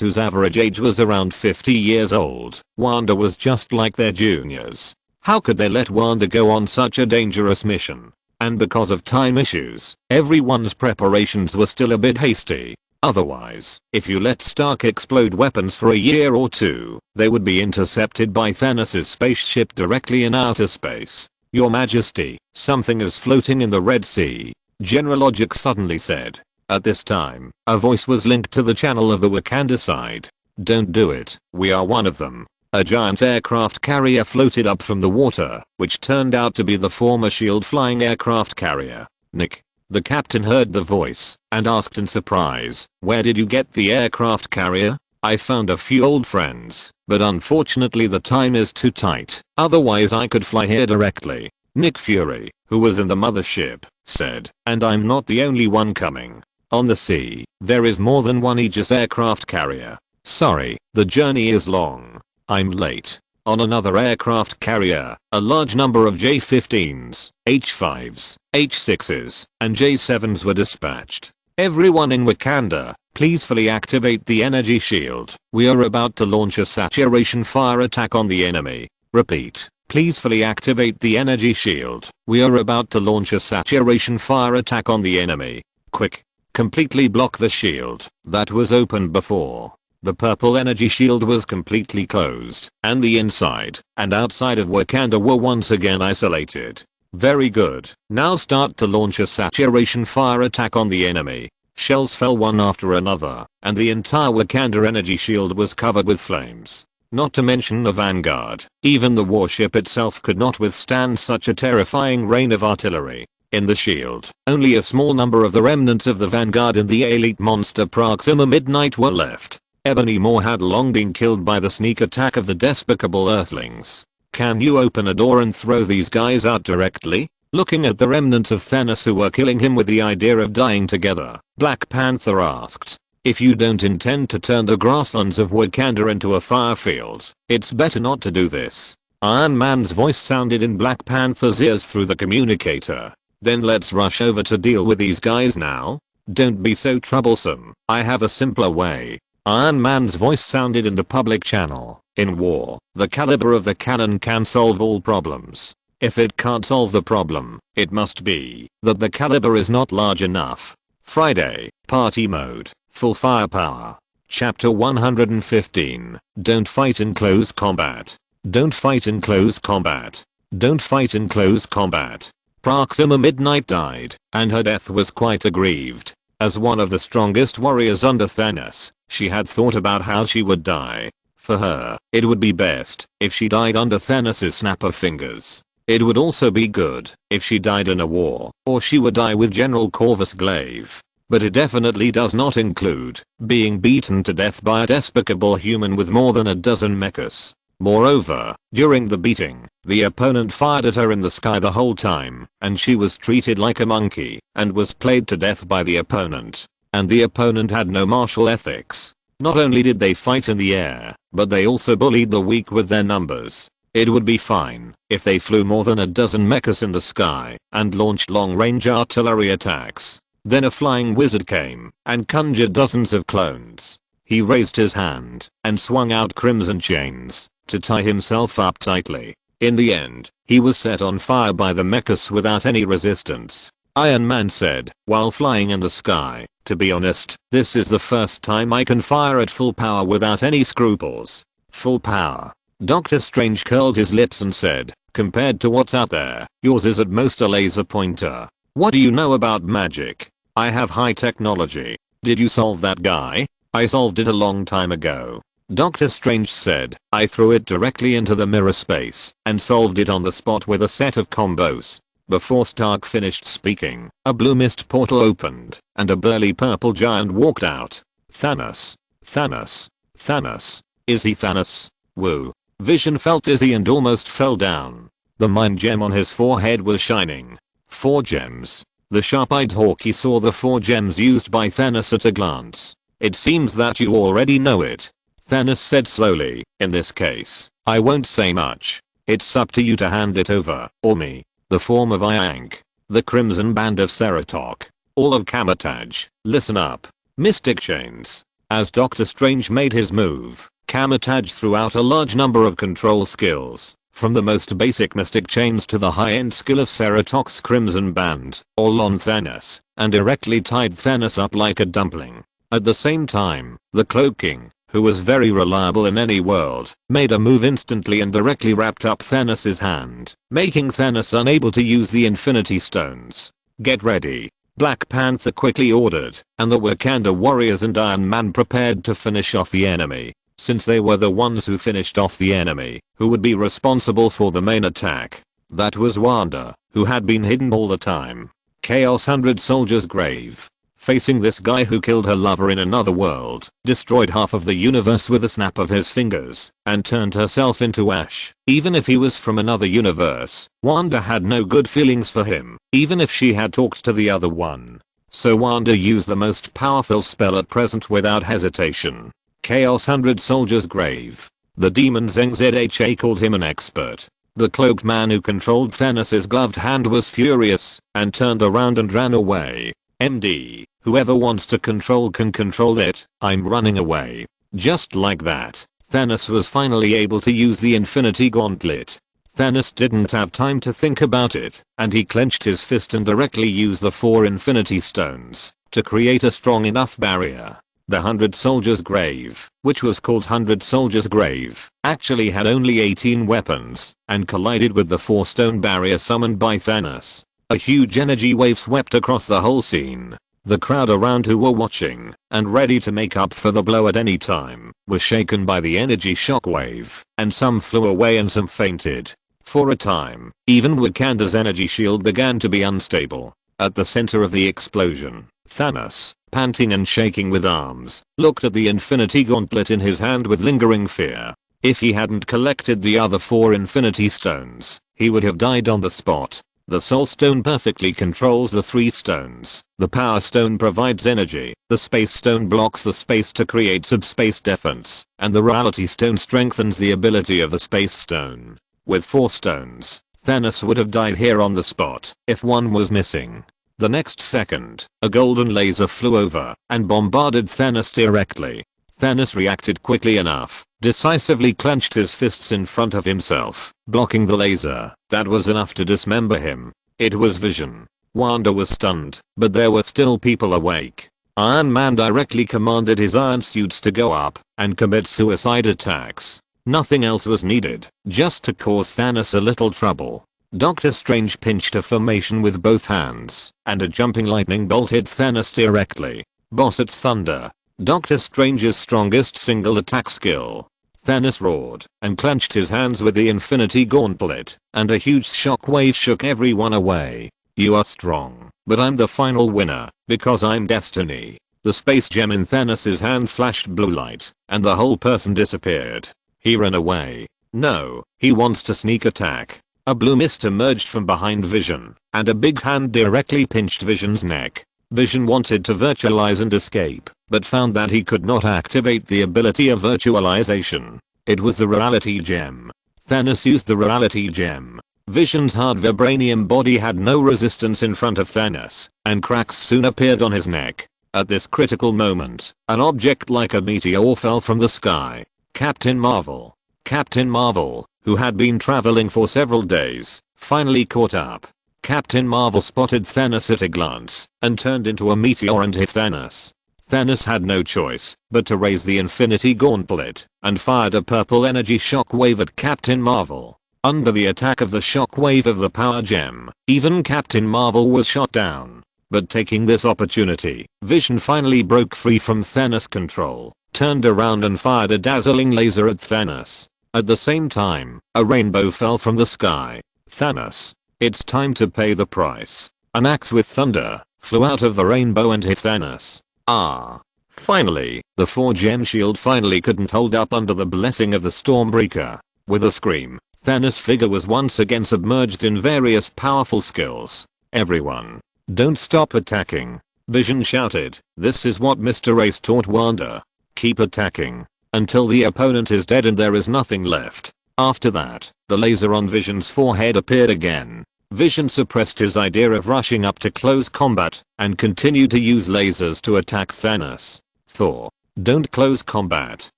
whose average age was around 50 years old, Wanda was just like their juniors. How could they let Wanda go on such a dangerous mission? And because of time issues, everyone's preparations were still a bit hasty. Otherwise, if you let Stark explode weapons for a year or two, they would be intercepted by Thanos' spaceship directly in outer space. Your Majesty, something is floating in the Red Sea, General Logic suddenly said. At this time, a voice was linked to the channel of the Wakanda side. Don't do it, we are one of them. A giant aircraft carrier floated up from the water, which turned out to be the former SHIELD flying aircraft carrier. Nick. The captain heard the voice and asked in surprise, "Where did you get the aircraft carrier?" "I found a few old friends, but unfortunately the time is too tight, otherwise I could fly here directly." Nick Fury, who was in the mothership, said, "And I'm not the only one coming. On the sea, there is more than one Aegis aircraft carrier. Sorry, the journey is long. I'm late." On another aircraft carrier, a large number of J-15s, H-5s, H-6s, and J-7s were dispatched. "Everyone in Wakanda, please fully activate the energy shield. We are about to launch a saturation fire attack on the enemy. Repeat, please fully activate the energy shield. We are about to launch a saturation fire attack on the enemy. Quick, completely block the shield that was opened before." The purple energy shield was completely closed, and the inside and outside of Wakanda were once again isolated. Very good. Now start to launch a saturation fire attack on the enemy. Shells fell one after another, and the entire Wakanda energy shield was covered with flames. Not to mention the Vanguard. Even the warship itself could not withstand such a terrifying rain of artillery. In the shield, only a small number of the remnants of the Vanguard and the elite monster Proxima Midnight were left. Ebony Maw had long been killed by the sneak attack of the despicable Earthlings. "Can you open a door and throw these guys out directly?" Looking at the remnants of Thanos who were killing him with the idea of dying together, Black Panther asked, "If you don't intend to turn the grasslands of Wakanda into a fire field, it's better not to do this." Iron Man's voice sounded in Black Panther's ears through the communicator. "Then let's rush over to deal with these guys now. Don't be so troublesome, I have a simpler way." Iron Man's voice sounded in the public channel. "In war, the caliber of the cannon can solve all problems. If it can't solve the problem, it must be that the caliber is not large enough." Friday, Party Mode, Full Firepower. Chapter 115. Don't fight in close combat. Don't fight in close combat. Don't fight in close combat. Proxima Midnight died, and her death was quite aggrieved. As one of the strongest warriors under Thanos, she had thought about how she would die. For her, it would be best if she died under Thanos' snap of fingers. It would also be good if she died in a war, or she would die with General Corvus Glaive. But it definitely does not include being beaten to death by a despicable human with more than a dozen mechas. Moreover, during the beating, the opponent fired at her in the sky the whole time, and she was treated like a monkey and was played to death by the opponent. And the opponent had no martial ethics. Not only did they fight in the air, but they also bullied the weak with their numbers. It would be fine if they flew more than a dozen mechas in the sky and launched long-range artillery attacks. Then a flying wizard came and conjured dozens of clones. He raised his hand and swung out crimson chains to tie himself up tightly. In the end, he was set on fire by the mechas without any resistance. Iron Man said, while flying in the sky, "To be honest, this is the first time I can fire at full power without any scruples." Full power. Doctor Strange curled his lips and said, "Compared to what's out there, yours is at most a laser pointer. What do you know about magic?" "I have high technology." "Did you solve that guy?" "I solved it a long time ago." Doctor Strange said, "I threw it directly into the mirror space and solved it on the spot with a set of combos." Before Stark finished speaking, a blue mist portal opened and a burly purple giant walked out. "Thanos. Thanos. Thanos. Is he Thanos?" Woo. Vision felt dizzy and almost fell down. The mind gem on his forehead was shining. 4 gems. The sharp-eyed Hawkeye saw the 4 gems used by Thanos at a glance. "It seems that you already know it," Thanos said slowly. "In this case, I won't say much. It's up to you to hand it over, or me." The form of Iank. The Crimson Band of Seratok. All of Kamataj. Listen up. Mystic Chains. As Doctor Strange made his move, Kamataj threw out a large number of control skills, from the most basic Mystic Chains to the high-end skill of Seratok's Crimson Band, all on Thanos, and directly tied Thanos up like a dumpling. At the same time, the Cloak King, who was very reliable in any world, made a move instantly and directly wrapped up Thanos' hand, making Thanos unable to use the Infinity Stones. "Get ready," Black Panther quickly ordered, and the Wakanda warriors and Iron Man prepared to finish off the enemy. Since they were the ones who finished off the enemy, who would be responsible for the main attack? That was Wanda, who had been hidden all the time. Chaos 100 Soldiers' grave. Facing this guy who killed her lover in another world, destroyed half of the universe with a snap of his fingers, and turned herself into ash. Even if he was from another universe, Wanda had no good feelings for him, even if she had talked to the other one. So Wanda used the most powerful spell at present without hesitation. Chaos 100 Soldiers' grave. The demon Zheng Zha called him an expert. The cloaked man who controlled Thanos' gloved hand was furious, and turned around and ran away. MD, whoever wants to control can control it, I'm running away. Just like that, Thanos was finally able to use the Infinity Gauntlet. Thanos didn't have time to think about it, and he clenched his fist and directly used the 4 Infinity Stones to create a strong enough barrier. The 100 Soldiers' grave, which was called 100 Soldiers' grave, actually had only 18 weapons, and collided with the 4-stone barrier summoned by Thanos. A huge energy wave swept across the whole scene. The crowd around who were watching, and ready to make up for the blow at any time, was shaken by the energy shockwave, and some flew away and some fainted. For a time, even Wakanda's energy shield began to be unstable. At the center of the explosion, Thanos, panting and shaking with arms, looked at the Infinity Gauntlet in his hand with lingering fear. If he hadn't collected the other 4 Infinity Stones, he would have died on the spot. The Soul Stone perfectly controls the 3 stones. The Power Stone provides energy, the Space Stone blocks the space to create subspace defense, and the Reality Stone strengthens the ability of the Space Stone. With 4 stones, Thanos would have died here on the spot if one was missing. The next second, a golden laser flew over and bombarded Thanos directly. Thanos reacted quickly enough, decisively clenched his fists in front of himself, blocking the laser. That was enough to dismember him. It was Vision. Wanda was stunned, but there were still people awake. Iron Man directly commanded his iron suits to go up and commit suicide attacks. Nothing else was needed, just to cause Thanos a little trouble. Doctor Strange pinched a formation with both hands, and a jumping lightning bolt hit Thanos directly. Boss, it's thunder. Doctor Strange's strongest single attack skill. Thanos roared and clenched his hands with the Infinity Gauntlet, and a huge shockwave shook everyone away. You are strong, but I'm the final winner, because I'm Destiny. The space gem in Thanos' hand flashed blue light, and the whole person disappeared. He ran away. No, he wants to sneak attack. A blue mist emerged from behind Vision, and a big hand directly pinched Vision's neck. Vision wanted to virtualize and escape, but found that he could not activate the ability of virtualization. It was the reality gem. Thanos used the reality gem. Vision's hard vibranium body had no resistance in front of Thanos, and cracks soon appeared on his neck. At this critical moment, an object like a meteor fell from the sky. Captain Marvel. Captain Marvel, who had been traveling for several days, finally caught up. Captain Marvel spotted Thanos at a glance, and turned into a meteor and hit Thanos. Thanos had no choice but to raise the Infinity Gauntlet, and fired a purple energy shockwave at Captain Marvel. Under the attack of the shockwave of the power gem, even Captain Marvel was shot down. But taking this opportunity, Vision finally broke free from Thanos' control, turned around and fired a dazzling laser at Thanos. At the same time, a rainbow fell from the sky. Thanos. It's time to pay the price. An axe with thunder flew out of the rainbow and hit Thanos. Ah. Finally, the 4-gem shield finally couldn't hold up under the blessing of the Stormbreaker. With a scream, Thanos' figure was once again submerged in various powerful skills. Everyone. Don't stop attacking. Vision shouted. This is what Mr. Ace taught Wanda. Keep attacking. Until the opponent is dead and there is nothing left. After that, the laser on Vision's forehead appeared again. Vision suppressed his idea of rushing up to close combat, and continued to use lasers to attack Thanos. Thor. Don't close combat.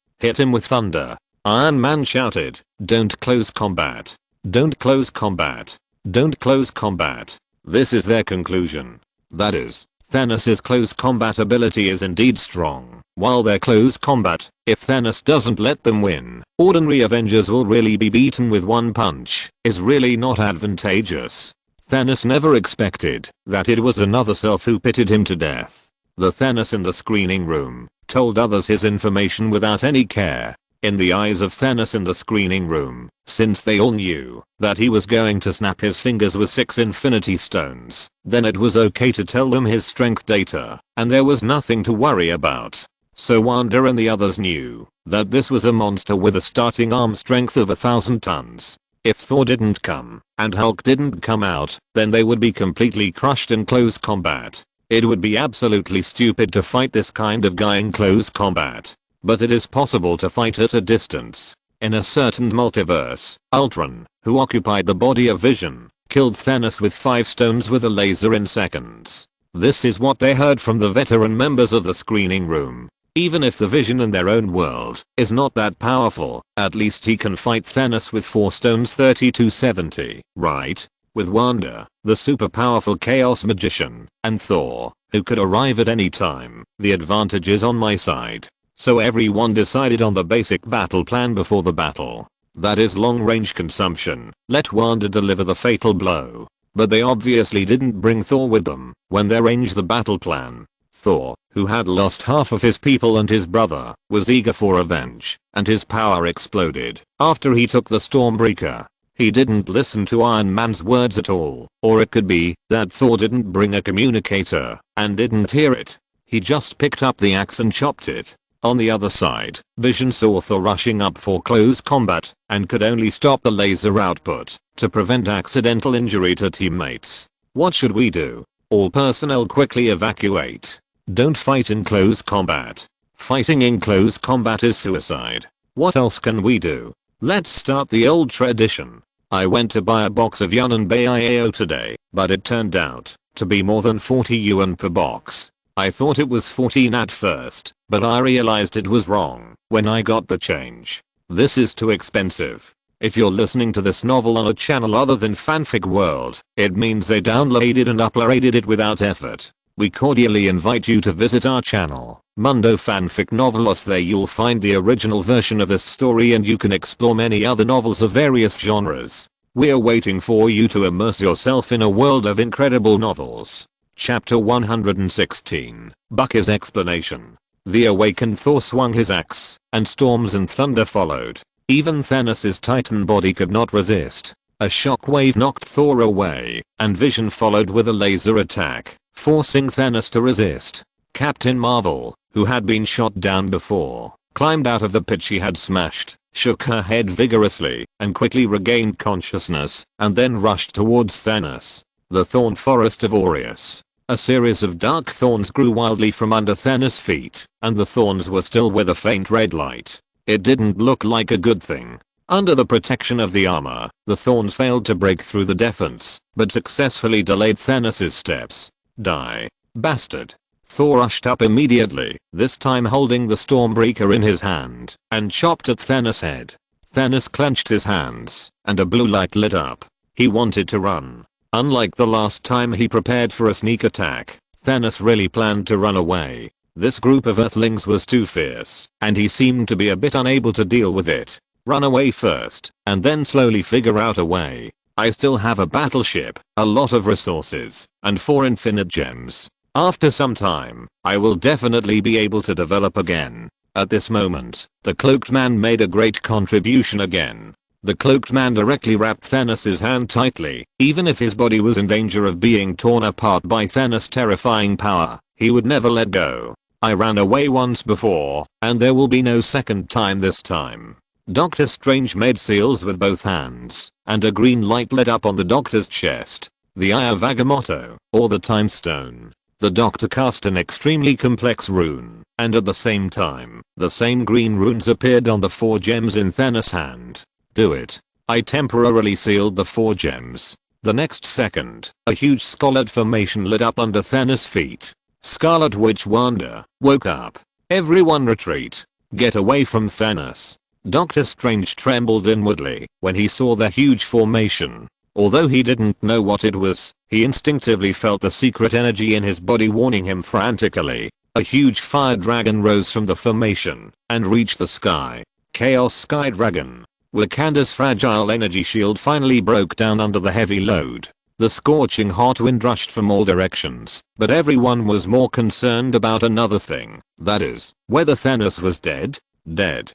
Hit him with thunder. Iron Man shouted. Don't close combat. Don't close combat. Don't close combat. This is their conclusion. That is, Thanos' close combat ability is indeed strong, while their close combat, if Thanos doesn't let them win, ordinary Avengers will really be beaten with one punch, is really not advantageous. Thanos never expected that it was another self who pitted him to death. The Thanos in the screening room told others his information without any care. In the eyes of Thanos in the screening room, since they all knew that he was going to snap his fingers with 6 Infinity Stones, then it was okay to tell them his strength data, and there was nothing to worry about. So Wanda and the others knew that this was a monster with a starting arm strength of 1,000 tons. If Thor didn't come, and Hulk didn't come out, then they would be completely crushed in close combat. It would be absolutely stupid to fight this kind of guy in close combat. But it is possible to fight at a distance. In a certain multiverse, Ultron, who occupied the body of Vision, killed Thanos with 5 stones with a laser in seconds. This is what they heard from the veteran members of the screening room. Even if the Vision in their own world is not that powerful, at least he can fight Thanos with 4 stones 30-70, right? With Wanda, the super powerful chaos magician, and Thor, who could arrive at any time, the advantage is on my side. So everyone decided on the basic battle plan before the battle. That is long range consumption. Let Wanda deliver the fatal blow. But they obviously didn't bring Thor with them when they arranged the battle plan. Thor, who had lost half of his people and his brother, was eager for revenge, and his power exploded after he took the Stormbreaker. He didn't listen to Iron Man's words at all, or it could be that Thor didn't bring a communicator and didn't hear it. He just picked up the axe and chopped it. On the other side, Vision saw Thor rushing up for close combat and could only stop the laser output to prevent accidental injury to teammates. What should we do? All personnel quickly evacuate. Don't fight in close combat. Fighting in close combat is suicide. What else can we do? Let's start the old tradition. I went to buy a box of Yun and Baiao today, but it turned out to be more than 40 yuan per box. I thought it was 14 at first, but I realized it was wrong when I got the change. This is too expensive. If you're listening to this novel on a channel other than Fanfic World, it means they downloaded and uploaded it without effort. We cordially invite you to visit our channel, Mundo Fanfic Novelos. There you'll find the original version of this story and you can explore many other novels of various genres. We're waiting for you to immerse yourself in a world of incredible novels. Chapter 116. Bucky's explanation. The awakened Thor swung his axe, and storms and thunder followed. Even Thanos' titan body could not resist. A shockwave knocked Thor away, and Vision followed with a laser attack, forcing Thanos to resist. Captain Marvel, who had been shot down before, climbed out of the pit she had smashed, shook her head vigorously, and quickly regained consciousness, and then rushed towards Thanos. The Thorn Forest of Aureus. A series of dark thorns grew wildly from under Thanos' feet, and the thorns were still with a faint red light. It didn't look like a good thing. Under the protection of the armor, the thorns failed to break through the defense, but successfully delayed Thanos' steps. Die, bastard. Thor rushed up immediately, this time holding the Stormbreaker in his hand, and chopped at Thanos' head. Thanos clenched his hands, and a blue light lit up. He wanted to run. Unlike the last time he prepared for a sneak attack, Thanos really planned to run away. This group of Earthlings was too fierce, and he seemed to be a bit unable to deal with it. Run away first, and then slowly figure out a way. I still have a battleship, a lot of resources, and 4 infinite gems. After some time, I will definitely be able to develop again. At this moment, the Cloaked Man made a great contribution again. The Cloaked Man directly wrapped Thanos' hand tightly. Even if his body was in danger of being torn apart by Thanos' terrifying power, he would never let go. I ran away once before, and there will be no second time this time. Doctor Strange made seals with both hands, and a green light lit up on the doctor's chest. The Eye of Agamotto, or the Time Stone. The doctor cast an extremely complex rune, and at the same time, the same green runes appeared on the 4 gems in Thanos' hand. Do it. I temporarily sealed the 4 gems. The next second, a huge scarlet formation lit up under Thanos' feet. Scarlet Witch Wanda woke up. Everyone retreat. Get away from Thanos. Doctor Strange trembled inwardly when he saw the huge formation. Although he didn't know what it was, he instinctively felt the secret energy in his body warning him frantically. A huge fire dragon rose from the formation and reached the sky. Chaos Sky Dragon. Wakanda's fragile energy shield finally broke down under the heavy load. The scorching hot wind rushed from all directions, but everyone was more concerned about another thing. That is, whether Thanos was dead. Dead.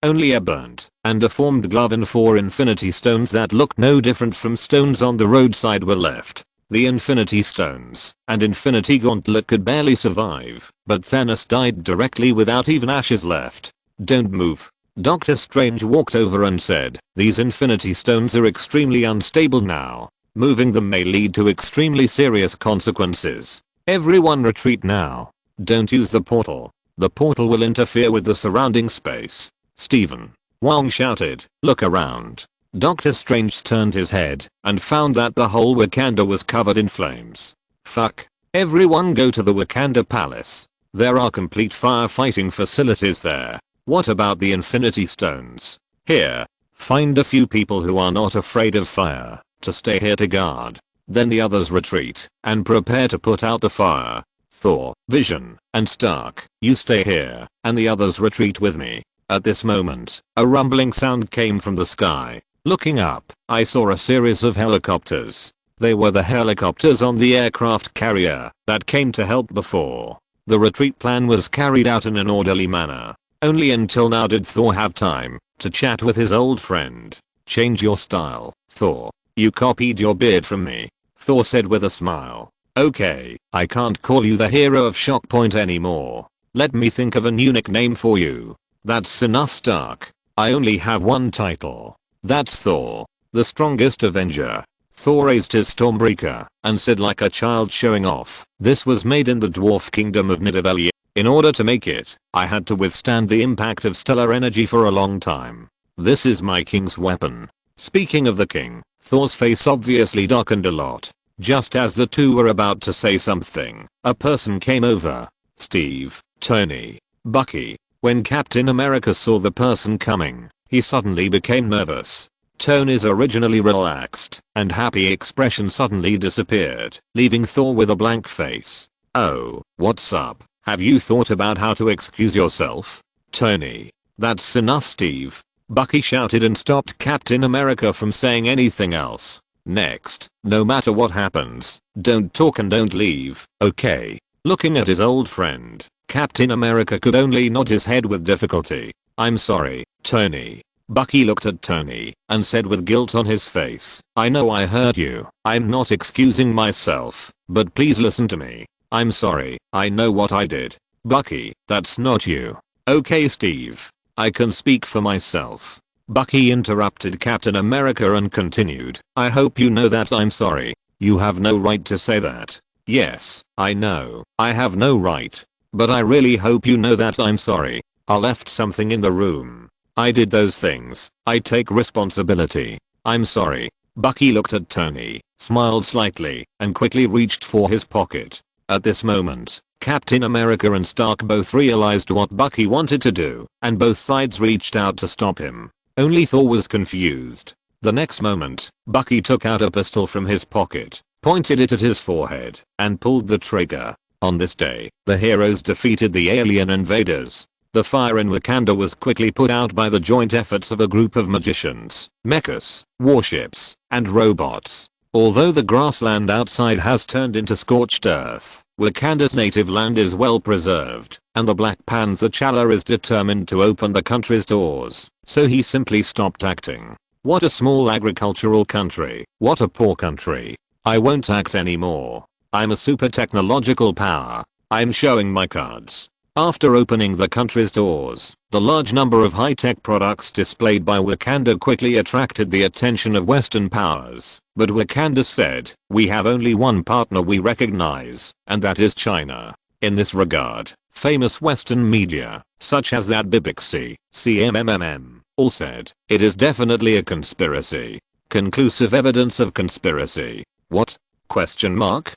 Only a burnt and deformed glove and 4 infinity stones that looked no different from stones on the roadside were left. The infinity stones and infinity gauntlet could barely survive, but Thanos died directly without even ashes left. Don't move. Doctor Strange walked over and said, these infinity stones are extremely unstable now. Moving them may lead to extremely serious consequences. Everyone retreat now. Don't use the portal. The portal will interfere with the surrounding space. Stephen. Wong shouted, look around. Doctor Strange turned his head and found that the whole Wakanda was covered in flames. Fuck. Everyone go to the Wakanda Palace. There are complete firefighting facilities there. What about the Infinity Stones? Here. Find a few people who are not afraid of fire to stay here to guard. Then the others retreat and prepare to put out the fire. Thor, Vision, and Stark, you stay here, and the others retreat with me. At this moment, a rumbling sound came from the sky. Looking up, I saw a series of helicopters. They were the helicopters on the aircraft carrier that came to help before. The retreat plan was carried out in an orderly manner. Only until now did Thor have time to chat with his old friend. Change your style, Thor. You copied your beard from me. Thor said with a smile. Okay, I can't call you the hero of Shockpoint anymore. Let me think of a new nickname for you. That's enough, Stark. I only have one title. That's Thor, the strongest Avenger. Thor raised his Stormbreaker and said like a child showing off. This was made in the dwarf kingdom of Nidavellir. In order to make it, I had to withstand the impact of stellar energy for a long time. This is my king's weapon. Speaking of the king, Thor's face obviously darkened a lot. Just as the two were about to say something, a person came over. Steve, Tony, Bucky. When Captain America saw the person coming, he suddenly became nervous. Tony's originally relaxed and happy expression suddenly disappeared, leaving Thor with a blank face. Oh, what's up? Have you thought about how to excuse yourself? Tony. That's enough, Steve. Bucky shouted and stopped Captain America from saying anything else. Next, no matter what happens, don't talk and don't leave, okay? Looking at his old friend, Captain America could only nod his head with difficulty. I'm sorry, Tony. Bucky looked at Tony and said with guilt on his face, I know I hurt you. I'm not excusing myself, but please listen to me. I'm sorry, I know what I did. Bucky, that's not you. Okay, Steve. I can speak for myself. Bucky interrupted Captain America and continued, I hope you know that I'm sorry. You have no right to say that. Yes, I know, I have no right. But I really hope you know that I'm sorry. I left something in the room. I did those things. I take responsibility. I'm sorry. Bucky looked at Tony, smiled slightly, and quickly reached for his pocket. At this moment, Captain America and Stark both realized what Bucky wanted to do, and both sides reached out to stop him. Only Thor was confused. The next moment, Bucky took out a pistol from his pocket, pointed it at his forehead, and pulled the trigger. On this day, the heroes defeated the alien invaders. The fire in Wakanda was quickly put out by the joint efforts of a group of magicians, mechas, warships, and robots. Although the grassland outside has turned into scorched earth, Wakanda's native land is well preserved, and the Black Panther T'Challa is determined to open the country's doors, so he simply stopped acting. What a small agricultural country. What a poor country. I won't act anymore. I'm a super technological power. I'm showing my cards. After opening the country's doors, the large number of high-tech products displayed by Wakanda quickly attracted the attention of Western powers. But Wakanda said, we have only one partner we recognize, and that is China. In this regard, famous Western media, such as that BBC, CMMM, all said, it is definitely a conspiracy. Conclusive evidence of conspiracy. What? Question mark?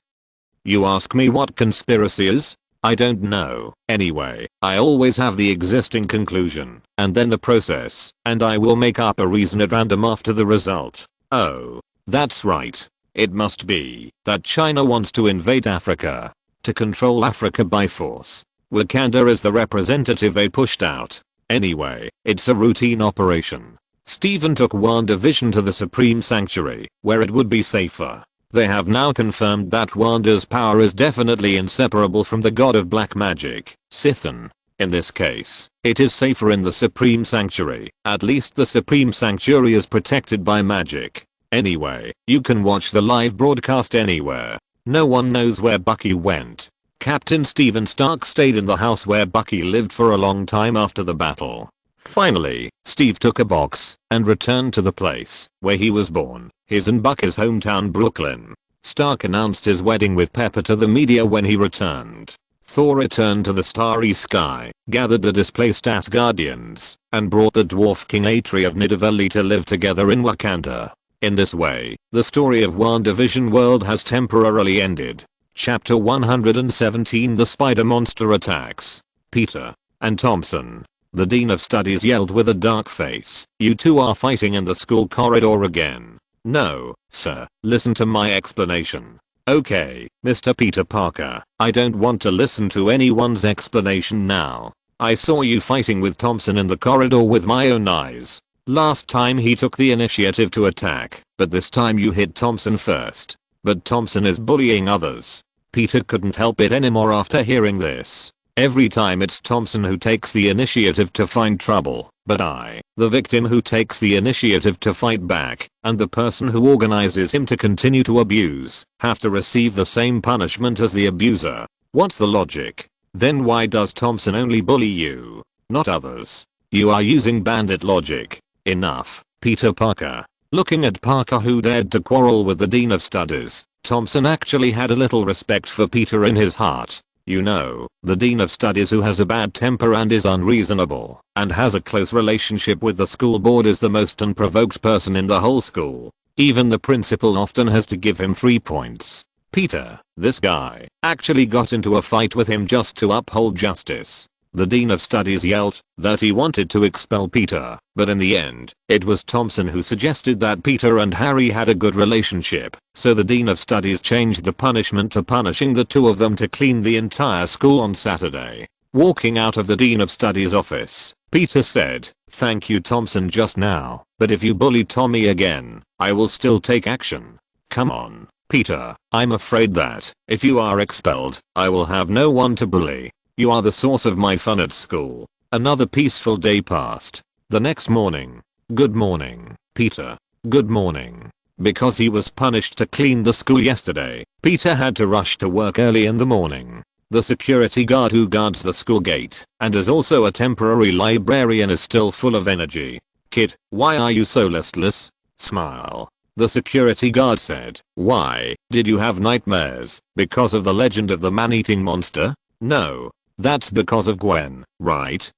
You ask me what conspiracy is? I don't know. Anyway, I always have the existing conclusion, and then the process, and I will make up a reason at random after the result. Oh, that's right. It must be that China wants to invade Africa. To control Africa by force. Wakanda is the representative they pushed out. Anyway, it's a routine operation. Steven took WandaVision to the Supreme Sanctuary, where it would be safer. They have now confirmed that Wanda's power is definitely inseparable from the god of black magic, Sithan. In this case, it is safer in the Supreme Sanctuary. At least the Supreme Sanctuary is protected by magic. Anyway, you can watch the live broadcast anywhere. No one knows where Bucky went. Captain Stephen Stark stayed in the house where Bucky lived for a long time after the battle. Finally, Steve took a box and returned to the place where he was born, his and Bucky's hometown Brooklyn. Stark announced his wedding with Pepper to the media when he returned. Thor returned to the starry sky, gathered the displaced Asgardians, and brought the dwarf king Atri of Nidavelli to live together in Wakanda. In this way, the story of WandaVision world has temporarily ended. Chapter 117 The Spider Monster Attacks. Peter and Thompson. The Dean of Studies yelled with a dark face, you two are fighting in the school corridor again. No, sir, listen to my explanation. Okay, Mr. Peter Parker, I don't want to listen to anyone's explanation now. I saw you fighting with Thompson in the corridor with my own eyes. Last time he took the initiative to attack, but this time you hit Thompson first. But Thompson is bullying others. Peter couldn't help it anymore after hearing this. Every time it's Thompson who takes the initiative to find trouble, but I, the victim who takes the initiative to fight back, and the person who organizes him to continue to abuse, have to receive the same punishment as the abuser. What's the logic? Then why does Thompson only bully you, not others? You are using bandit logic. Enough, Peter Parker. Looking at Parker who dared to quarrel with the Dean of Studies, Thompson actually had a little respect for Peter in his heart. You know, the Dean of Studies who has a bad temper and is unreasonable, and has a close relationship with the school board is the most unprovoked person in the whole school. Even the principal often has to give him 3 points. Peter, this guy, actually got into a fight with him just to uphold justice. The Dean of Studies yelled that he wanted to expel Peter, but in the end, it was Thompson who suggested that Peter and Harry had a good relationship, so the Dean of Studies changed the punishment to punishing the two of them to clean the entire school on Saturday. Walking out of the Dean of Studies office, Peter said, Thank you Thompson just now, but if you bully Tommy again, I will still take action. Come on, Peter, I'm afraid that, if you are expelled, I will have no one to bully. You are the source of my fun at school. Another peaceful day passed. The next morning. Good morning, Peter. Good morning. Because he was punished to clean the school yesterday, Peter had to rush to work early in the morning. The security guard who guards the school gate, and is also a temporary librarian, is still full of energy. Kid, why are you so listless? Smile. The security guard said, why, did you have nightmares, because of the legend of the man-eating monster? No. That's because of Gwen, right?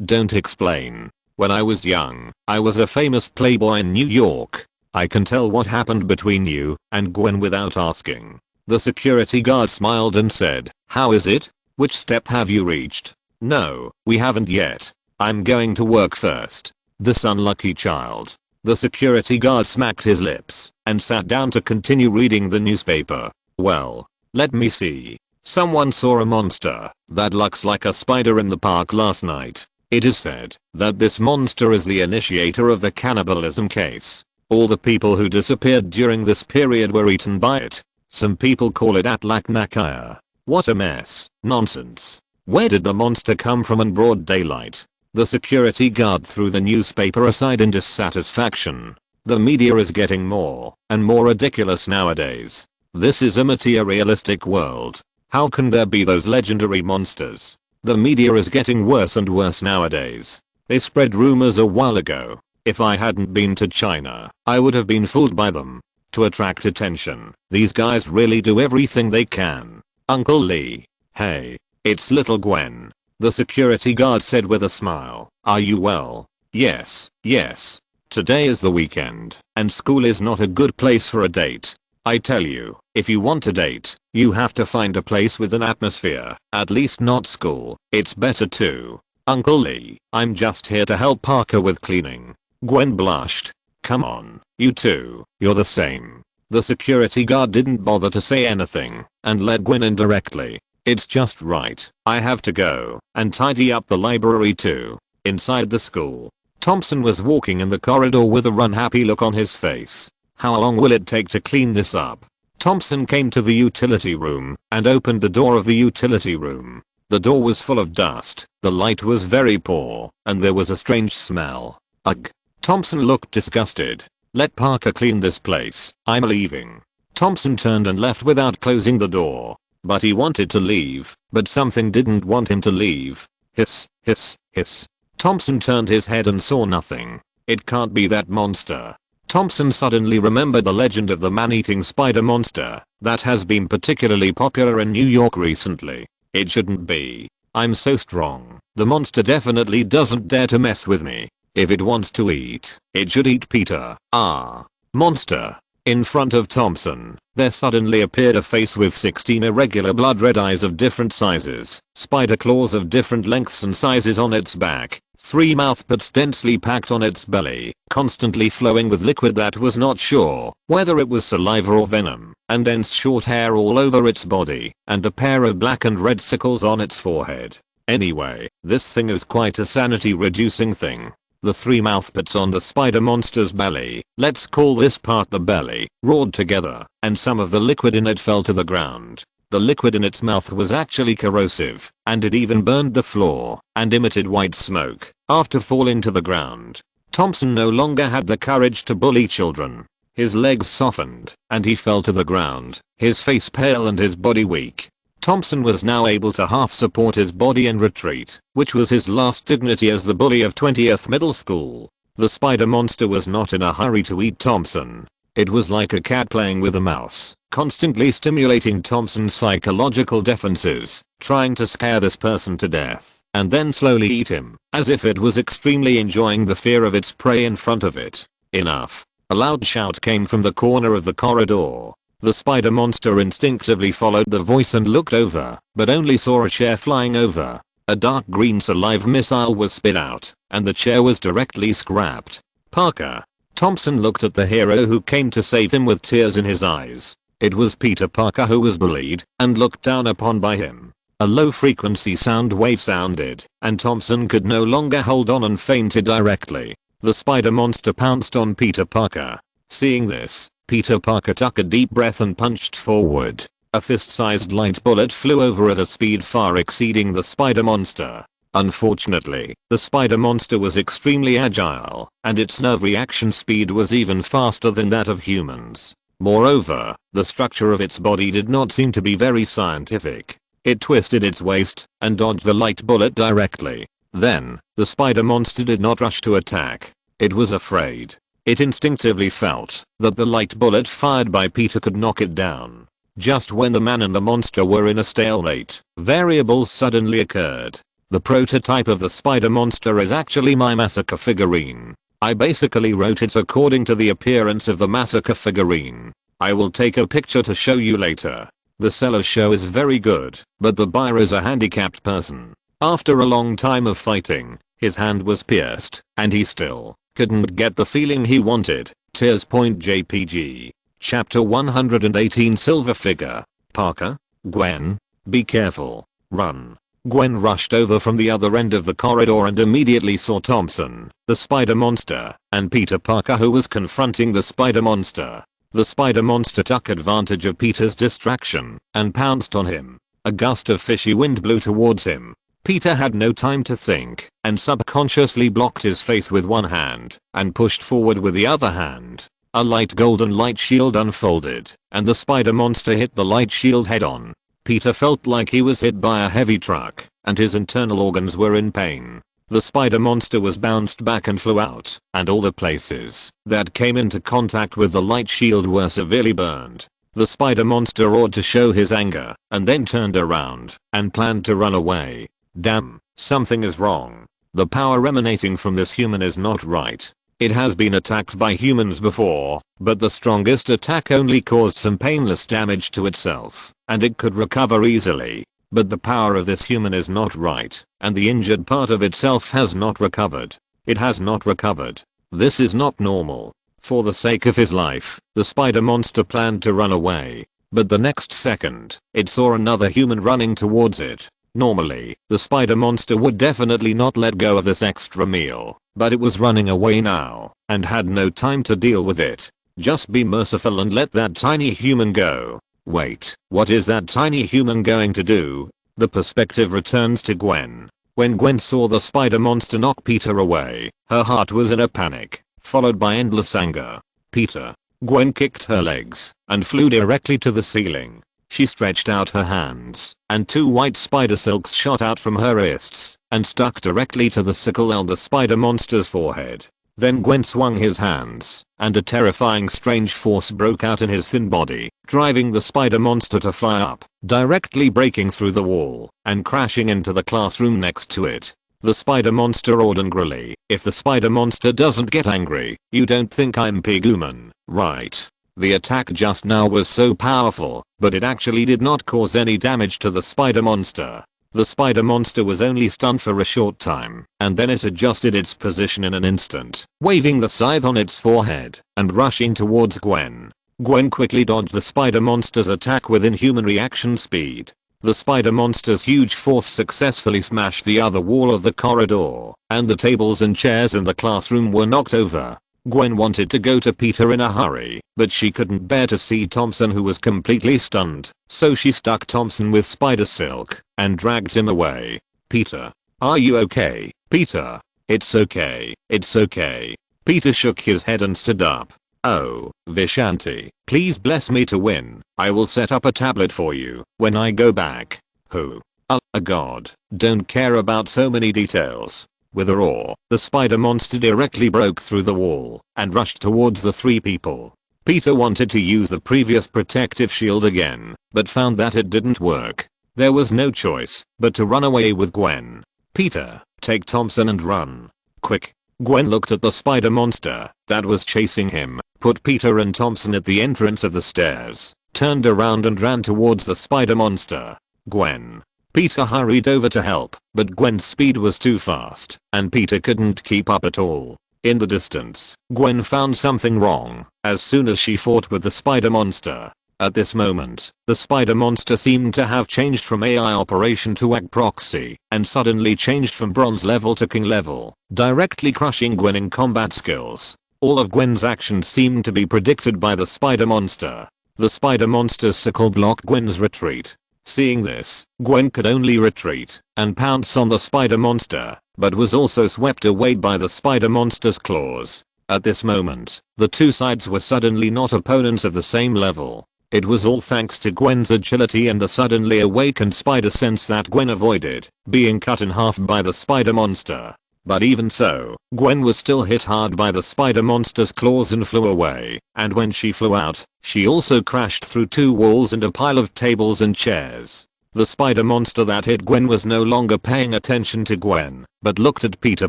Don't explain. When I was young, I was a famous playboy in New York. I can tell what happened between you and Gwen without asking. The security guard smiled and said, how is it? Which step have you reached? No, we haven't yet. I'm going to work first. This unlucky child. The security guard smacked his lips and sat down to continue reading the newspaper. Well, let me see. Someone saw a monster that looks like a spider in the park last night. It is said that this monster is the initiator of the cannibalism case. All the people who disappeared during this period were eaten by it. Some people call it Atlaknakaya. What a mess. Nonsense. Where did the monster come from in broad daylight? The security guard threw the newspaper aside in dissatisfaction. The media is getting more and more ridiculous nowadays. This is a materialistic world. How can there be those legendary monsters? The media is getting worse and worse nowadays. They spread rumors a while ago. If I hadn't been to China, I would have been fooled by them. To attract attention, these guys really do everything they can. Uncle Lee. Hey, it's little Gwen. The security guard said with a smile. Are you well? Yes, yes. Today is the weekend, and school is not a good place for a date. I tell you, if you want a date, you have to find a place with an atmosphere, at least not school. It's better too. Uncle Lee, I'm just here to help Parker with cleaning. Gwen blushed. Come on, you two, you're the same. The security guard didn't bother to say anything, and let Gwen in directly. It's just right. I have to go and tidy up the library too. Inside the school, Thompson was walking in the corridor with a unhappy look on his face. How long will it take to clean this up? Thompson came to the utility room and opened the door of the utility room. The door was full of dust, the light was very poor, and there was a strange smell. Ugh. Thompson looked disgusted. Let Parker clean this place, I'm leaving. Thompson turned and left without closing the door. But he wanted to leave, but something didn't want him to leave. Hiss, hiss, hiss. Thompson turned his head and saw nothing. It can't be that monster. Thompson suddenly remembered the legend of the man-eating spider monster that has been particularly popular in New York recently. It shouldn't be. I'm so strong. The monster definitely doesn't dare to mess with me. If it wants to eat, it should eat Peter. Ah. Monster. In front of Thompson, there suddenly appeared a face with 16 irregular blood red eyes of different sizes, spider claws of different lengths and sizes on its back, 3 mouth parts densely packed on its belly, constantly flowing with liquid that was not sure whether it was saliva or venom, and dense short hair all over its body, and a pair of black and red sickles on its forehead. Anyway, this thing is quite a sanity reducing thing. The 3 mouthparts on the spider monster's belly, let's call this part the belly, roared together, and some of the liquid in it fell to the ground. The liquid in its mouth was actually corrosive, and it even burned the floor, and emitted white smoke, after falling to the ground. Thompson no longer had the courage to bully children. His legs softened, and he fell to the ground, his face pale and his body weak. Thompson was now able to half support his body and retreat, which was his last dignity as the bully of 20th Middle School. The spider monster was not in a hurry to eat Thompson. It was like a cat playing with a mouse, constantly stimulating Thompson's psychological defenses, trying to scare this person to death, and then slowly eat him, as if it was extremely enjoying the fear of its prey in front of it. Enough. A loud shout came from the corner of the corridor. The spider monster instinctively followed the voice and looked over, but only saw a chair flying over. A dark green saliva missile was spit out, and the chair was directly scrapped. Parker. Thompson looked at the hero who came to save him with tears in his eyes. It was Peter Parker who was bullied and looked down upon by him. A low frequency sound wave sounded, and Thompson could no longer hold on and fainted directly. The spider monster pounced on Peter Parker. Seeing this, Peter Parker took a deep breath and punched forward. A fist-sized light bullet flew over at a speed far exceeding the spider monster. Unfortunately, the spider monster was extremely agile, and its nerve reaction speed was even faster than that of humans. Moreover, the structure of its body did not seem to be very scientific. It twisted its waist and dodged the light bullet directly. Then, the spider monster did not rush to attack. It was afraid. It instinctively felt that the light bullet fired by Peter could knock it down. Just when the man and the monster were in a stalemate, variables suddenly occurred. The prototype of the spider monster is actually my massacre figurine. I basically wrote it according to the appearance of the massacre figurine. I will take a picture to show you later. The seller's show is very good, but the buyer is a handicapped person. After a long time of fighting, his hand was pierced, and he still couldn't get the feeling he wanted. Tears. JPG. Chapter 118 Silver Figure. Parker, Gwen, be careful. Run. Gwen rushed over from the other end of the corridor and immediately saw Thompson, the spider monster, and Peter Parker, who was confronting the spider monster. The spider monster took advantage of Peter's distraction and pounced on him. A gust of fishy wind blew towards him. Peter had no time to think and subconsciously blocked his face with one hand and pushed forward with the other hand. A light golden light shield unfolded, and the spider monster hit the light shield head on. Peter felt like he was hit by a heavy truck, and his internal organs were in pain. The spider monster was bounced back and flew out, and all the places that came into contact with the light shield were severely burned. The spider monster roared to show his anger, and then turned around and planned to run away. Damn, something is wrong. The power emanating from this human is not right. It has been attacked by humans before, but the strongest attack only caused some painless damage to itself, and it could recover easily. But the power of this human is not right, and the injured part of itself has not recovered. It has not recovered. This is not normal. For the sake of his life, the spider monster planned to run away. But the next second, it saw another human running towards it. Normally, the spider monster would definitely not let go of this extra meal, but it was running away now, and had no time to deal with it. Just be merciful and let that tiny human go. Wait, what is that tiny human going to do? The perspective returns to Gwen. When Gwen saw the spider monster knock Peter away, her heart was in a panic, followed by endless anger. Peter. Gwen kicked her legs and flew directly to the ceiling. She stretched out her hands, and two white spider silks shot out from her wrists and stuck directly to the sickle on the spider monster's forehead. Then Gwen swung his hands, and a terrifying strange force broke out in his thin body, driving the spider monster to fly up, directly breaking through the wall and crashing into the classroom next to it. The spider monster roared angrily. If the spider monster doesn't get angry, you don't think I'm pighuman, right? The attack just now was so powerful, but it actually did not cause any damage to the spider monster. The spider monster was only stunned for a short time, and then it adjusted its position in an instant, waving the scythe on its forehead and rushing towards Gwen. Gwen quickly dodged the spider monster's attack with inhuman reaction speed. The spider monster's huge force successfully smashed the other wall of the corridor, and the tables and chairs in the classroom were knocked over. Gwen wanted to go to Peter in a hurry, but she couldn't bear to see Thompson, who was completely stunned, so she stuck Thompson with spider silk and dragged him away. Peter. Are you okay, Peter? It's okay, it's okay. Peter shook his head and stood up. Oh, Vishanti, please bless me to win. I will set up a tablet for you when I go back. Who? Oh god, don't care about so many details. With a roar, the spider monster directly broke through the wall and rushed towards the three people. Peter wanted to use the previous protective shield again, but found that it didn't work. There was no choice but to run away with Gwen. Peter, take Thompson and run. Quick. Gwen looked at the spider monster that was chasing him, put Peter and Thompson at the entrance of the stairs, turned around and ran towards the spider monster. Gwen. Peter hurried over to help, but Gwen's speed was too fast, and Peter couldn't keep up at all. In the distance, Gwen found something wrong as soon as she fought with the spider monster. At this moment, the spider monster seemed to have changed from AI operation to AG proxy, and suddenly changed from bronze level to king level, directly crushing Gwen in combat skills. All of Gwen's actions seemed to be predicted by the spider monster. The spider monster's sickle blocked Gwen's retreat. Seeing this, Gwen could only retreat and pounce on the spider monster, but was also swept away by the spider monster's claws. At this moment, the two sides were suddenly not opponents of the same level. It was all thanks to Gwen's agility and the suddenly awakened spider sense that Gwen avoided being cut in half by the spider monster. But even so, Gwen was still hit hard by the spider monster's claws and flew away, and when she flew out, she also crashed through two walls and a pile of tables and chairs. The spider monster that hit Gwen was no longer paying attention to Gwen, but looked at Peter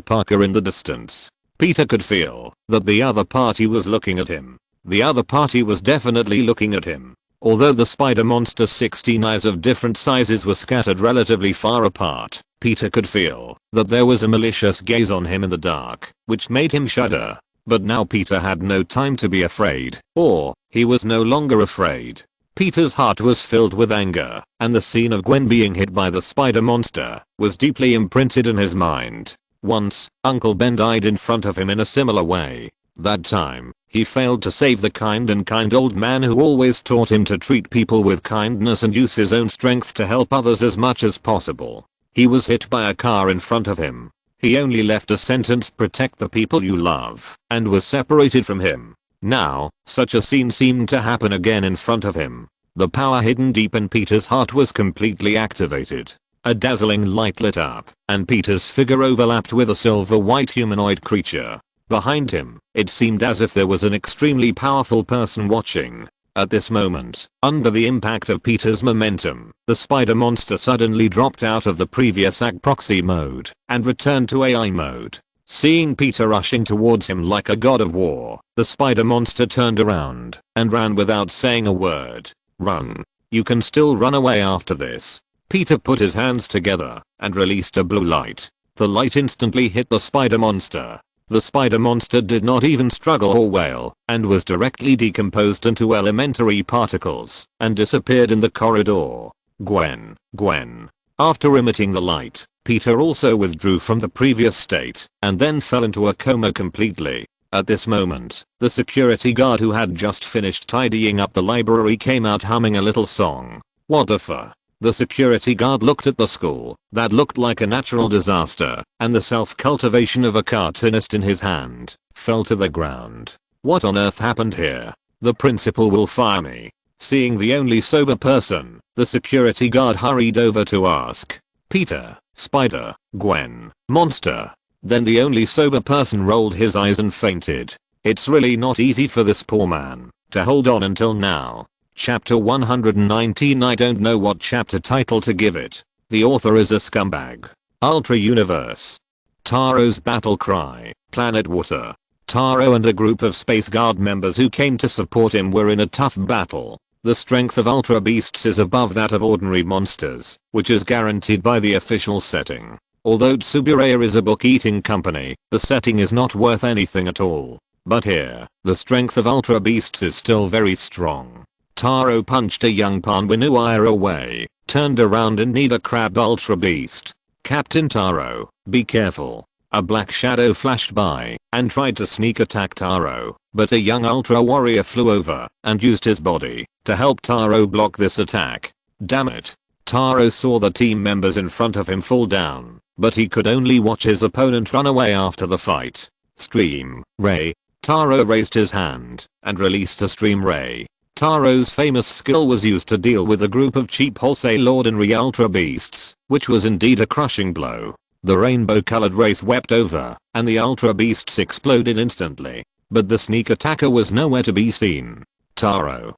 Parker in the distance. Peter could feel that the other party was looking at him. The other party was definitely looking at him. Although the spider monster's 16 eyes of different sizes were scattered relatively far apart, Peter could feel that there was a malicious gaze on him in the dark, which made him shudder. But now Peter had no time to be afraid, or he was no longer afraid. Peter's heart was filled with anger, and the scene of Gwen being hit by the spider monster was deeply imprinted in his mind. Once, Uncle Ben died in front of him in a similar way. That time, he failed to save the kind old man who always taught him to treat people with kindness and use his own strength to help others as much as possible. He was hit by a car in front of him. He only left a sentence, "Protect the people you love," and was separated from him. Now, such a scene seemed to happen again in front of him. The power hidden deep in Peter's heart was completely activated. A dazzling light lit up, and Peter's figure overlapped with a silver-white humanoid creature. Behind him, it seemed as if there was an extremely powerful person watching. At this moment, under the impact of Peter's momentum, the spider monster suddenly dropped out of the previous AG proxy mode and returned to AI mode. Seeing Peter rushing towards him like a god of war, the spider monster turned around and ran without saying a word. "Run. You can still run away after this." Peter put his hands together and released a blue light. The light instantly hit the spider monster. The spider monster did not even struggle or wail, and was directly decomposed into elementary particles and disappeared in the corridor. Gwen. After emitting the light, Peter also withdrew from the previous state and then fell into a coma completely. At this moment, the security guard who had just finished tidying up the library came out humming a little song. What the fuck? The security guard looked at the school that looked like a natural disaster, and the self-cultivation of a cartoonist in his hand fell to the ground. What on earth happened here? The principal will fire me. Seeing the only sober person, the security guard hurried over to ask, "Peter, Spider, Gwen, Monster." Then the only sober person rolled his eyes and fainted. It's really not easy for this poor man to hold on until now. Chapter 119. I don't know what chapter title to give it. The author is a scumbag. Ultra Universe. Taro's battle cry, Planet Water. Taro and a group of Space Guard members who came to support him were in a tough battle. The strength of Ultra Beasts is above that of ordinary monsters, which is guaranteed by the official setting. Although Tsuburaya is a book-eating company, the setting is not worth anything at all. But here, the strength of Ultra Beasts is still very strong. Taro punched a young Panwinuaya away, turned around and kneed a crab Ultra Beast. "Captain Taro, be careful." A black shadow flashed by and tried to sneak attack Taro, but a young Ultra Warrior flew over and used his body to help Taro block this attack. Damn it. Taro saw the team members in front of him fall down, but he could only watch his opponent run away after the fight. Stream Ray. Taro raised his hand and released a Stream Ray. Taro's famous skill was used to deal with a group of cheap wholesale ordinary Ultra Beasts, which was indeed a crushing blow. The rainbow-colored ray swept over, and the Ultra Beasts exploded instantly. But the sneak attacker was nowhere to be seen. Taro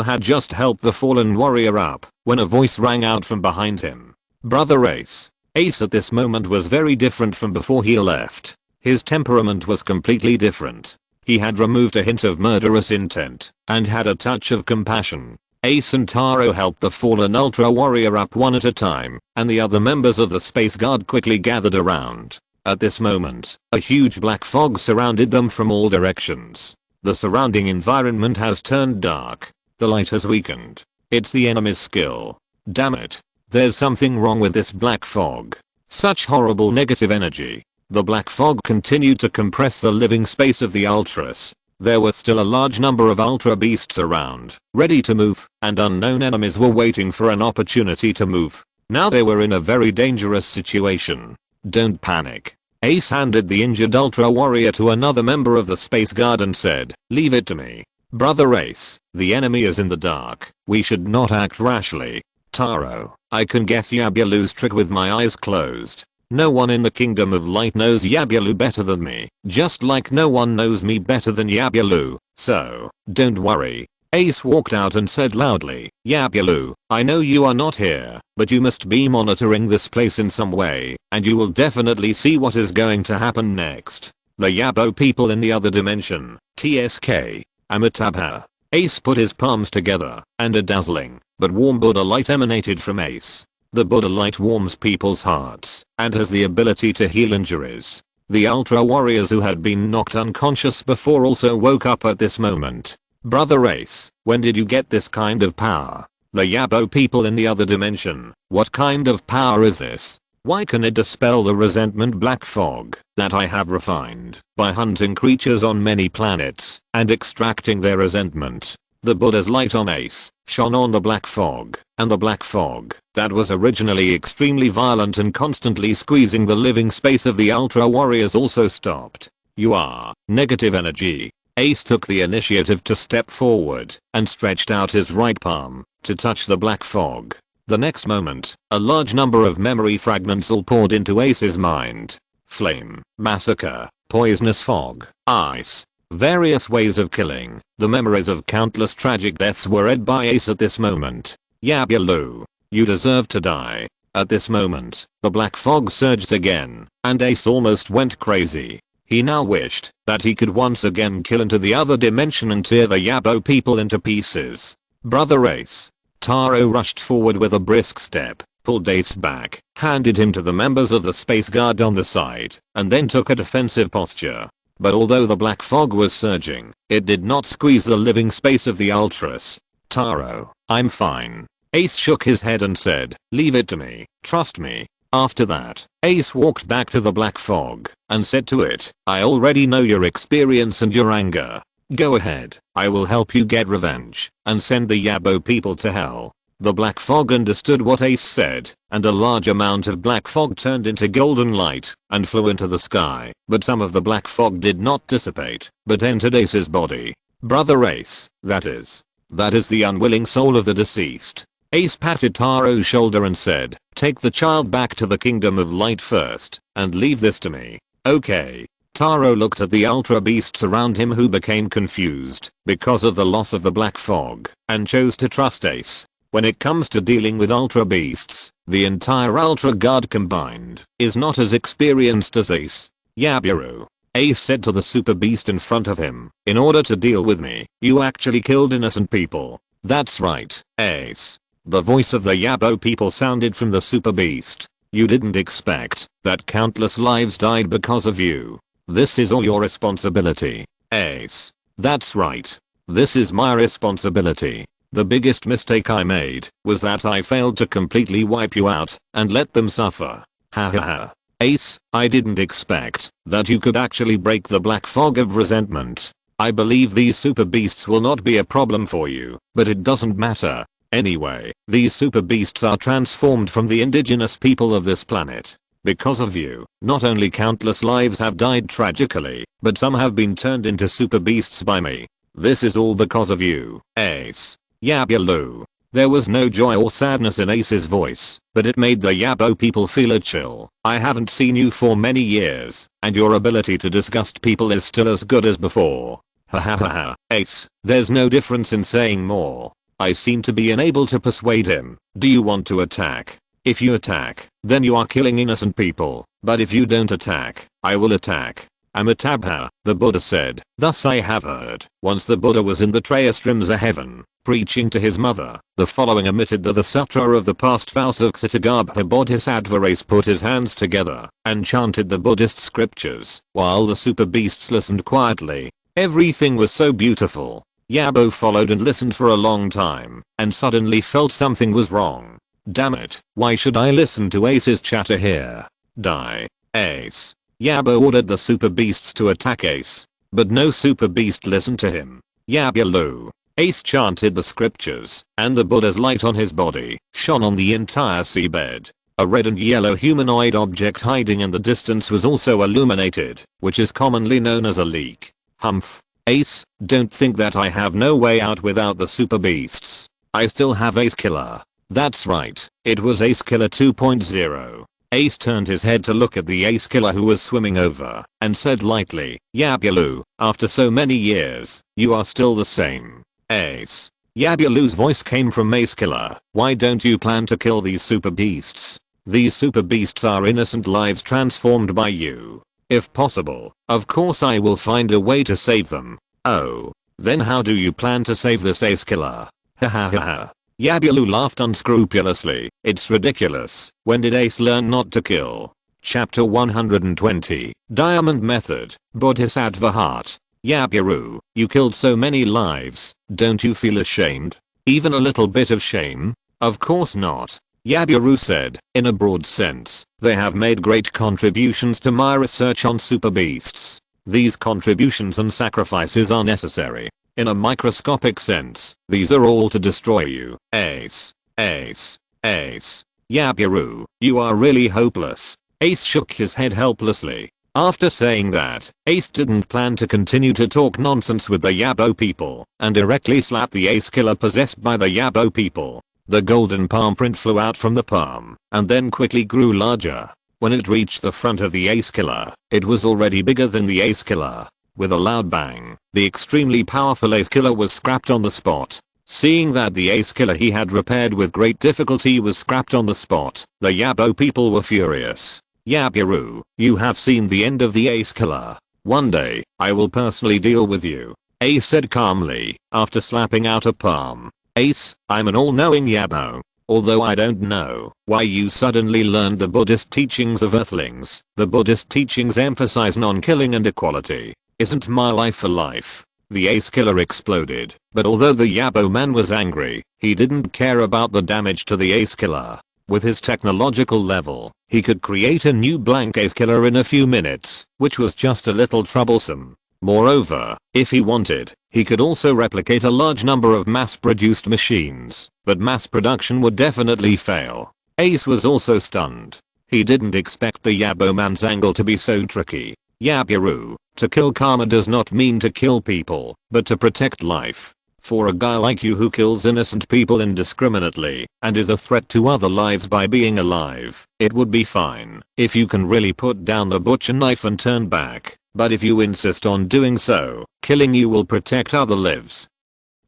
had just helped the fallen warrior up when a voice rang out from behind him. "Brother Ace." Ace at this moment was very different from before he left. His temperament was completely different. He had removed a hint of murderous intent and had a touch of compassion. Ace and Taro helped the fallen Ultra Warrior up one at a time, and the other members of the Space Guard quickly gathered around. At this moment, a huge black fog surrounded them from all directions. The surrounding environment has turned dark. The light has weakened. It's the enemy's skill. Damn it. There's something wrong with this black fog. Such horrible negative energy. The black fog continued to compress the living space of the Ultras. There were still a large number of Ultra beasts around, ready to move, and unknown enemies were waiting for an opportunity to move. Now they were in a very dangerous situation. Don't panic. Ace handed the injured Ultra warrior to another member of the Space Guard and said, "Leave it to me. Brother Ace, the enemy is in the dark. We should not act rashly. Taro, I can guess Yabialu's trick with my eyes closed. No one in the Kingdom of Light knows Yabialu better than me, just like no one knows me better than Yabialu, so, don't worry." Ace walked out and said loudly, "Yabialu, I know you are not here, but you must be monitoring this place in some way, and you will definitely see what is going to happen next. The Yabo people in the other dimension, TSK, Amitabha." Ace put his palms together, and a dazzling, but warm Buddha light emanated from Ace. The Buddha light warms people's hearts, and has the ability to heal injuries. The Ultra warriors who had been knocked unconscious before also woke up at this moment. "Brother Ace, when did you get this kind of power?" "The Yabo people in the other dimension, what kind of power is this? Why can it dispel the resentment black fog that I have refined by hunting creatures on many planets and extracting their resentment?" The Buddha's light on Ace shone on the black fog, and the black fog that was originally extremely violent and constantly squeezing the living space of the Ultra warriors also stopped. "You are negative energy." Ace took the initiative to step forward and stretched out his right palm to touch the black fog. The next moment, a large number of memory fragments all poured into Ace's mind. Flame, massacre, poisonous fog, ice, various ways of killing. The memories of countless tragic deaths were read by Ace at this moment. "Yabialu, you deserve to die." At this moment, the black fog surged again, and Ace almost went crazy. He now wished that he could once again kill into the other dimension and tear the Yabo people into pieces. "Brother Ace." Taro rushed forward with a brisk step, pulled Ace back, handed him to the members of the Space Guard on the side, and then took a defensive posture. But although the black fog was surging, it did not squeeze the living space of the Ultras. "Taro, I'm fine." Ace shook his head and said, "Leave it to me, trust me." After that, Ace walked back to the black fog and said to it, "I already know your experience and your anger. Go ahead, I will help you get revenge and send the Yabo people to hell." The black fog understood what Ace said, and a large amount of black fog turned into golden light and flew into the sky, but some of the black fog did not dissipate, but entered Ace's body. "Brother Ace, that is the unwilling soul of the deceased." Ace patted Taro's shoulder and said, "Take the child back to the Kingdom of Light first, and leave this to me." "Okay." Taro looked at the Ultra beasts around him who became confused because of the loss of the black fog, and chose to trust Ace. When it comes to dealing with Ultra beasts, the entire Ultra Guard combined is not as experienced as Ace. "Yabialu," Ace said to the super beast in front of him, "in order to deal with me, you actually killed innocent people." "That's right, Ace." The voice of the Yabo people sounded from the super beast. "You didn't expect that countless lives died because of you. This is all your responsibility, Ace." "That's right. This is my responsibility. The biggest mistake I made was that I failed to completely wipe you out and let them suffer. Ha ha ha. Ace, I didn't expect that you could actually break the black fog of resentment. I believe these super beasts will not be a problem for you, but it doesn't matter. Anyway, these super beasts are transformed from the indigenous people of this planet. Because of you, not only countless lives have died tragically, but some have been turned into super beasts by me. This is all because of you, Ace." "Yabialu." There was no joy or sadness in Ace's voice, but it made the Yabo people feel a chill. "I haven't seen you for many years, and your ability to disgust people is still as good as before. Ha ha ha ha. Ace, there's no difference in saying more. I seem to be unable to persuade him. Do you want to attack? If you attack, then you are killing innocent people, but if you don't attack, I will attack." "Amitabha," the Buddha said, "thus I have heard." Once the Buddha was in the Trayastrimsa heaven, preaching to his mother. The following omitted the sutra of the past Valsaksitagarbha Bodhisattva Ace put his hands together and chanted the Buddhist scriptures, while the super beasts listened quietly. Everything was so beautiful. Yabo followed and listened for a long time, and suddenly felt something was wrong. Damn it, why should I listen to Ace's chatter here? Die. Ace. Yabo ordered the super beasts to attack Ace, but no super beast listened to him. Yabaloo. Ace chanted the scriptures, and the Buddha's light on his body shone on the entire seabed. A red and yellow humanoid object hiding in the distance was also illuminated, which is commonly known as a leak. Humph. Ace, don't think that I have no way out without the super beasts. I still have Ace Killer. That's right, it was Ace Killer 2.0. Ace turned his head to look at the Ace Killer who was swimming over, and said lightly, Yabaloo, after so many years, you are still the same. Ace. Yabaloo's voice came from Ace Killer. Why don't you plan to kill these super beasts? These super beasts are innocent lives transformed by you. If possible, of course I will find a way to save them. Oh. Then how do you plan to save this Ace Killer? Ha ha ha ha. Yabaloo laughed unscrupulously. It's ridiculous. When did Ace learn not to kill? Chapter 120. Diamond Method. Bodhisattva Heart. Yabaloo, you killed so many lives. Don't you feel ashamed? Even a little bit of shame? Of course not. Yabaloo said, in a broad sense, they have made great contributions to my research on super beasts. These contributions and sacrifices are necessary. In a microscopic sense, these are all to destroy you. Ace. Ace. Ace. Yabaloo, you are really hopeless. Ace shook his head helplessly. After saying that, Ace didn't plan to continue to talk nonsense with the Yabo people, and directly slapped the Ace Killer possessed by the Yabo people. The golden palm print flew out from the palm, and then quickly grew larger. When it reached the front of the Ace Killer, it was already bigger than the Ace Killer. With a loud bang, the extremely powerful Ace Killer was scrapped on the spot. Seeing that the Ace Killer he had repaired with great difficulty was scrapped on the spot, the Yabo people were furious. Yabaloo, you have seen the end of the Ace Killer. One day, I will personally deal with you. Ace said calmly, after slapping out a palm. Ace, I'm an all-knowing Yabo. Although I don't know why you suddenly learned the Buddhist teachings of Earthlings. The Buddhist teachings emphasize non-killing and equality. Isn't my life a life? The Ace Killer exploded, but although the Yabo man was angry, he didn't care about the damage to the Ace Killer. With his technological level, he could create a new blank Ace Killer in a few minutes, which was just a little troublesome. Moreover, if he wanted, he could also replicate a large number of mass-produced machines, but mass production would definitely fail. Ace was also stunned. He didn't expect the Yabo man's angle to be so tricky. Yabaloo, to kill karma does not mean to kill people, but to protect life. For a guy like you who kills innocent people indiscriminately, and is a threat to other lives by being alive, it would be fine if you can really put down the butcher knife and turn back. But if you insist on doing so, killing you will protect other lives.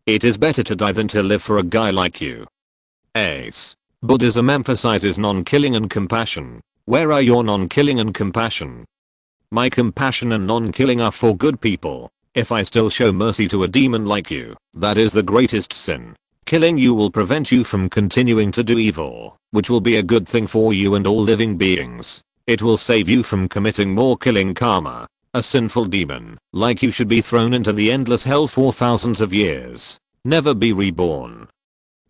It is better to die than to live for a guy like you. Ace. Buddhism emphasizes non-killing and compassion. Where are your non-killing and compassion? My compassion and non-killing are for good people. If I still show mercy to a demon like you, that is the greatest sin. Killing you will prevent you from continuing to do evil, which will be a good thing for you and all living beings. It will save you from committing more killing karma. A sinful demon, like you, should be thrown into the endless hell for thousands of years. Never be reborn.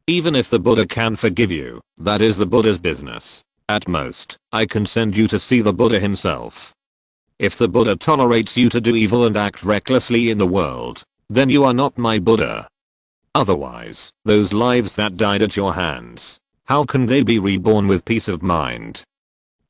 Even if the Buddha can forgive you, that is the Buddha's business. At most, I can send you to see the Buddha himself. If the Buddha tolerates you to do evil and act recklessly in the world, then you are not my Buddha. Otherwise, those lives that died at your hands, how can they be reborn with peace of mind?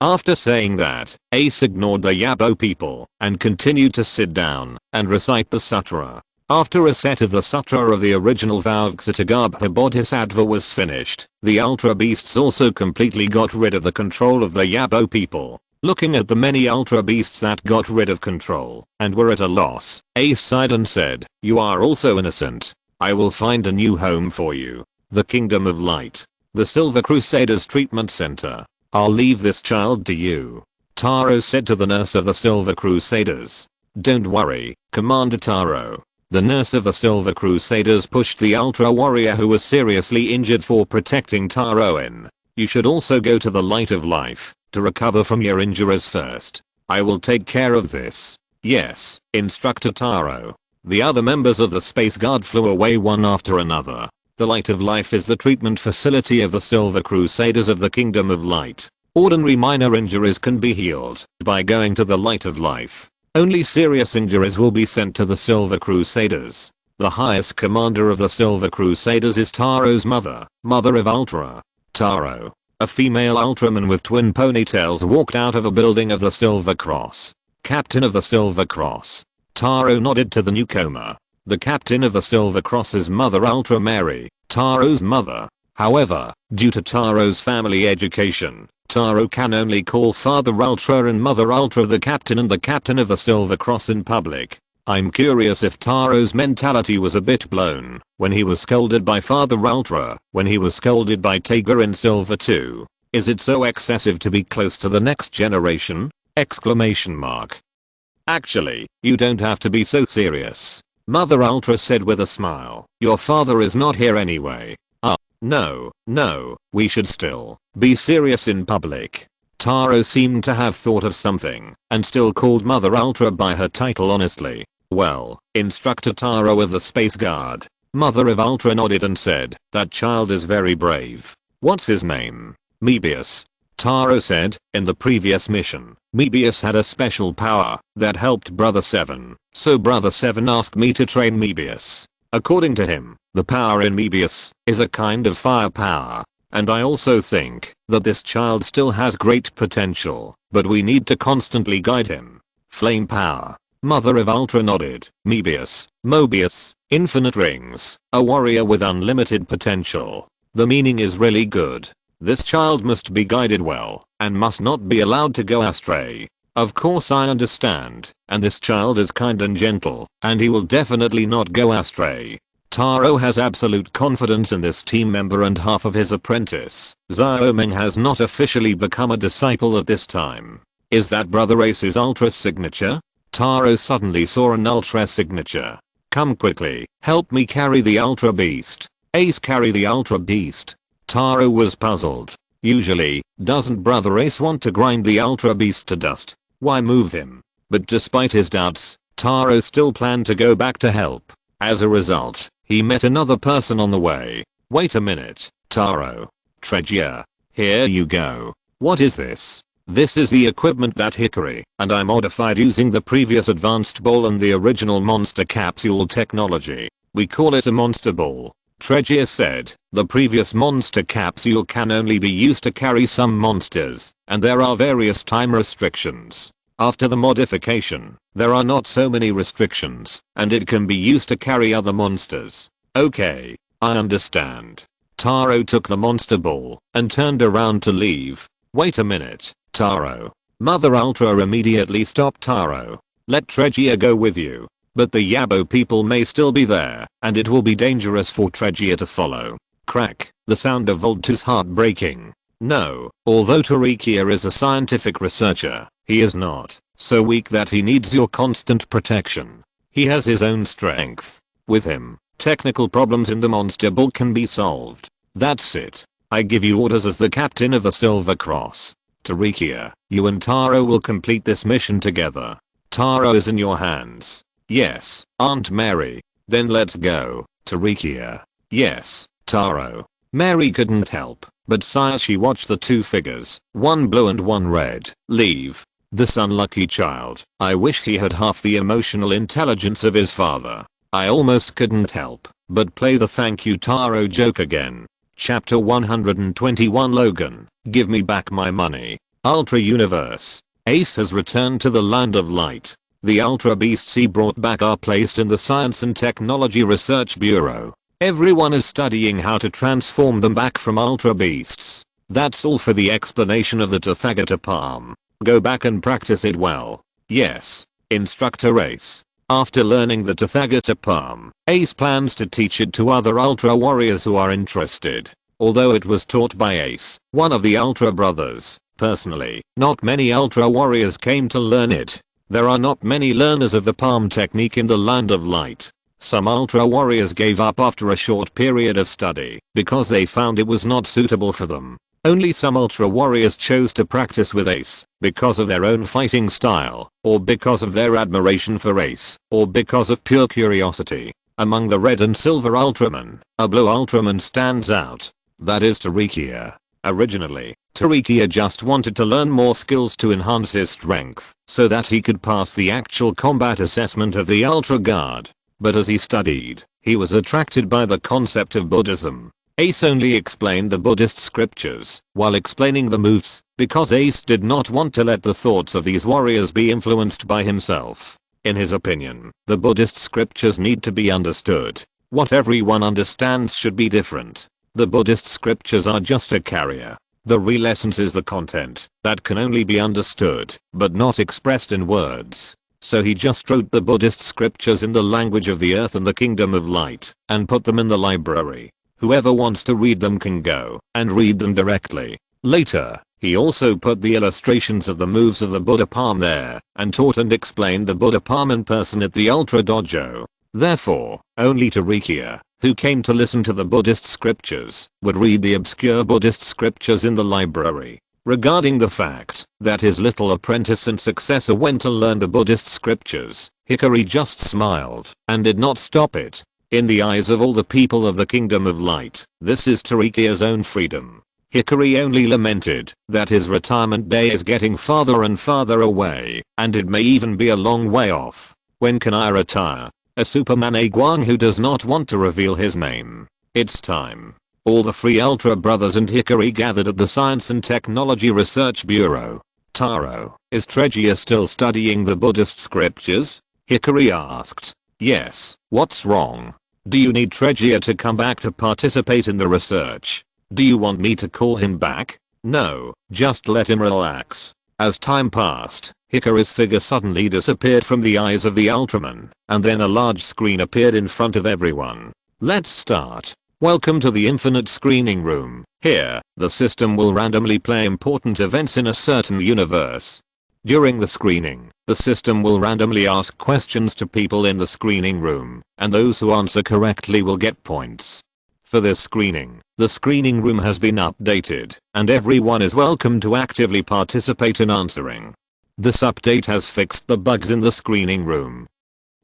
After saying that, Ace ignored the Yabo people and continued to sit down and recite the sutra. After a set of the sutra of the original Vaivksitagarbha Bodhisattva was finished, the Ultra Beasts also completely got rid of the control of the Yabo people. Looking at the many Ultra Beasts that got rid of control and were at a loss, Ace sighed and said, "You are also innocent. I will find a new home for you. The Kingdom of Light. The Silver Crusaders Treatment Center. I'll leave this child to you." Taro said to the nurse of the Silver Crusaders. "Don't worry, Commander Taro." The nurse of the Silver Crusaders pushed the Ultra Warrior who was seriously injured for protecting Taro in. "You should also go to the Light of Life to recover from your injuries first. I will take care of this." "Yes, Instructor Taro." The other members of the Space Guard flew away one after another. The Light of Life is the treatment facility of the Silver Crusaders of the Kingdom of Light. Ordinary minor injuries can be healed by going to the Light of Life. Only serious injuries will be sent to the Silver Crusaders. The highest commander of the Silver Crusaders is Taro's mother, Mother of Ultra. Taro, a female Ultraman with twin ponytails, walked out of a building of the Silver Cross. Captain of the Silver Cross. Taro nodded to the newcomer. The captain of the Silver Cross's mother, Ultra Mary, Taro's mother. However, due to Taro's family education, Taro can only call Father Ultra and Mother Ultra the captain and the captain of the Silver Cross in public. I'm curious if Taro's mentality was a bit blown when he was scolded by Father Ultra, when he was scolded by Tiger in Silver 2. Is it so excessive to be close to the next generation? Exclamation mark. Actually, you don't have to be so serious. Mother Ultra said with a smile. Your father is not here anyway. No, we should still be serious in public. Taro seemed to have thought of something and still called Mother Ultra by her title honestly. Well, Instructor Taro of the Space Guard. Mother of Ultra nodded and said, that child is very brave. What's his name? Mebius. Taro said, in the previous mission, Mebius had a special power that helped Brother 7, so Brother 7 asked me to train Mebius. According to him, the power in Mebius is a kind of firepower, and I also think that this child still has great potential, but we need to constantly guide him. Flame power. Mother of Ultra nodded. Mobius, infinite rings, a warrior with unlimited potential. The meaning is really good. This child must be guided well, and must not be allowed to go astray. Of course I understand, and this child is kind and gentle, and he will definitely not go astray. Taro has absolute confidence in this team member and half of his apprentice, Xiaoming, has not officially become a disciple at this time. Is that Brother Ace's Ultra signature? Taro suddenly saw an Ultra signature. Come quickly, help me carry the Ultra Beast. Ace, carry the Ultra Beast. Taro was puzzled. Usually, doesn't Brother Ace want to grind the Ultra Beast to dust? Why move him? But despite his doubts, Taro still planned to go back to help. As a result, he met another person on the way. Wait a minute, Taro. Treasure. Here you go. What is this? This is the equipment that Hikari and I modified using the previous advanced ball and the original monster capsule technology. We call it a monster ball. Treasure said, the previous monster capsule can only be used to carry some monsters, and there are various time restrictions. After the modification, there are not so many restrictions, and it can be used to carry other monsters. Okay, I understand. Taro took the monster ball and turned around to leave. Wait a minute, Taro. Mother Ultra immediately stopped Taro. Let Treasure go with you. But the Yabo people may still be there, and it will be dangerous for Treasure to follow. Crack, the sound of Voltu's heart breaking. No, although Tarikia is a scientific researcher, he is not so weak that he needs your constant protection. He has his own strength. With him, technical problems in the monster ball can be solved. That's it. I give you orders as the captain of the Silver Cross. Tarikia, you and Taro will complete this mission together. Taro is in your hands. Yes, Aunt Mary. Then let's go, Tarikia. Yes, Taro. Mary couldn't help but sigh as she watched the two figures, one blue and one red, leave. This unlucky child. I wish he had half the emotional intelligence of his father. I almost couldn't help but play the thank you Taro joke again. Chapter 121 Logan, give me back my money. Ultra Universe. Ace has returned to the Land of Light. The Ultra Beasts he brought back are placed in the Science and Technology Research Bureau. Everyone is studying how to transform them back from Ultra Beasts. That's all for the explanation of the Tathagata palm. Go back and practice it well. Yes, Instructor Ace. After learning the Tathagata palm, Ace plans to teach it to other Ultra warriors who are interested. Although it was taught by Ace, one of the Ultra brothers, personally, not many Ultra warriors came to learn it. There are not many learners of the palm technique in the Land of Light. Some Ultra warriors gave up after a short period of study because they found it was not suitable for them. Only some Ultra Warriors chose to practice with Ace, because of their own fighting style, or because of their admiration for Ace, or because of pure curiosity. Among the Red and Silver Ultraman, a Blue Ultraman stands out. That is Tarikia. Originally, Tarikia just wanted to learn more skills to enhance his strength, so that he could pass the actual combat assessment of the Ultra Guard. But as he studied, he was attracted by the concept of Buddhism. Ace only explained the Buddhist scriptures while explaining the moves, because Ace did not want to let the thoughts of these warriors be influenced by himself. In his opinion, the Buddhist scriptures need to be understood. What everyone understands should be different. The Buddhist scriptures are just a carrier. The real essence is the content that can only be understood, but not expressed in words. So he just wrote the Buddhist scriptures in the language of the earth and the kingdom of light, and put them in the library. Whoever wants to read them can go and read them directly. Later, he also put the illustrations of the moves of the Buddha palm there, and taught and explained the Buddha palm in person at the Ultra Dojo. Therefore, only Tarikia, who came to listen to the Buddhist scriptures, would read the obscure Buddhist scriptures in the library. Regarding the fact that his little apprentice and successor went to learn the Buddhist scriptures, Hikari just smiled and did not stop it. In the eyes of all the people of the Kingdom of Light, this is Tarikia's own freedom. Hikari only lamented that his retirement day is getting farther and farther away, and it may even be a long way off. When can I retire? A Superman Aguan who does not want to reveal his name. It's time. All the Free Ultra brothers and Hikari gathered at the Science and Technology Research Bureau. Taro, is Tregia still studying the Buddhist scriptures? Hikari asked. Yes, what's wrong? Do you need Tregia to come back to participate in the research? Do you want me to call him back? No, just let him relax. As time passed, Hikari's figure suddenly disappeared from the eyes of the Ultraman, and then a large screen appeared in front of everyone. Let's start. Welcome to the Infinite Screening Room. Here, the system will randomly play important events in a certain universe. During the screening, the system will randomly ask questions to people in the screening room, and those who answer correctly will get points. For this screening, the screening room has been updated, and everyone is welcome to actively participate in answering. This update has fixed the bugs in the screening room.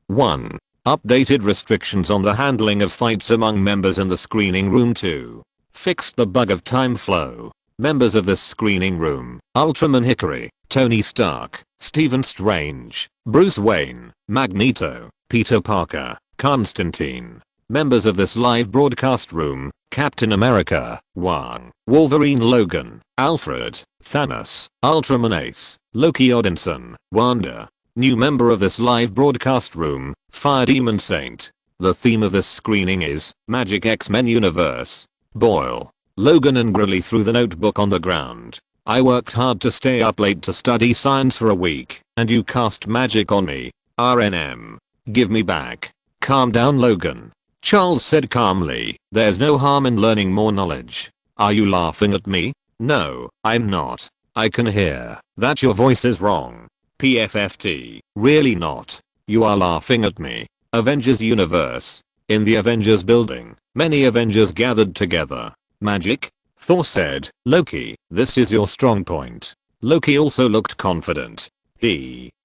1. Updated restrictions on the handling of fights among members in the screening room. 2. Fixed the bug of time flow. Members of this screening room: Ultraman Hikari, Tony Stark, Stephen Strange, Bruce Wayne, Magneto, Peter Parker, Constantine. Members of this live broadcast room: Captain America, Wong, Wolverine Logan, Alfred, Thanos, Ultraman Ace, Loki Odinson, Wanda. New member of this live broadcast room: Fire Demon Saint. The theme of this screening is Magic X-Men Universe. Boyle, Logan and Grilly threw the notebook on the ground. I worked hard to stay up late to study science for a week, and you cast magic on me. RNM. Give me back. Calm down, Logan. Charles said calmly, there's no harm in learning more knowledge. Are you laughing at me? No, I'm not. I can hear that your voice is wrong. PFFT, really not. You are laughing at me. Avengers Universe. In the Avengers building, many Avengers gathered together. Magic? Thor said. Loki, this is your strong point. Loki also looked confident.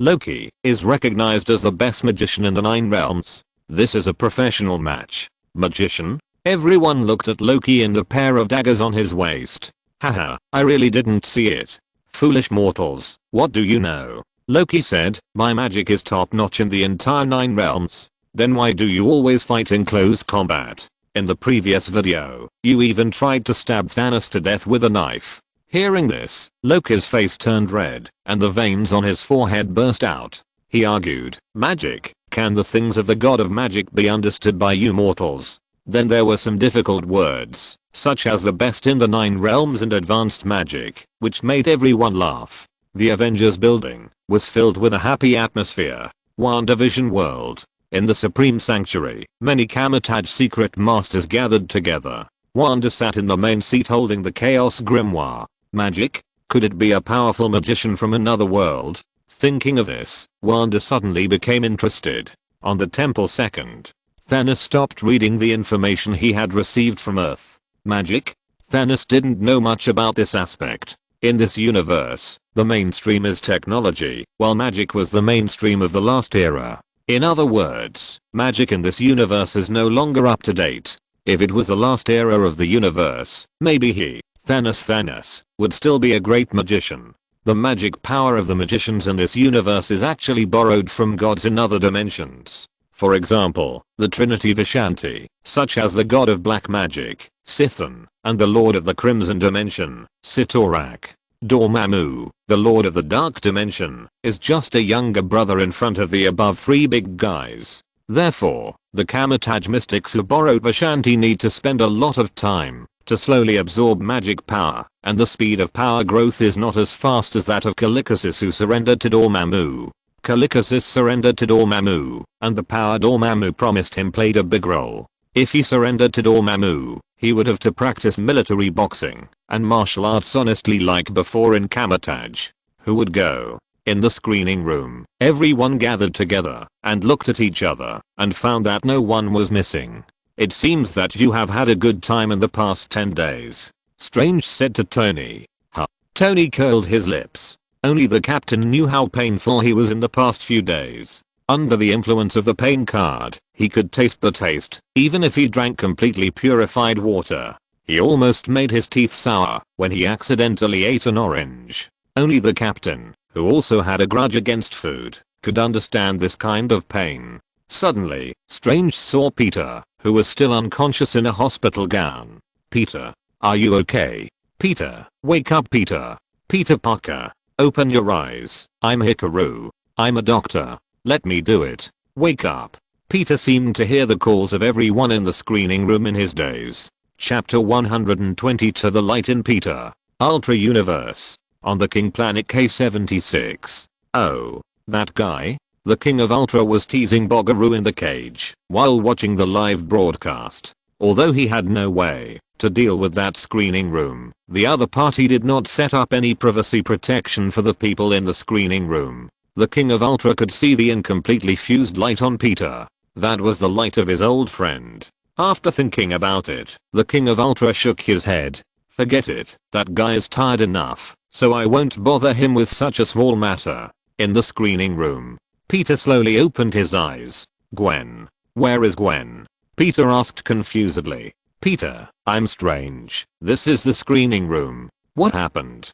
Loki, is recognized as the best magician in the 9 realms. This is a professional match. Magician? Everyone looked at Loki and the pair of daggers on his waist. Haha, I really didn't see it. Foolish mortals, what do you know? Loki said, my magic is top notch in the entire 9 realms. Then why do you always fight in close combat? In the previous video, you even tried to stab Thanos to death with a knife. Hearing this, Loki's face turned red, and the veins on his forehead burst out. He argued, magic, can the things of the god of magic be understood by you mortals? Then there were some difficult words, such as the best in the 9 realms and advanced magic, which made everyone laugh. The Avengers building was filled with a happy atmosphere. WandaVision world. In the Supreme Sanctuary, many Kamatage secret masters gathered together. Wanda sat in the main seat holding the Chaos Grimoire. Magic? Could it be a powerful magician from another world? Thinking of this, Wanda suddenly became interested. On the temple second, Thanos stopped reading the information he had received from Earth. Magic? Thanos didn't know much about this aspect. In this universe, the mainstream is technology, while magic was the mainstream of the last era. In other words, magic in this universe is no longer up to date. If it was the last era of the universe, maybe Thanos, would still be a great magician. The magic power of the magicians in this universe is actually borrowed from gods in other dimensions. For example, the Trinity Vishanti, such as the god of black magic, Sithan, and the lord of the Crimson Dimension, Sitorak. Dormammu, the lord of the Dark Dimension, is just a younger brother in front of the above three big guys. Therefore, the Kamataj mystics who borrowed Vishanti need to spend a lot of time to slowly absorb magic power, and the speed of power growth is not as fast as that of Callicusis, who surrendered to Dormammu. Callicusis surrendered to Dormammu, and the power Dormammu promised him played a big role. If he surrendered to Dormammu, he would have to practice military boxing and martial arts honestly like before in Kamataj. Who would go? In the screening room, everyone gathered together and looked at each other and found that no one was missing. It seems that you have had a good time in the past 10 days. Strange said to Tony. Huh. Tony curled his lips. Only the captain knew how painful he was in the past few days. Under the influence of the pain card, he could taste the taste, even if he drank completely purified water. He almost made his teeth sour when he accidentally ate an orange. Only the captain, who also had a grudge against food, could understand this kind of pain. Suddenly, Strange saw Peter, who was still unconscious in a hospital gown. Peter, are you okay? Peter, wake up Peter. Peter Parker, open your eyes. I'm Hikaru. I'm a doctor. Let me do it. Wake up. Peter seemed to hear the calls of everyone in the screening room in his days. Chapter 120 To the Light in Peter. Ultra Universe. On the King Planet K76. Oh, that guy? The King of Ultra was teasing Boggaroo in the cage while watching the live broadcast. Although he had no way to deal with that screening room, the other party did not set up any privacy protection for the people in the screening room. The King of Ultra could see the incompletely fused light on Peter. That was the light of his old friend. After thinking about it, the King of Ultra shook his head. Forget it, that guy is tired enough, so I won't bother him with such a small matter. In the screening room, Peter slowly opened his eyes. Gwen. Where is Gwen? Peter asked confusedly. Peter, I'm Strange. This is the screening room. What happened?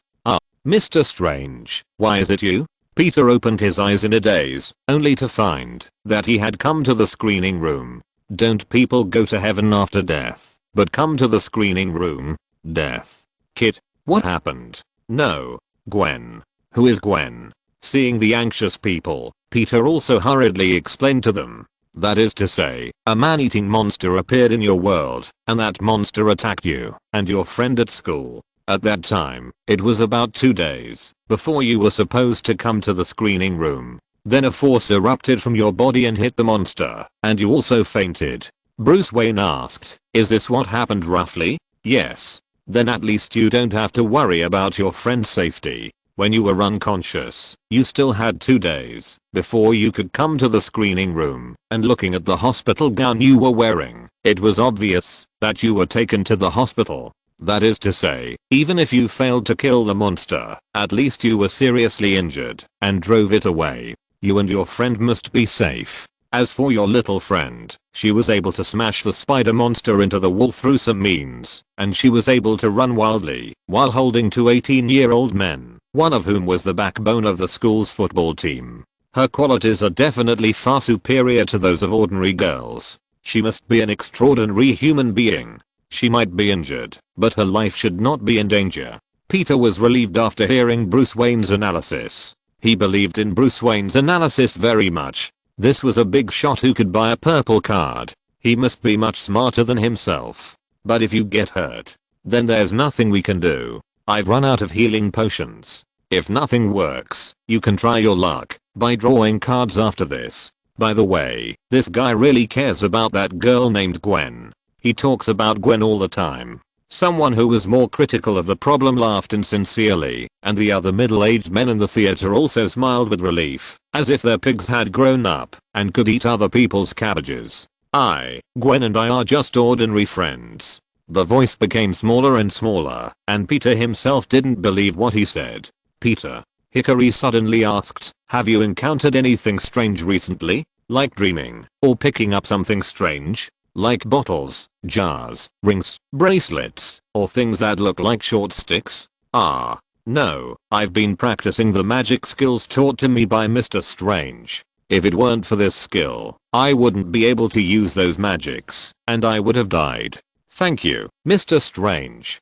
Mr. Strange, why is it you? Peter opened his eyes in a daze, only to find that he had come to the screening room. Don't people go to heaven after death, but come to the screening room? Death. Kit, what happened? No. Gwen. Who is Gwen? Seeing the anxious people, Peter also hurriedly explained to them. That is to say, a man-eating monster appeared in your world, and that monster attacked you and your friend at school. At that time, it was about 2 days before you were supposed to come to the screening room. Then a force erupted from your body and hit the monster, and you also fainted. Bruce Wayne asked, is this what happened roughly? Yes. Then at least you don't have to worry about your friend's safety. When you were unconscious, you still had 2 days before you could come to the screening room, and looking at the hospital gown you were wearing, it was obvious that you were taken to the hospital. That is to say, even if you failed to kill the monster, at least you were seriously injured and drove it away. You and your friend must be safe. As for your little friend, she was able to smash the spider monster into the wall through some means, and she was able to run wildly while holding 2 18-year-old men, one of whom was the backbone of the school's football team. Her qualities are definitely far superior to those of ordinary girls. She must be an extraordinary human being. She might be injured, but her life should not be in danger. Peter was relieved after hearing Bruce Wayne's analysis. He believed in Bruce Wayne's analysis very much. This was a big shot who could buy a purple card. He must be much smarter than himself. But if you get hurt, then there's nothing we can do. I've run out of healing potions. If nothing works, you can try your luck by drawing cards after this. By the way, this guy really cares about that girl named Gwen. He talks about Gwen all the time. Someone who was more critical of the problem laughed insincerely, and the other middle-aged men in the theater also smiled with relief, as if their pigs had grown up and could eat other people's cabbages. Gwen and I are just ordinary friends. The voice became smaller and smaller, and Peter himself didn't believe what he said. Peter. Hickory suddenly asked, have you encountered anything strange recently? Like dreaming, or picking up something strange? Like bottles, jars, rings, bracelets, or things that look like short sticks? No, I've been practicing the magic skills taught to me by Mr. Strange. If it weren't for this skill, I wouldn't be able to use those magics, and I would have died. Thank you, Mr. Strange.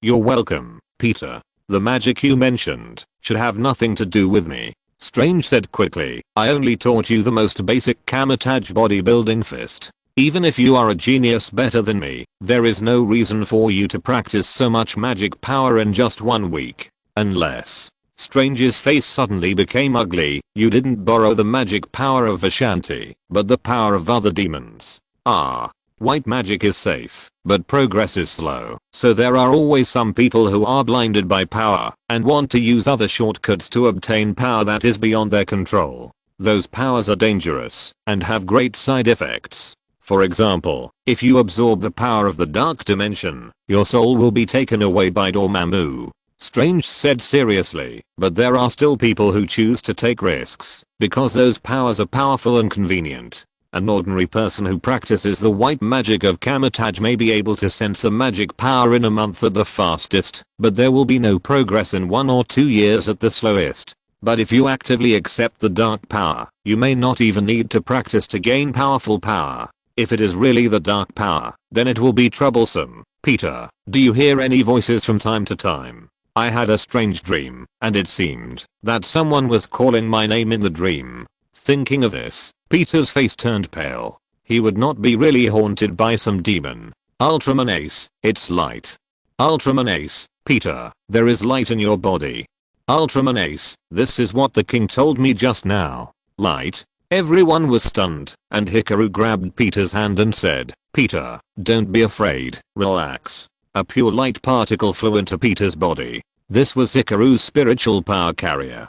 You're welcome, Peter. The magic you mentioned should have nothing to do with me. Strange said quickly, I only taught you the most basic Kamatage bodybuilding fist. Even if you are a genius better than me, there is no reason for you to practice so much magic power in just 1 week. Unless. Strange's face suddenly became ugly, you didn't borrow the magic power of Vishanti, but the power of other demons. White magic is safe, but progress is slow, so there are always some people who are blinded by power and want to use other shortcuts to obtain power that is beyond their control. Those powers are dangerous and have great side effects. For example, if you absorb the power of the dark dimension, your soul will be taken away by Dormammu. Strange said seriously, but there are still people who choose to take risks because those powers are powerful and convenient. An ordinary person who practices the white magic of Kamatage may be able to sense a magic power in a month at the fastest, but there will be no progress in 1 or 2 years at the slowest. But if you actively accept the dark power, you may not even need to practice to gain powerful power. If it is really the dark power, then it will be troublesome. Peter, do you hear any voices from time to time? I had a strange dream, and it seemed that someone was calling my name in the dream. Thinking of this, Peter's face turned pale. He would not be really haunted by some demon. Ultraman Ace, it's light. Ultraman Ace, Peter, there is light in your body. Ultraman Ace, this is what the king told me just now. Light? Everyone was stunned, and Hikaru grabbed Peter's hand and said, Peter, don't be afraid, relax. A pure light particle flew into Peter's body. This was Hikaru's spiritual power carrier.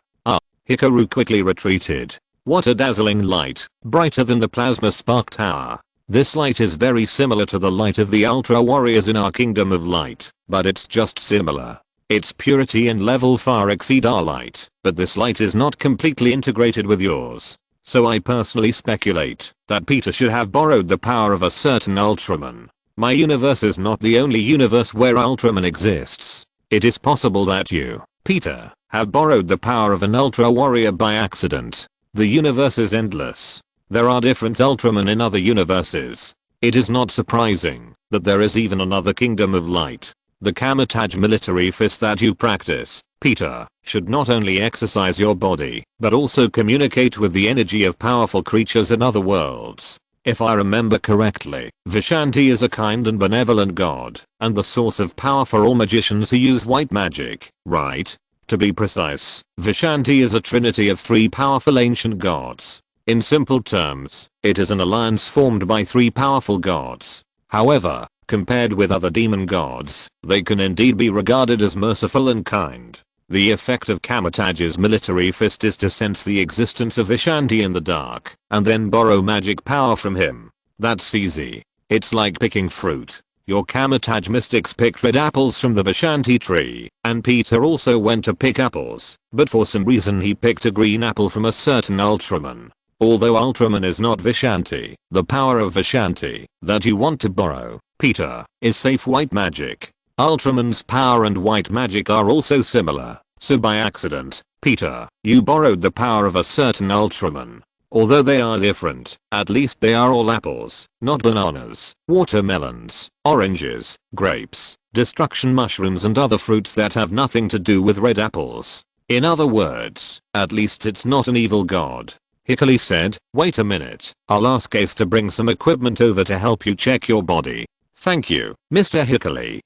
Hikaru quickly retreated. What a dazzling light, brighter than the plasma spark tower. This light is very similar to the light of the Ultra Warriors in our Kingdom of Light, but it's just similar. Its purity and level far exceed our light, but this light is not completely integrated with yours. So I personally speculate that Peter should have borrowed the power of a certain Ultraman. My universe is not the only universe where Ultraman exists. It is possible that you, Peter, have borrowed the power of an Ultra Warrior by accident. The universe is endless. There are different Ultramen in other universes. It is not surprising that there is even another Kingdom of Light. The Kamatage military fist that you practice, Peter, should not only exercise your body, but also communicate with the energy of powerful creatures in other worlds. If I remember correctly, Vishanti is a kind and benevolent god, and the source of power for all magicians who use white magic, right? To be precise, Vishanti is a trinity of 3 powerful ancient gods. In simple terms, it is an alliance formed by 3 powerful gods. However, compared with other demon gods, they can indeed be regarded as merciful and kind. The effect of Kamatage's military fist is to sense the existence of Vishanti in the dark, and then borrow magic power from him. That's easy. It's like picking fruit. Your Kamatage mystics picked red apples from the Vishanti tree, and Peter also went to pick apples, but for some reason he picked a green apple from a certain Ultraman. Although Ultraman is not Vishanti, the power of Vishanti that you want to borrow, Peter, is safe white magic. Ultraman's power and white magic are also similar, so by accident, Peter, you borrowed the power of a certain Ultraman. Although they are different, at least they are all apples, not bananas, watermelons, oranges, grapes, destruction mushrooms and other fruits that have nothing to do with red apples. In other words, at least it's not an evil god. Hickory said, wait a minute, I'll ask Ace to bring some equipment over to help you check your body. Thank you, Mr. Hickory.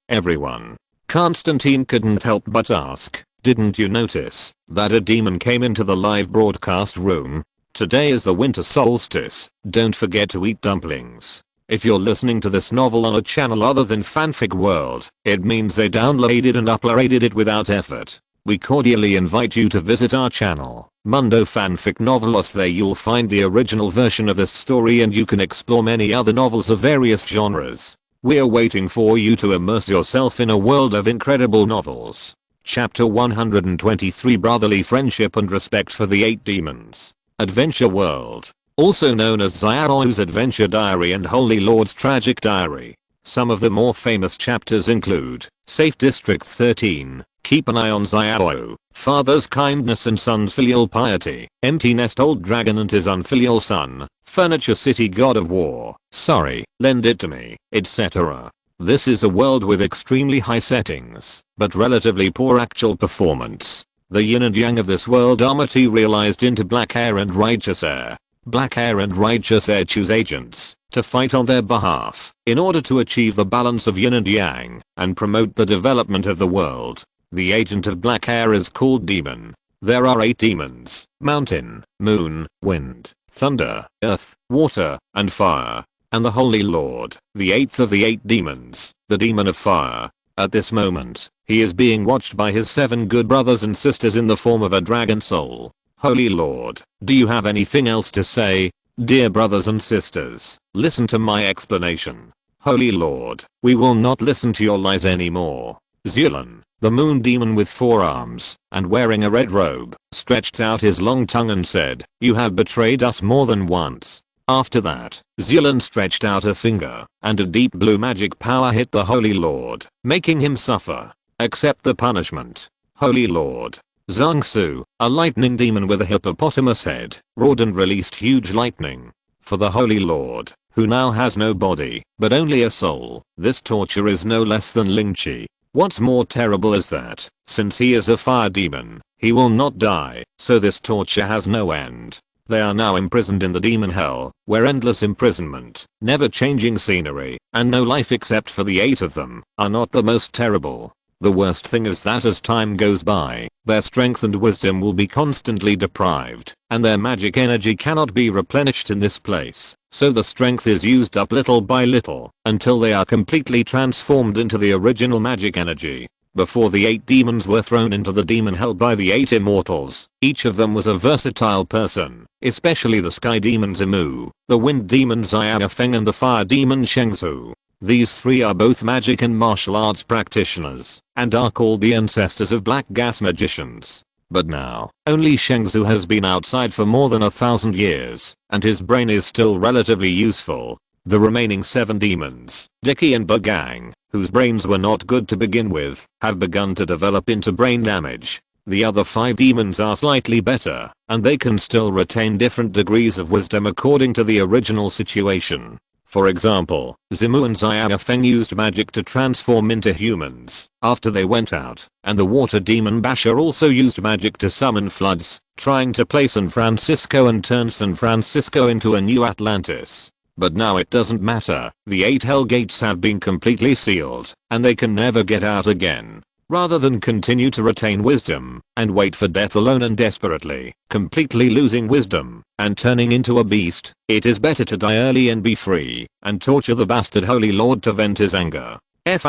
Everyone. Constantine couldn't help but ask, didn't you notice that a demon came into the live broadcast room? Today is the winter solstice, don't forget to eat dumplings. If you're listening to this novel on a channel other than Fanfic World, it means they downloaded and uploaded it without effort. We cordially invite you to visit our channel, Mundo Fanfic Novelos. There you'll find the original version of this story and you can explore many other novels of various genres. We're waiting for you to immerse yourself in a world of incredible novels. Chapter 123 Brotherly Friendship and Respect for the Eight Demons. Adventure World. Also known as Xiao's Adventure Diary and Holy Lord's Tragic Diary. Some of the more famous chapters include Safe District 13, Keep an Eye on Xiao, Father's Kindness and Son's Filial Piety, Empty Nest Old Dragon and His Unfilial Son, Furniture City God of War, Sorry, Lend It to Me, etc. This is a world with extremely high settings, but relatively poor actual performance. The yin and yang of this world are materialized into Black Air and Righteous Air. Black Air and Righteous Air choose agents to fight on their behalf in order to achieve the balance of yin and yang and promote the development of the world. The agent of Black Air is called Demon. There are 8 demons: Mountain, Moon, Wind, Thunder, Earth, Water, and Fire. And the Holy Lord, the 8th of the 8 demons, the Demon of Fire. At this moment, he is being watched by his 7 good brothers and sisters in the form of a dragon soul. Holy Lord, do you have anything else to say? Dear brothers and sisters, listen to my explanation. Holy Lord, we will not listen to your lies anymore. Xulan, the moon demon with 4 arms and wearing a red robe, stretched out his long tongue and said, "You have betrayed us more than once." After that, Xulan stretched out a finger, and a deep blue magic power hit the Holy Lord, making him suffer. Accept the punishment. Holy Lord. Zhangsu, a lightning demon with a hippopotamus head, roared and released huge lightning. For the Holy Lord, who now has no body, but only a soul, this torture is no less than Lingqi. What's more terrible is that, since he is a fire demon, he will not die, so this torture has no end. They are now imprisoned in the demon hell, where endless imprisonment, never changing scenery, and no life except for the 8 of them, are not the most terrible. The worst thing is that as time goes by, their strength and wisdom will be constantly deprived, and their magic energy cannot be replenished in this place, so the strength is used up little by little, until they are completely transformed into the original magic energy. Before the 8 demons were thrown into the demon hell by the 8 immortals, each of them was a versatile person, especially the sky demon Zimu, the wind demon Xiaofeng and the fire demon Shengzu. These 3 are both magic and martial arts practitioners, and are called the ancestors of black gas magicians. But now, only Shengzu has been outside for more than 1,000 years, and his brain is still relatively useful. The remaining 7 demons, Dicky and Bagang, whose brains were not good to begin with, have begun to develop into brain damage. The other 5 demons are slightly better, and they can still retain different degrees of wisdom according to the original situation. For example, Zimu and Xiaofeng used magic to transform into humans after they went out, and the water demon Basher also used magic to summon floods, trying to play San Francisco and turn San Francisco into a new Atlantis. But now it doesn't matter, the 8 hell gates have been completely sealed, and they can never get out again. Rather than continue to retain wisdom, and wait for death alone and desperately, completely losing wisdom, and turning into a beast, it is better to die early and be free, and torture the bastard Holy Lord to vent his anger. F****.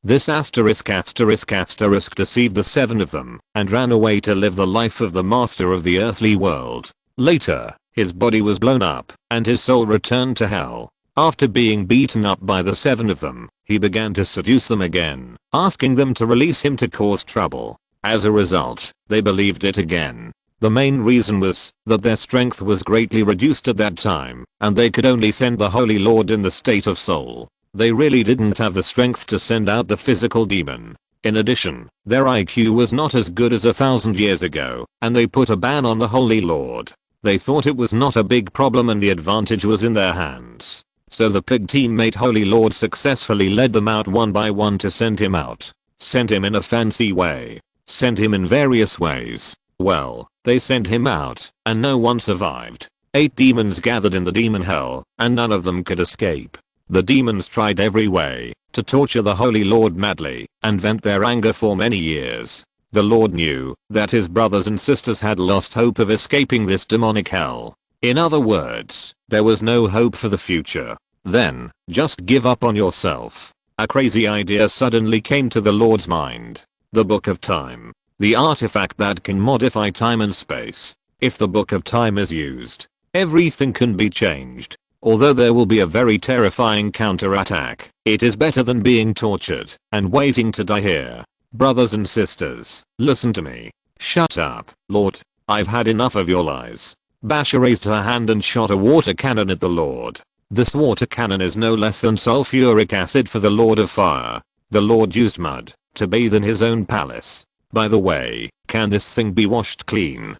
This *** deceived the 7 of them, and ran away to live the life of the master of the earthly world. Later, his body was blown up, and his soul returned to hell. After being beaten up by the 7 of them, he began to seduce them again, asking them to release him to cause trouble. As a result, they believed it again. The main reason was that their strength was greatly reduced at that time, and they could only send the Holy Lord in the state of soul. They really didn't have the strength to send out the physical demon. In addition, their IQ was not as good as 1,000 years ago, and they put a ban on the Holy Lord. They thought it was not a big problem and the advantage was in their hands. So the pig teammate Holy Lord successfully led them out one by one to send him out. Sent him in a fancy way. Sent him in various ways. Well, they sent him out, and no one survived. 8 demons gathered in the demon hell, and none of them could escape. The demons tried every way to torture the Holy Lord madly, and vent their anger for many years. The Lord knew that his brothers and sisters had lost hope of escaping this demonic hell. In other words, there was no hope for the future. Then, just give up on yourself. A crazy idea suddenly came to the Lord's mind. The Book of Time. The artifact that can modify time and space. If the Book of Time is used, everything can be changed. Although there will be a very terrifying counterattack, it is better than being tortured and waiting to die here. Brothers and sisters, listen to me. Shut up, Lord. I've had enough of your lies. Basha raised her hand and shot a water cannon at the Lord. This water cannon is no less than sulfuric acid for the Lord of Fire. The Lord used mud to bathe in his own palace. By the way, can this thing be washed clean?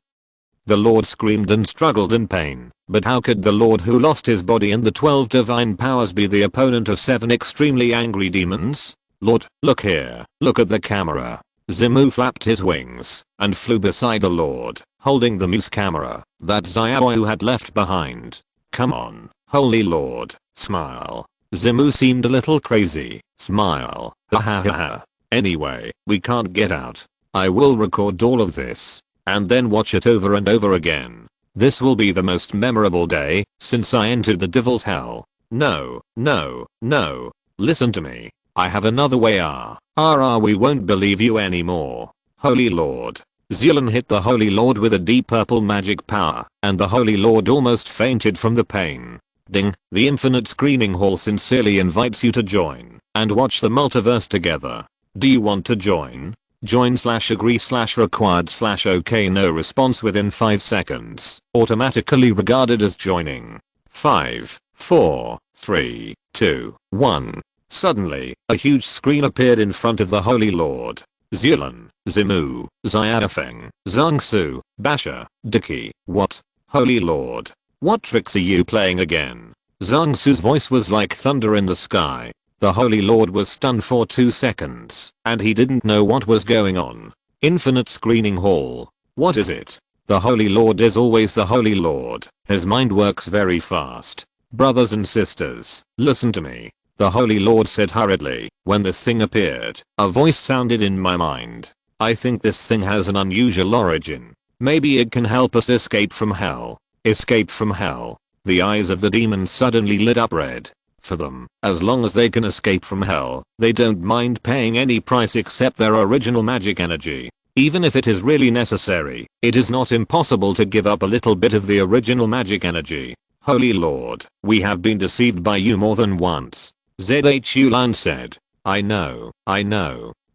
The Lord screamed and struggled in pain, but how could the Lord who lost his body and the 12 divine powers be the opponent of 7 extremely angry demons? Lord, look here, look at the camera. Zemu flapped his wings and flew beside the Lord, holding the moose camera that Xiaoyu had left behind. Come on, Holy Lord, smile. Zemu seemed a little crazy. Smile, ha ha ha ha. Anyway, we can't get out. I will record all of this and then watch it over and over again. This will be the most memorable day since I entered the devil's hell. No, no, no. Listen to me. I have another way. We won't believe you anymore. Holy Lord. Zealand hit the Holy Lord with a deep purple magic power, and the Holy Lord almost fainted from the pain. Ding, the Infinite Screening Hall sincerely invites you to join and watch the multiverse together. Do you want to join? Join/agree/required/okay. No response within 5 seconds. Automatically regarded as joining. 5, 4, 3, 2, 1. Suddenly, a huge screen appeared in front of the Holy Lord. Zealand, Zimu, Xiaofeng, Zhangsu, Basha, Diki. What? Holy Lord. What tricks are you playing again? Zhangsu's voice was like thunder in the sky. The Holy Lord was stunned for 2 seconds, and he didn't know what was going on. Infinite Screening Hall. What is it? The Holy Lord is always the Holy Lord. His mind works very fast. Brothers and sisters, listen to me. The Holy Lord said hurriedly. When this thing appeared, a voice sounded in my mind. I think this thing has an unusual origin. Maybe it can help us escape from hell. Escape from hell. The eyes of the demons suddenly lit up red. For them, as long as they can escape from hell, they don't mind paying any price except their original magic energy. Even if it is really necessary, it is not impossible to give up a little bit of the original magic energy. Holy Lord, we have been deceived by you more than once. Zhu Lan said. I know.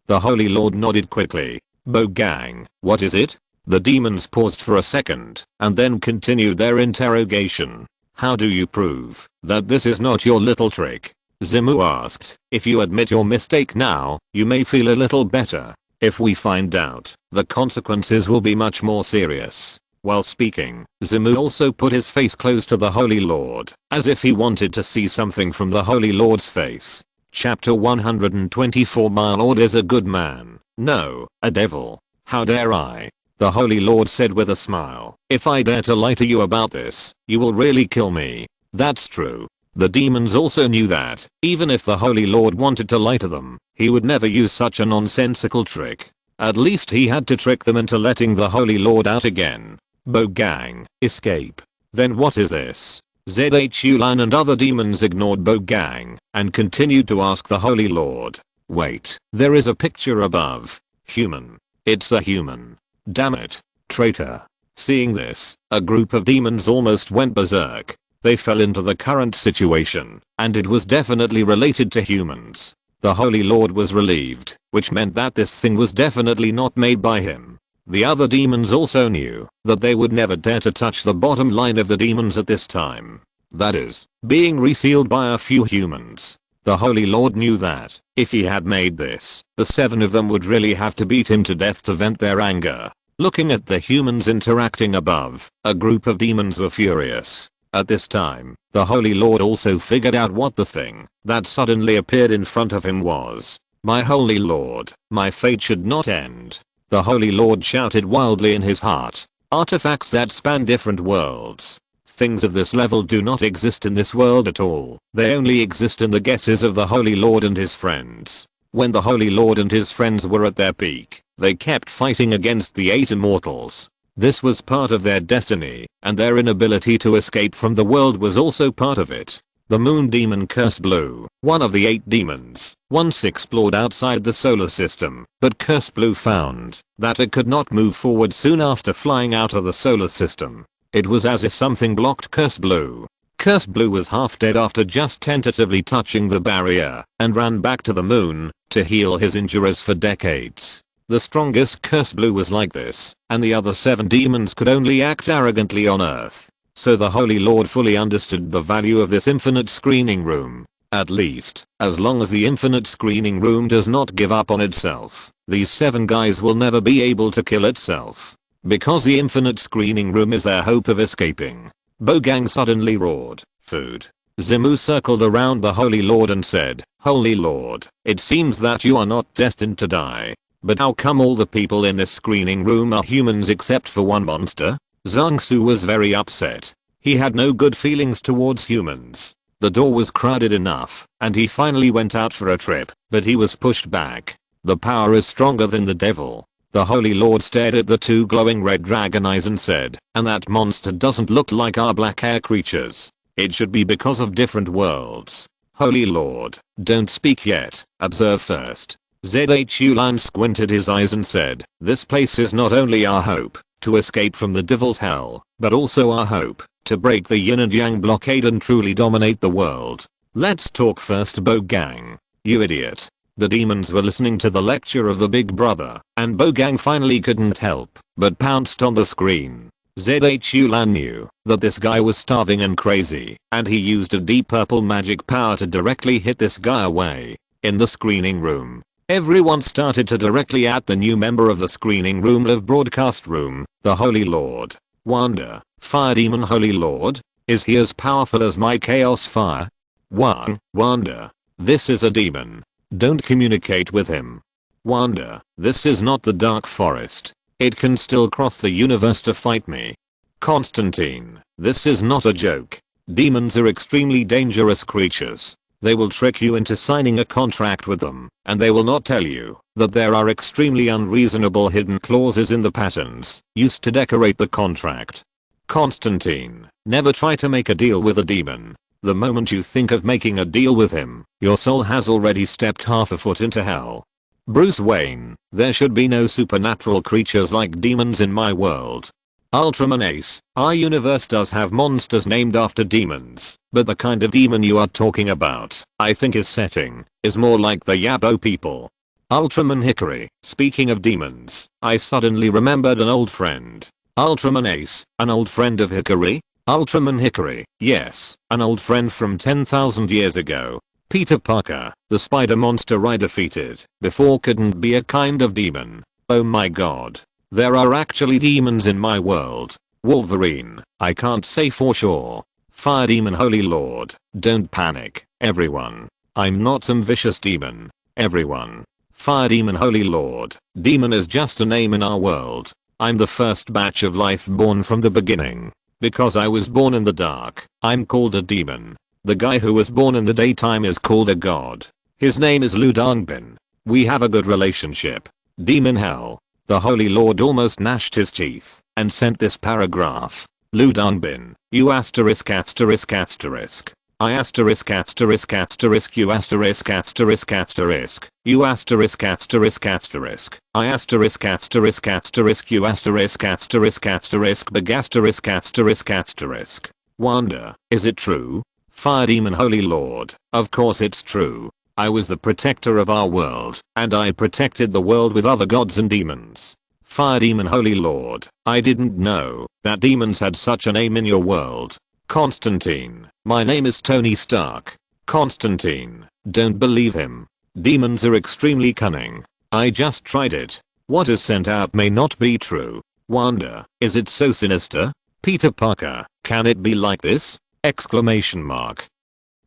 The Holy Lord nodded quickly. Bo Gang, what is it? The demons paused for a second and then continued their interrogation. How do you prove that this is not your little trick? Zimu asked. If you admit your mistake now, you may feel a little better. If we find out, the consequences will be much more serious. While speaking, Zimu also put his face close to the Holy Lord, as if he wanted to see something from the Holy Lord's face. Chapter 124. My Lord is a good man. No, a devil. How dare I? The Holy Lord said with a smile. If I dare to lie to you about this, you will really kill me. That's true. The demons also knew that, even if the Holy Lord wanted to lie to them, he would never use such a nonsensical trick. At least he had to trick them into letting the Holy Lord out again. Bo Gang, escape. Then what is this? Zhu Lan and other demons ignored Bo Gang and continued to ask the Holy Lord. Wait, there is a picture above. Human. It's a human. Damn it. Traitor. Seeing this, a group of demons almost went berserk. They fell into the current situation, and it was definitely related to humans. The Holy Lord was relieved, which meant that this thing was definitely not made by him. The other demons also knew that they would never dare to touch the bottom line of the demons at this time. That is, being resealed by a few humans. The Holy Lord knew that, if he had made this, the 7 of them would really have to beat him to death to vent their anger. Looking at the humans interacting above, a group of demons were furious. At this time, the Holy Lord also figured out what the thing that suddenly appeared in front of him was. My Holy Lord, my fate should not end. The Holy Lord shouted wildly in his heart. Artifacts that span different worlds. Things of this level do not exist in this world at all. They only exist in the guesses of the Holy Lord and his friends. When the Holy Lord and his friends were at their peak, they kept fighting against the 8 immortals. This was part of their destiny, and their inability to escape from the world was also part of it. The moon demon Curse Blue, one of the 8 demons, once explored outside the solar system, but Curse Blue found that it could not move forward soon after flying out of the solar system. It was as if something blocked Curse Blue. Curse Blue was half dead after just tentatively touching the barrier and ran back to the moon to heal his injuries for decades. The strongest Curse Blue was like this, and the other 7 demons could only act arrogantly on Earth. So the Holy Lord fully understood the value of this infinite screening room. At least, as long as the infinite screening room does not give up on itself, these 7 guys will never be able to kill itself. Because the infinite screening room is their hope of escaping. Bogang suddenly roared, "Food." Zimu circled around the Holy Lord and said, "Holy Lord, it seems that you are not destined to die. But how come all the people in this screening room are humans except for one monster?" Zhang-Su was very upset. He had no good feelings towards humans. The door was crowded enough, and he finally went out for a trip, but he was pushed back. The power is stronger than the devil. The Holy Lord stared at the 2 glowing red dragon eyes and said, "And that monster doesn't look like our black hair creatures. It should be because of different worlds. Holy Lord, don't speak yet, observe first." Zhu Lan squinted his eyes and said, "This place is not only our hope to escape from the devil's hell, but also our hope to break the yin and yang blockade and truly dominate the world." "Let's talk first, Bogang. You idiot." The demons were listening to the lecture of the big brother, and Bogang finally couldn't help but pounced on the screen. Zhu Lan knew that this guy was starving and crazy, and he used a deep purple magic power to directly hit this guy away. In the screening room, everyone started to directly at the new member of the screening room live broadcast room, the Holy Lord. Wonder, Fire Demon Holy Lord? Is he as powerful as my Chaos Fire? Wonder, this is a demon. Don't communicate with him. Wonder, this is not the Dark Forest. It can still cross the universe to fight me. Constantine, this is not a joke. Demons are extremely dangerous creatures. They will trick you into signing a contract with them, and they will not tell you that there are extremely unreasonable hidden clauses in the patterns used to decorate the contract. Constantine, never try to make a deal with a demon. The moment you think of making a deal with him, your soul has already stepped half a foot into hell. Bruce Wayne, there should be no supernatural creatures like demons in my world. Ultraman Ace, our universe does have monsters named after demons, but the kind of demon you are talking about, I think his setting, is more like the Yabo people. Ultraman Hickory, speaking of demons, I suddenly remembered an old friend. Ultraman Ace, an old friend of Hickory? Ultraman Hickory, yes, an old friend from 10,000 years ago. Peter Parker, the spider monster I defeated before couldn't be a kind of demon. Oh my god. There are actually demons in my world. Wolverine, I can't say for sure. Fire Demon Holy Lord, don't panic, everyone. I'm not some vicious demon. Everyone. Fire Demon Holy Lord, demon is just a name in our world. I'm the first batch of life born from the beginning. Because I was born in the dark, I'm called a demon. The guy who was born in the daytime is called a god. His name is Lu Dongbin. We have a good relationship. Demon hell. The Holy Lord almost gnashed his teeth and sent this paragraph. Lu Dongbin, you asterisk asterisk asterisk. I asterisk asterisk asterisk you asterisk asterisk asterisk. You asterisk asterisk asterisk. I asterisk asterisk asterisk you asterisk asterisk asterisk big asterisk asterisk asterisk. Wonder, is it true? Fire Demon Holy Lord, of course it's true. I was the protector of our world, and I protected the world with other gods and demons. Fire Demon Holy Lord, I didn't know that demons had such a name in your world. Constantine, my name is Tony Stark. Constantine, don't believe him. Demons are extremely cunning. I just tried it. What is sent out may not be true. Wonder, is it so sinister? Peter Parker, can it be like this? Exclamation mark.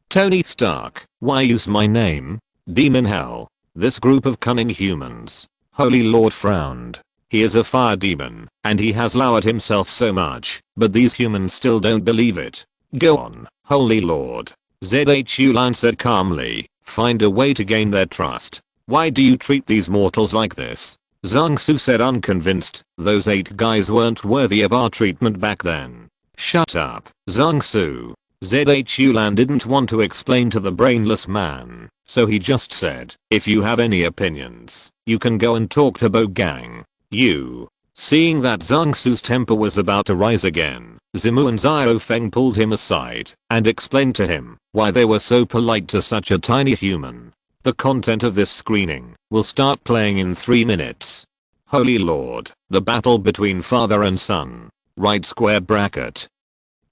Tony Stark, why use my name? Demon hell. This group of cunning humans. Holy Lord frowned. He is a fire demon, and he has lowered himself so much, but these humans still don't believe it. Go on, Holy Lord. Zhu Lan said calmly, find a way to gain their trust. Why do you treat these mortals like this? Zhang-Su said unconvinced, those 8 guys weren't worthy of our treatment back then. Shut up, Zhang-Su. Zhu Lan didn't want to explain to the brainless man, so he just said, if you have any opinions, you can go and talk to Bogang. You. Seeing that Zhang Su's temper was about to rise again, Zimu and Xiao Feng pulled him aside and explained to him why they were so polite to such a tiny human. The content of this screening will start playing in 3 minutes. Holy Lord, the battle between father and son. Right square bracket.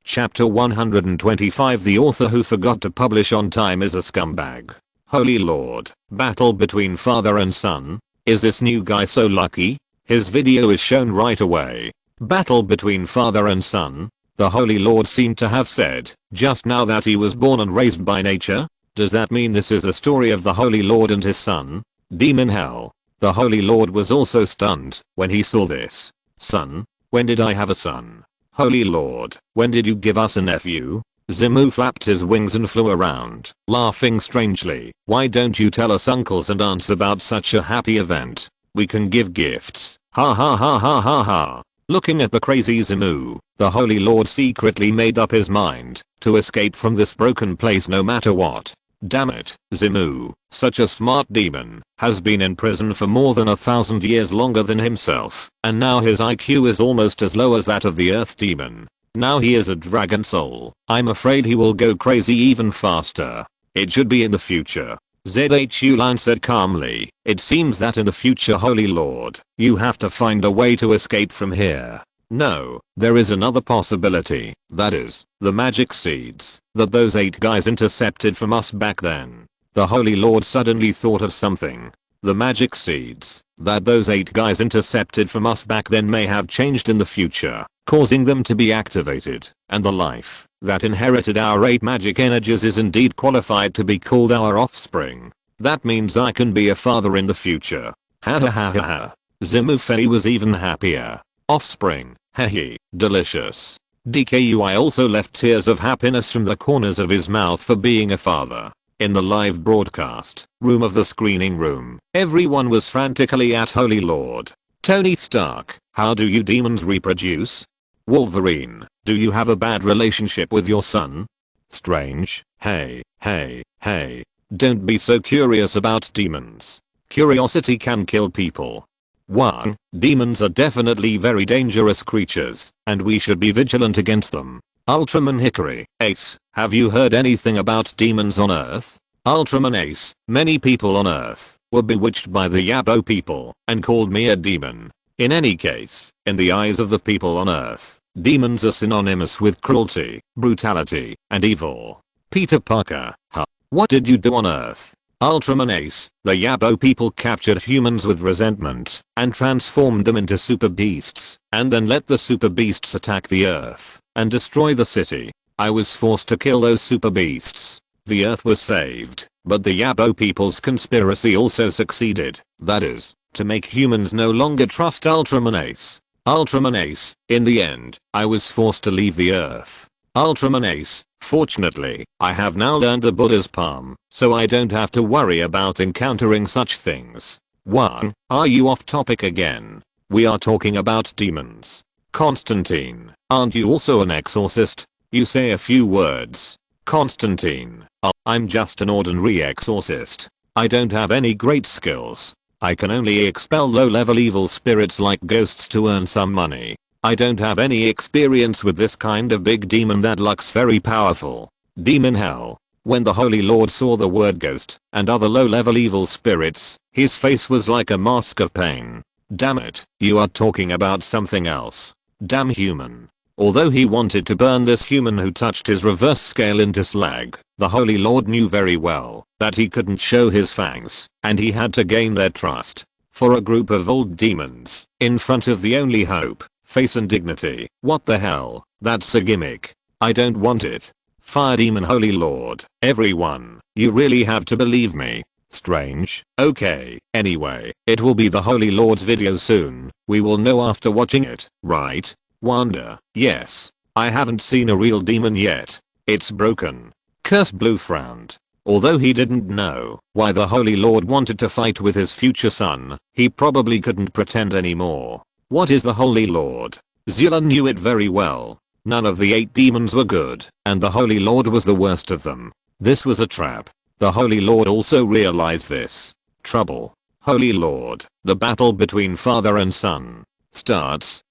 Chapter 125. The author who forgot to publish on time is a scumbag. Holy Lord, battle between father and son? Is this new guy so lucky? His video is shown right away. Battle between father and son? The Holy Lord seemed to have said just now that he was born and raised by nature? Does that mean this is a story of the Holy Lord and his son? Demon hell. The Holy Lord was also stunned when he saw this. Son? When did I have a son? Holy Lord, when did you give us a nephew? Zimu flapped his wings and flew around, laughing strangely. Why don't you tell us uncles and aunts about such a happy event? We can give gifts. Ha ha ha ha ha ha. Looking at the crazy Zimu, the Holy Lord secretly made up his mind to escape from this broken place no matter what. Damn it, Zimu, such a smart demon, has been in prison for more than 1,000 years longer than himself, and now his IQ is almost as low as that of the Earth demon. Now he is a dragon soul. I'm afraid he will go crazy even faster. It should be in the future. ZHU Lan said calmly. It seems that in the future, Holy Lord, you have to find a way to escape from here. No, there is another possibility, that is, the magic seeds that those 8 guys intercepted from us back then. The Holy Lord suddenly thought of something. The magic seeds that those 8 guys intercepted from us back then may have changed in the future, causing them to be activated, and the life that inherited our 8 magic energies is indeed qualified to be called our offspring. That means I can be a father in the future. Ha ha ha ha ha. Zimu Fei was even happier. Offspring. Hehe, delicious. DKUI also left tears of happiness from the corners of his mouth for being a father. In the live broadcast room of the screening room, everyone was frantically at Holy Lord. Tony Stark, how do you demons reproduce? Wolverine, do you have a bad relationship with your son? Strange, hey, hey, hey. Don't be so curious about demons. Curiosity can kill people. 1. Demons are definitely very dangerous creatures, and we should be vigilant against them. Ultraman Hickory, Ace, have you heard anything about demons on Earth? Ultraman Ace, many people on Earth were bewitched by the Yabo people and called me a demon. In any case, in the eyes of the people on Earth, demons are synonymous with cruelty, brutality, and evil. Peter Parker, huh? What did you do on Earth? Ultraman Ace, the Yabo people captured humans with resentment and transformed them into super beasts, and then let the super beasts attack the Earth and destroy the city. I was forced to kill those super beasts. The Earth was saved, but the Yabo people's conspiracy also succeeded. That is, to make humans no longer trust Ultraman Ace. Ultraman Ace, in the end, I was forced to leave the Earth. Ultraman Ace, fortunately, I have now learned the Buddha's palm, so I don't have to worry about encountering such things. 1. Are you off topic again? We are talking about demons. Constantine, aren't you also an exorcist? You say a few words. Constantine, I'm just an ordinary exorcist. I don't have any great skills. I can only expel low-level evil spirits like ghosts to earn some money. I don't have any experience with this kind of big demon that looks very powerful. Demon hell. When the Holy Lord saw the word ghost and other low-level evil spirits, his face was like a mask of pain. Damn it, you are talking about something else. Damn human. Although he wanted to burn this human who touched his reverse scale into slag, the Holy Lord knew very well that he couldn't show his fangs, and he had to gain their trust. For a group of old demons, in front of the only hope, face and dignity, what the hell, that's a gimmick. I don't want it. Fire demon Holy Lord, everyone, you really have to believe me. Strange, okay, anyway, it will be the Holy Lord's video soon, we will know after watching it, right? Wanda, yes. I haven't seen a real demon yet. It's broken. Curse Blue frowned. Although he didn't know why the Holy Lord wanted to fight with his future son, he probably couldn't pretend anymore. What is the Holy Lord? Zilla knew it very well. None of the 8 demons were good, and the Holy Lord was the worst of them. This was a trap. The Holy Lord also realized this. Trouble. Holy Lord, the battle between father and son. Starts.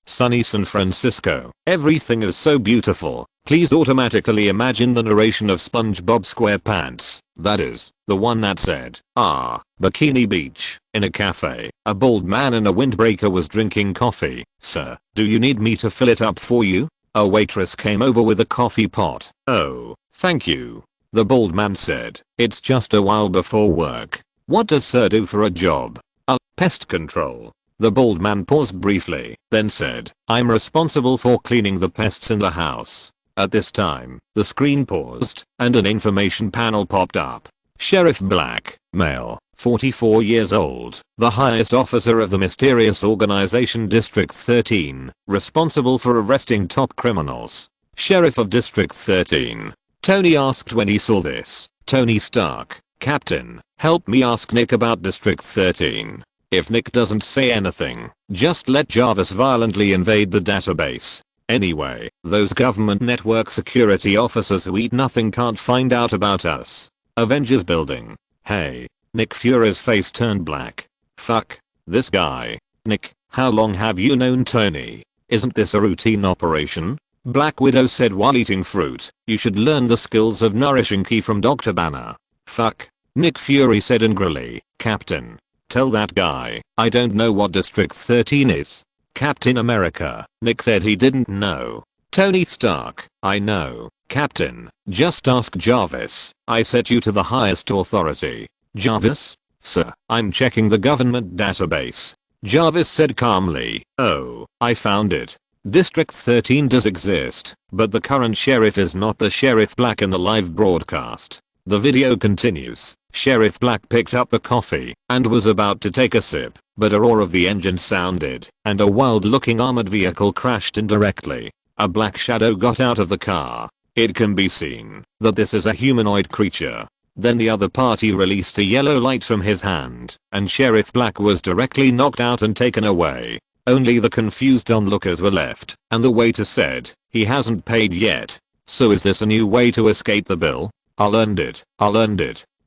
Sunny San Francisco. Everything is so beautiful. Please automatically imagine the narration of SpongeBob SquarePants. That is, the one that said, Bikini Beach. In a cafe, a bald man in a windbreaker was drinking coffee. Sir, do you need me to fill it up for you? A waitress came over with a coffee pot. Oh, thank you. The bald man said, it's just a while before work. What does sir do for a job? Pest control. The bald man paused briefly, then said, I'm responsible for cleaning the pests in the house. At this time, the screen paused, and an information panel popped up. Sheriff Black, male, 44 years old, the highest officer of the mysterious organization District 13, responsible for arresting top criminals. Sheriff of District 13. Tony asked when he saw this. Tony Stark, Captain, help me ask Nick about District 13. If Nick doesn't say anything, just let Jarvis violently invade the database. Anyway, those government network security officers who eat nothing can't find out about us. Avengers building. Hey. Nick Fury's face turned black. Fuck. This guy. Nick, how long have you known Tony? Isn't this a routine operation? Black Widow said while eating fruit. You should learn the skills of nourishing Ki from Dr. Banner. Fuck. Nick Fury said angrily. Captain. Tell that guy, I don't know what District 13 is. Captain America. Nick said he didn't know. Tony Stark. I know, Captain. Just ask Jarvis. I set you to the highest authority. Jarvis? Sir, I'm checking the government database. Jarvis said calmly. Oh, I found it. District 13 does exist, but the current sheriff is not the Sheriff Black in the live broadcast. The video continues. Sheriff Black picked up the coffee and was about to take a sip, but a roar of the engine sounded, and a wild-looking armored vehicle crashed indirectly. A black shadow got out of the car. It can be seen that this is a humanoid creature. Then the other party released a yellow light from his hand, and Sheriff Black was directly knocked out and taken away. Only the confused onlookers were left, and the waiter said, he hasn't paid yet. So is this a new way to escape the bill? I'll earn it.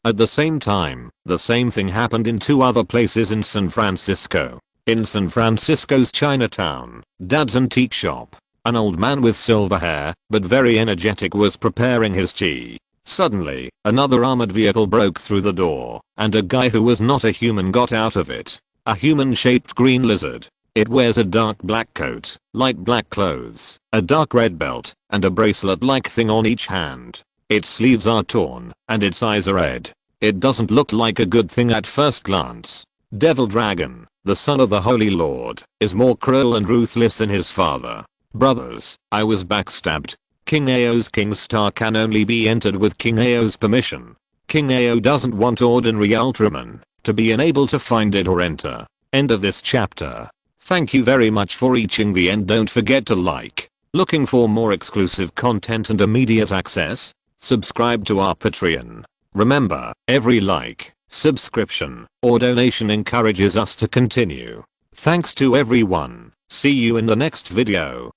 At the same time, the same thing happened in two other places in San Francisco. In San Francisco's Chinatown, Dad's antique shop, an old man with silver hair, but very energetic, was preparing his tea. Suddenly, another armored vehicle broke through the door, and a guy who was not a human got out of it. A human-shaped green lizard. It wears a dark black coat, light black clothes, a dark red belt, and a bracelet-like thing on each hand. Its sleeves are torn, and its eyes are red. It doesn't look like a good thing at first glance. Devil Dragon, the son of the Holy Lord, is more cruel and ruthless than his father. Brothers, I was backstabbed. King Ao's King's Star can only be entered with King Ao's permission. King Ao doesn't want ordinary Ultraman to be unable to find it or enter. End of this chapter. Thank you very much for reaching the end. Don't forget to like. Looking for more exclusive content and immediate access? Subscribe to our Patreon. Remember, every like, subscription, or donation encourages us to continue. Thanks to everyone. See you in the next video.